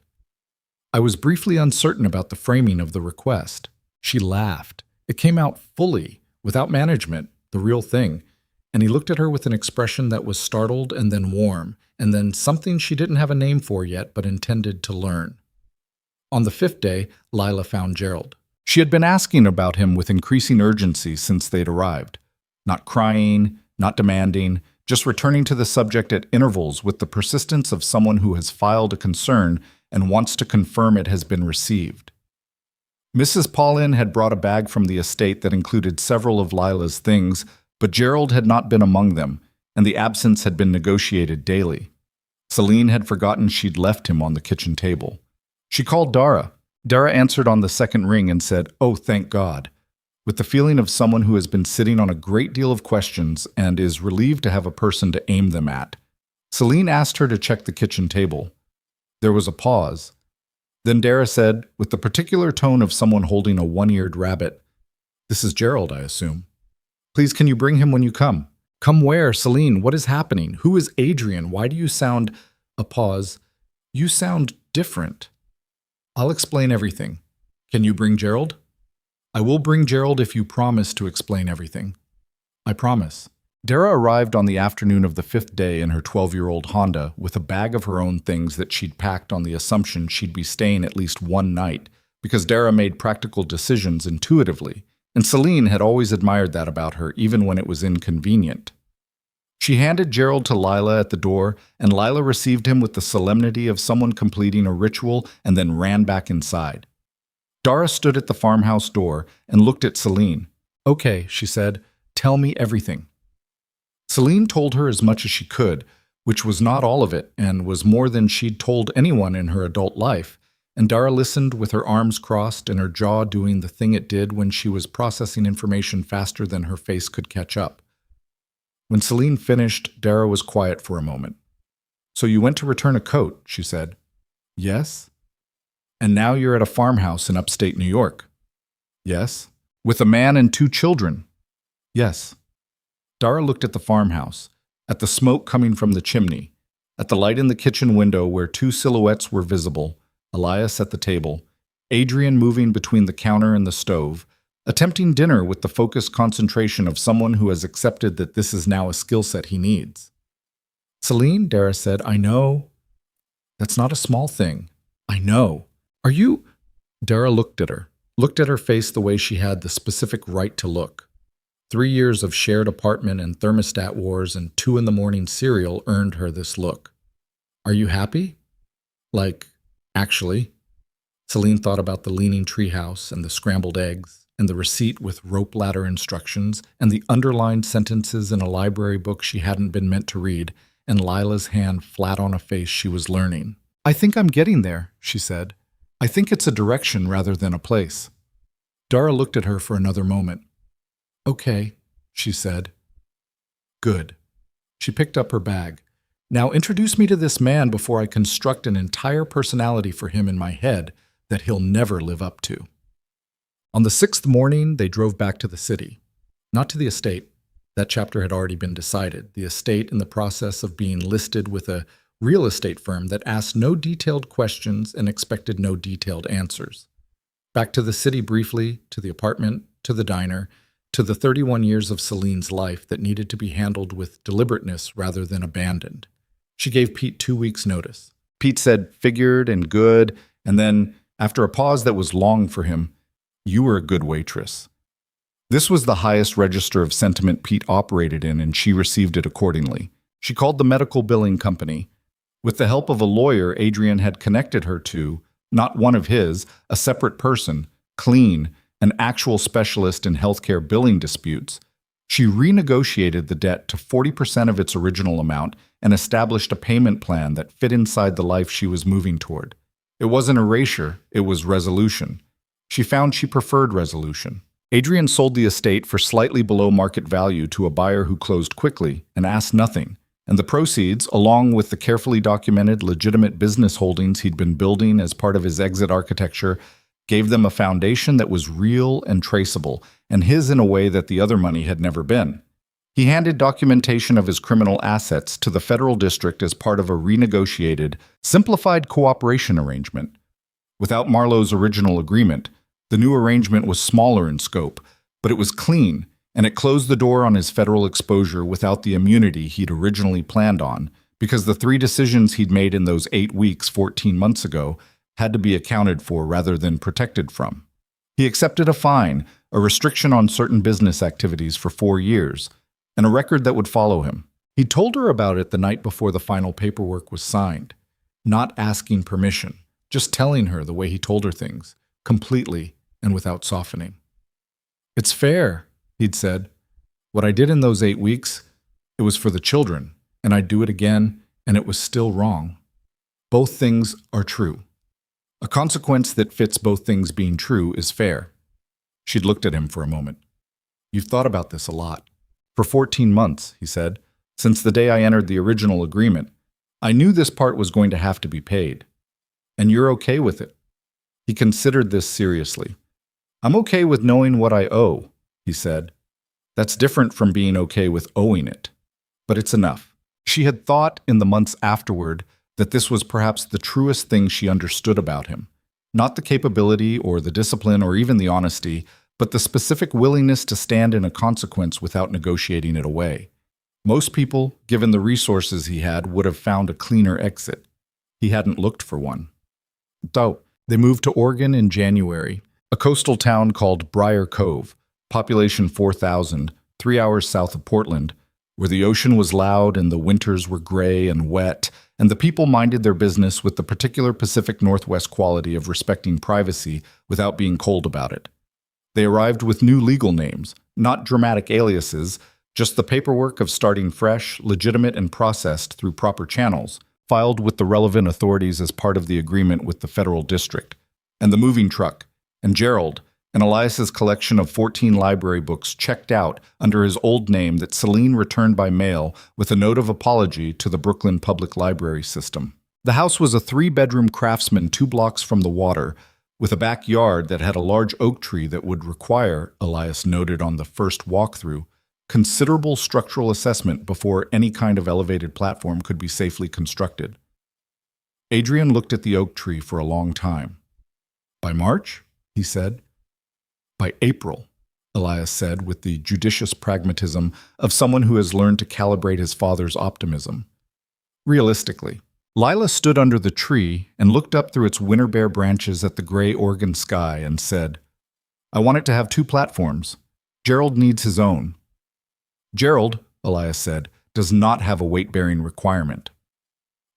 "I was briefly uncertain about the framing of the request. She laughed. It came out fully, without management, the real thing. And he looked at her with an expression that was startled and then warm, and then something she didn't have a name for yet but intended to learn. On the 5th day, Lila found Gerald. She had been asking about him with increasing urgency since they'd arrived. Not crying, not demanding, just returning to the subject at intervals with the persistence of someone who has filed a concern and wants to confirm it has been received. Mrs. Paulin had brought a bag from the estate that included several of Lila's things, but Gerald had not been among them, and the absence had been negotiated daily. Selene had forgotten she'd left him on the kitchen table. She called Dara. Dara answered on the second ring and said, "Oh, thank God," with the feeling of someone who has been sitting on a great deal of questions and is relieved to have a person to aim them at. Selene asked her to check the kitchen table. There was a pause. Then Dara said, with the particular tone of someone holding a one-eared rabbit, "This is Gerald, I assume. Please, can you bring him when you come?" "Come where, Selene? What is happening? Who is Adrian? Why do you sound—" A pause. "You sound different." "I'll explain everything. Can you bring Gerald?" "I will bring Gerald if you promise to explain everything." "I promise." Dara arrived on the afternoon of the 5th day in her 12-year-old Honda with a bag of her own things that she'd packed on the assumption she'd be staying at least one night, because Dara made practical decisions intuitively, and Selene had always admired that about her, even when it was inconvenient. She handed Gerald to Lila at the door, and Lila received him with the solemnity of someone completing a ritual and then ran back inside. Dara stood at the farmhouse door and looked at Selene. "Okay," she said, "tell me everything." Selene told her as much as she could, which was not all of it and was more than she'd told anyone in her adult life, and Dara listened with her arms crossed and her jaw doing the thing it did when she was processing information faster than her face could catch up. When Selene finished, Dara was quiet for a moment. "So you went to return a coat," she said. "Yes." "And now you're at a farmhouse in upstate New York." "Yes." "With a man and 2 children." "Yes." Dara looked at the farmhouse, at the smoke coming from the chimney, at the light in the kitchen window where 2 silhouettes were visible, Elias at the table, Adrian moving between the counter and the stove, attempting dinner with the focused concentration of someone who has accepted that this is now a skill set he needs. "Selene," Dara said, "I know. That's not a small thing. I know. Are you—" Dara looked at her face the way she had the specific right to look. 3 years of shared apartment and thermostat wars and 2 in the morning cereal earned her this look. "Are you happy?" "Like, actually." Selene thought about the leaning treehouse and the scrambled eggs and the receipt with rope ladder instructions and the underlined sentences in a library book she hadn't been meant to read, and Lila's hand flat on a face she was learning. "I think I'm getting there," she said. "I think it's a direction rather than a place." Dara looked at her for another moment. "Okay," she said. "Good." She picked up her bag. "Now introduce me to this man before I construct an entire personality for him in my head that he'll never live up to." On the 6th morning, they drove back to the city. Not to the estate. That chapter had already been decided. The estate in the process of being listed with a real estate firm that asked no detailed questions and expected no detailed answers. Back to the city briefly, to the apartment, to the diner, to the 31 years of Selene's life that needed to be handled with deliberateness rather than abandoned. She gave Pete 2 weeks' notice. Pete said, "Figured and good," and then, after a pause that was long for him, "You were a good waitress." This was the highest register of sentiment Pete operated in, and she received it accordingly. She called the medical billing company. With the help of a lawyer Adrian had connected her to, not one of his, a separate person, clean, an actual specialist in healthcare billing disputes, she renegotiated the debt to 40% of its original amount and established a payment plan that fit inside the life she was moving toward. It wasn't erasure, it was resolution. She found she preferred resolution. Adrian sold the estate for slightly below market value to a buyer who closed quickly and asked nothing, and the proceeds, along with the carefully documented legitimate business holdings he'd been building as part of his exit architecture, gave them a foundation that was real and traceable, and his in a way that the other money had never been. He handed documentation of his criminal assets to the federal district as part of a renegotiated, simplified cooperation arrangement. Without Marlowe's original agreement, The new arrangement was smaller in scope, but it was clean, and it closed the door on his federal exposure without the immunity he'd originally planned on, because the 3 decisions he'd made in those 8 weeks 14 months ago had to be accounted for rather than protected from. He accepted a fine, a restriction on certain business activities for 4 years, and a record that would follow him. He told her about it the night before the final paperwork was signed, not asking permission, just telling her the way he told her things, completely and without softening. "It's fair," he'd said. "What I did in those 8 weeks, it was for the children, and I'd do it again, and it was still wrong. Both things are true. A consequence that fits both things being true is fair." She'd looked at him for a moment. "You've thought about this a lot." "For 14 months, he said. "Since the day I entered the original agreement. I knew this part was going to have to be paid. And you're okay with it." He considered this seriously. "I'm okay with knowing what I owe," he said. "That's different from being okay with owing it. But it's enough." She had thought in the months afterward that this was perhaps the truest thing she understood about him. Not the capability or the discipline or even the honesty, but the specific willingness to stand in a consequence without negotiating it away. Most people, given the resources he had, would have found a cleaner exit. He hadn't looked for one. So, they moved to Oregon in January, a coastal town called Briar Cove, population 4,000, 3 hours south of Portland, where the ocean was loud and the winters were gray and wet, and the people minded their business with the particular Pacific Northwest quality of respecting privacy without being cold about it. They arrived with new legal names, not dramatic aliases, just the paperwork of starting fresh, legitimate, and processed through proper channels, filed with the relevant authorities as part of the agreement with the federal district, and the moving truck, and Gerald, and Elias's collection of 14 library books checked out under his old name that Selene returned by mail with a note of apology to the Brooklyn Public Library System. The house was a 3-bedroom craftsman 2 blocks from the water, with a backyard that had a large oak tree that would require, Elias noted on the first walkthrough, considerable structural assessment before any kind of elevated platform could be safely constructed. Adrian looked at the oak tree for a long time. "By March?" he said. "By April," Elias said with the judicious pragmatism of someone who has learned to calibrate his father's optimism. Realistically, Lila stood under the tree and looked up through its winter-bare branches at the gray Oregon sky and said, "I want it to have 2 platforms. Gerald needs his own." "Gerald," Elias said, "does not have a weight-bearing requirement."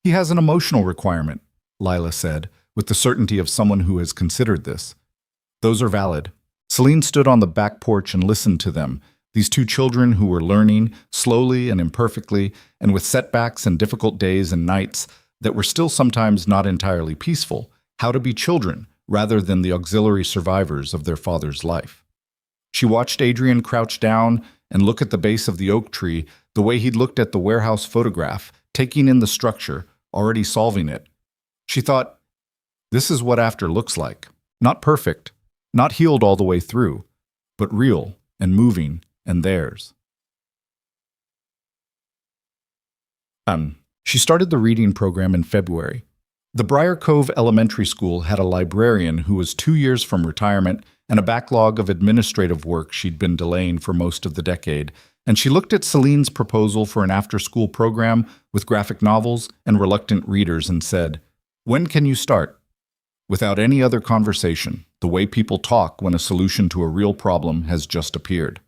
"He has an emotional requirement," Lila said, with the certainty of someone who has considered this. "Those are valid." Selene stood on the back porch and listened to them, these 2 children who were learning, slowly and imperfectly, and with setbacks and difficult days and nights that were still sometimes not entirely peaceful, how to be children rather than the auxiliary survivors of their father's life. She watched Adrian crouch down and look at the base of the oak tree the way he'd looked at the warehouse photograph, taking in the structure, already solving it. She thought, this is what after looks like. Not perfect, not healed all the way through, but real and moving and theirs. She started the reading program in February. The Briar Cove Elementary School had a librarian who was 2 years from retirement and a backlog of administrative work she'd been delaying for most of the decade, and she looked at Celine's proposal for an after-school program with graphic novels and reluctant readers and said, "When can you start?" Without any other conversation, the way people talk when a solution to a real problem has just appeared.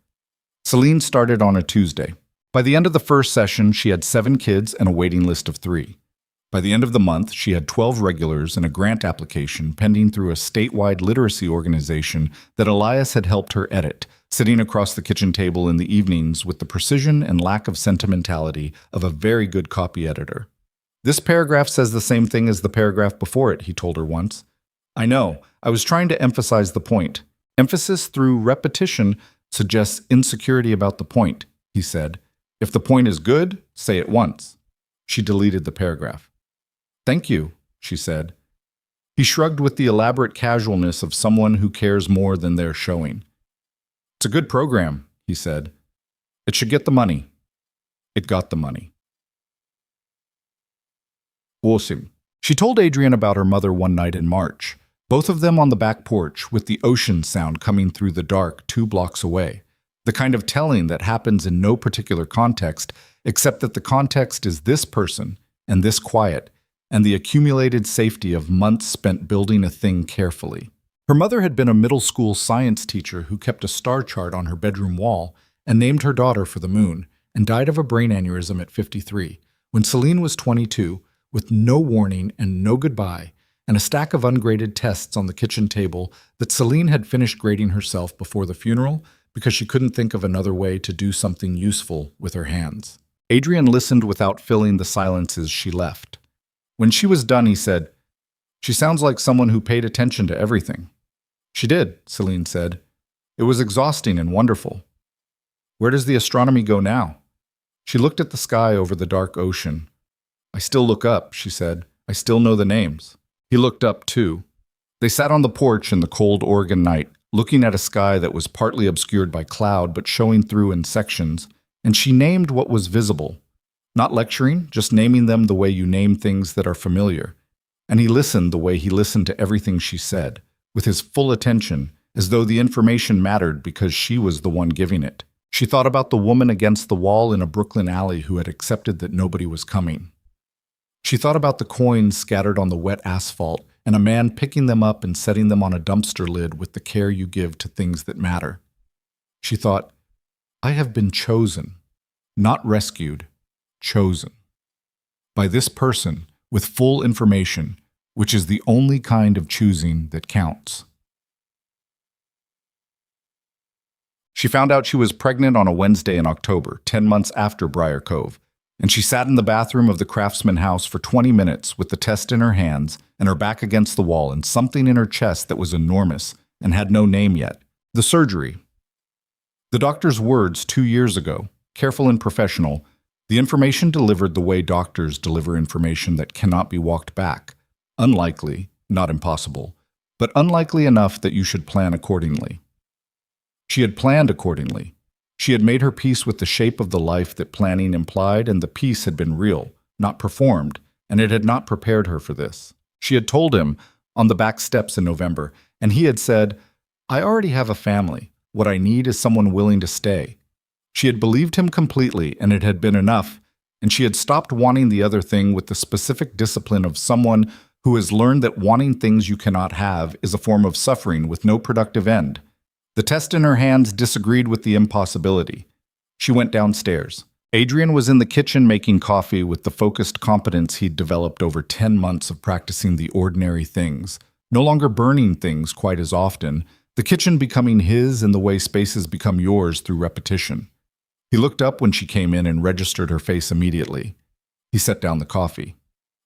Selene started on a Tuesday. By the end of the first session, she had 7 kids and a waiting list of 3. By the end of the month, she had 12 regulars and a grant application pending through a statewide literacy organization that Elias had helped her edit, sitting across the kitchen table in the evenings with the precision and lack of sentimentality of a very good copy editor. "This paragraph says the same thing as the paragraph before it," he told her once. "I know. I was trying to emphasize the point. Emphasis through repetition suggests insecurity about the point," he said. "If the point is good, say it once." She deleted the paragraph. "Thank you," she said. He shrugged with the elaborate casualness of someone who cares more than they're showing. "It's a good program," he said. "It should get the money." It got the money. Awesome. She told Adrian about her mother one night in March. Both of them on the back porch with the ocean sound coming through the dark 2 blocks away. The kind of telling that happens in no particular context, except that the context is this person and this quiet, and the accumulated safety of months spent building a thing carefully. Her mother had been a middle school science teacher who kept a star chart on her bedroom wall and named her daughter for the moon, and died of a brain aneurysm at 53, when Selene was 22, with no warning and no goodbye, and a stack of ungraded tests on the kitchen table that Selene had finished grading herself before the funeral because she couldn't think of another way to do something useful with her hands. Adrian listened without filling the silences she left. When she was done, he said, "She sounds like someone who paid attention to everything." "She did," Selene said. "It was exhausting and wonderful." "Where does the astronomy go now?" She looked at the sky over the dark ocean. "I still look up," she said. "I still know the names." He looked up, too. They sat on the porch in the cold Oregon night, looking at a sky that was partly obscured by cloud but showing through in sections, and she named what was visible. Not lecturing, just naming them the way you name things that are familiar. And he listened the way he listened to everything she said, with his full attention, as though the information mattered because she was the one giving it. She thought about the woman against the wall in a Brooklyn alley who had accepted that nobody was coming. She thought about the coins scattered on the wet asphalt and a man picking them up and setting them on a dumpster lid with the care you give to things that matter. She thought, I have been chosen, not rescued, chosen. By this person with full information, which is the only kind of choosing that counts. She found out she was pregnant on a Wednesday in October, 10 months after Briar Cove, and she sat in the bathroom of the Craftsman house for 20 minutes with the test in her hands and her back against the wall and something in her chest that was enormous and had no name yet. The surgery. The doctor's words 2 years ago, careful and professional, the information delivered the way doctors deliver information that cannot be walked back. Unlikely, not impossible, but unlikely enough that you should plan accordingly. She had planned accordingly. She had made her peace with the shape of the life that planning implied, and the peace had been real, not performed, and it had not prepared her for this. She had told him on the back steps in November, and he had said, I already have a family. What I need is someone willing to stay. She had believed him completely, and it had been enough, and she had stopped wanting the other thing with the specific discipline of someone who has learned that wanting things you cannot have is a form of suffering with no productive end. The test in her hands disagreed with the impossibility. She went downstairs. Adrian was in the kitchen making coffee with the focused competence he'd developed over 10 months of practicing the ordinary things, no longer burning things quite as often, the kitchen becoming his in the way spaces become yours through repetition. He looked up when she came in and registered her face immediately. He set down the coffee.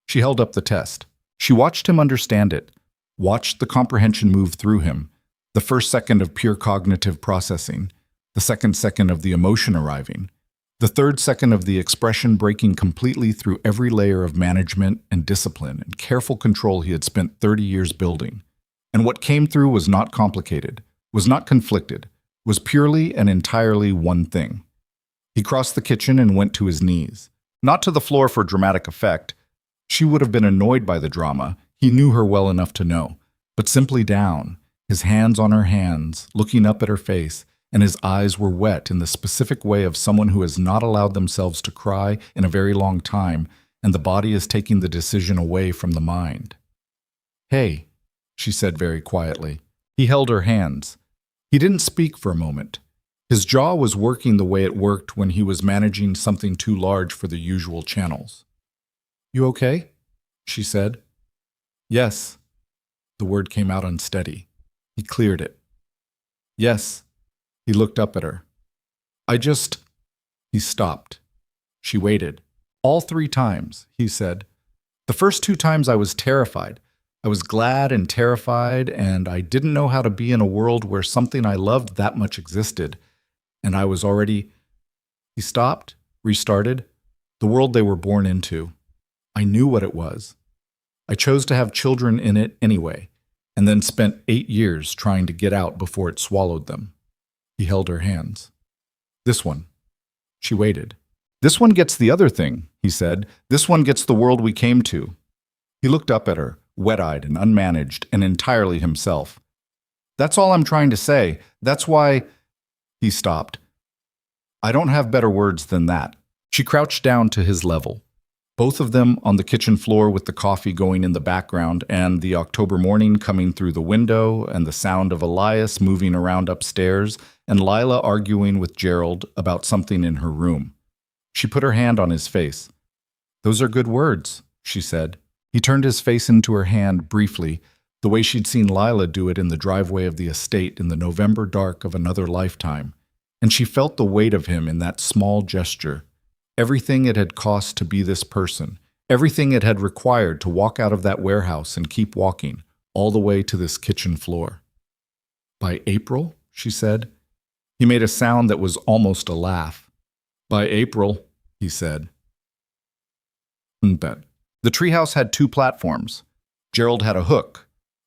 She held up the test. She watched him understand it, watched the comprehension move through him, the first second of pure cognitive processing, the second second of the emotion arriving, the third second of the expression breaking completely through every layer of management and discipline and careful control he had spent 30 years building. And what came through was not complicated, was not conflicted, was purely and entirely one thing. He crossed the kitchen and went to his knees. Not to the floor for dramatic effect. She would have been annoyed by the drama, he knew her well enough to know, but simply down, his hands on her hands, looking up at her face, and his eyes were wet in the specific way of someone who has not allowed themselves to cry in a very long time, and the body is taking the decision away from the mind. Hey, she said very quietly. He held her hands. He didn't speak for a moment. His jaw was working the way it worked when he was managing something too large for the usual channels. You okay? She said. Yes. The word came out unsteady. He cleared it. Yes. He looked up at her. He stopped. She waited. All 3 times, he said. The first 2 times I was terrified. I was glad and terrified, and I didn't know how to be in a world where something I loved that much existed. And I was already... He stopped, restarted, the world they were born into. I knew what it was. I chose to have children in it anyway, and then spent 8 years trying to get out before it swallowed them. He held her hands. This one. She waited. This one gets the other thing, he said. This one gets the world we came to. He looked up at her, wet-eyed and unmanaged and entirely himself. "That's all I'm trying to say. That's why—" He stopped. "I don't have better words than that." She crouched down to his level. Both of them on the kitchen floor with the coffee going in the background and the October morning coming through the window and the sound of Elias moving around upstairs and Lila arguing with Gerald about something in her room. She put her hand on his face. "Those are good words," she said. He turned his face into her hand briefly, the way she'd seen Lila do it in the driveway of the estate in the November dark of another lifetime, and she felt the weight of him in that small gesture. Everything it had cost to be this person, everything it had required to walk out of that warehouse and keep walking, all the way to this kitchen floor. "By April," she said. He made a sound that was almost a laugh. "By April," he said. The treehouse had 2 platforms. Gerald had a hook.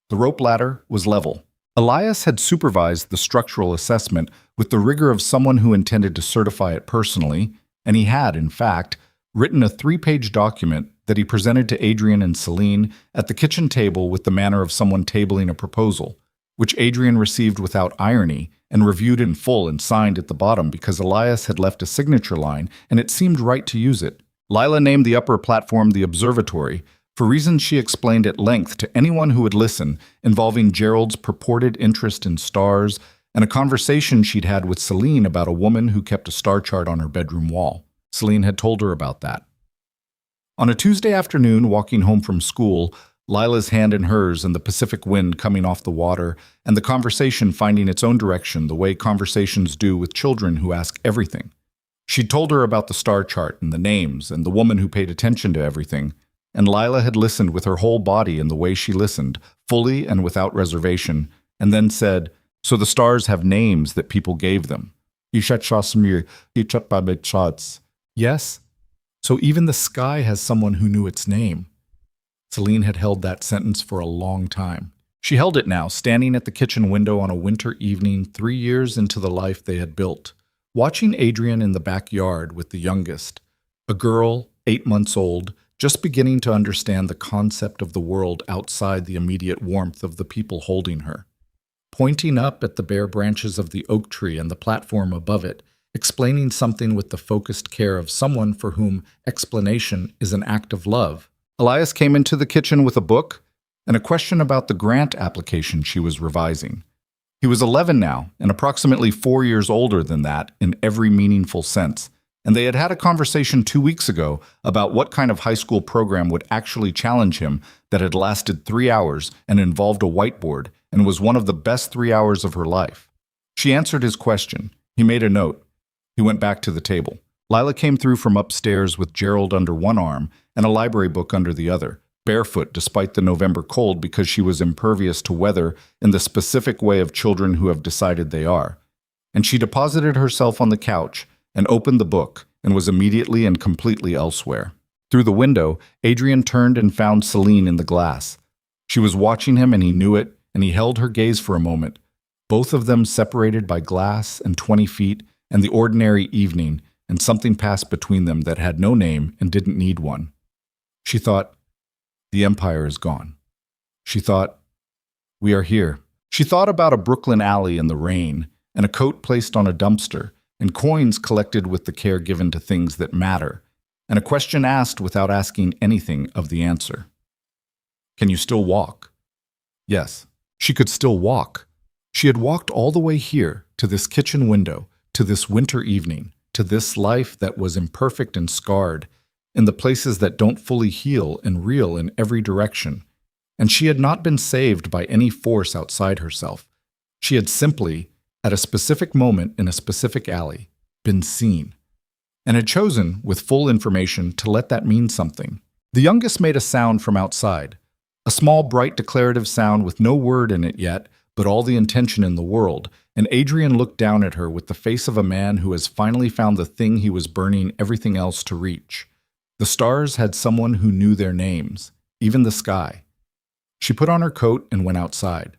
The rope ladder was level. Elias had supervised the structural assessment with the rigor of someone who intended to certify it personally, and he had, in fact, written a 3-page document that he presented to Adrian and Selene at the kitchen table with the manner of someone tabling a proposal, which Adrian received without irony and reviewed in full and signed at the bottom because Elias had left a signature line and it seemed right to use it. Lila named the upper platform the observatory, for reasons she explained at length to anyone who would listen, involving Gerald's purported interest in stars and a conversation she'd had with Selene about a woman who kept a star chart on her bedroom wall. Selene had told her about that. On a Tuesday afternoon, walking home from school, Lila's hand in hers and the Pacific wind coming off the water, and the conversation finding its own direction the way conversations do with children who ask everything. She'd told her about the star chart and the names and the woman who paid attention to everything, and Lila had listened with her whole body in the way she listened, fully and without reservation, and then said, "So the stars have names that people gave them." Yes? So even the sky has someone who knew its name. Selene had held that sentence for a long time. She held it now, standing at the kitchen window on a winter evening 3 years into the life they had built, watching Adrian in the backyard with the youngest, a girl, 8 months old, just beginning to understand the concept of the world outside the immediate warmth of the people holding her. Pointing up at the bare branches of the oak tree and the platform above it, explaining something with the focused care of someone for whom explanation is an act of love. Elias came into the kitchen with a book and a question about the grant application she was revising. He was 11 now, and approximately 4 years older than that in every meaningful sense, and they had had a conversation 2 weeks ago about what kind of high school program would actually challenge him that had lasted 3 hours and involved a whiteboard and was one of the best 3 hours of her life. She answered his question. He made a note. He went back to the table. Lila came through from upstairs with Gerald under one arm and a library book under the other, barefoot despite the November cold because she was impervious to weather in the specific way of children who have decided they are. And she deposited herself on the couch and opened the book and was immediately and completely elsewhere. Through the window, Adrian turned and found Selene in the glass. She was watching him and he knew it, and he held her gaze for a moment, both of them separated by glass and 20 feet and the ordinary evening, and something passed between them that had no name and didn't need one. She thought, the empire is gone. She thought, we are here. She thought about a Brooklyn alley in the rain, and a coat placed on a dumpster, and coins collected with the care given to things that matter, and a question asked without asking anything of the answer. Can you still walk? Yes, she could still walk. She had walked all the way here, to this kitchen window, to this winter evening, to this life that was imperfect and scarred, in the places that don't fully heal and reel in every direction. And she had not been saved by any force outside herself. She had simply, at a specific moment in a specific alley, been seen, and had chosen, with full information, to let that mean something. The youngest made a sound from outside, a small, bright, declarative sound with no word in it yet, but all the intention in the world, and Adrian looked down at her with the face of a man who has finally found the thing he was burning everything else to reach. The stars had someone who knew their names, even the sky. She put on her coat and went outside.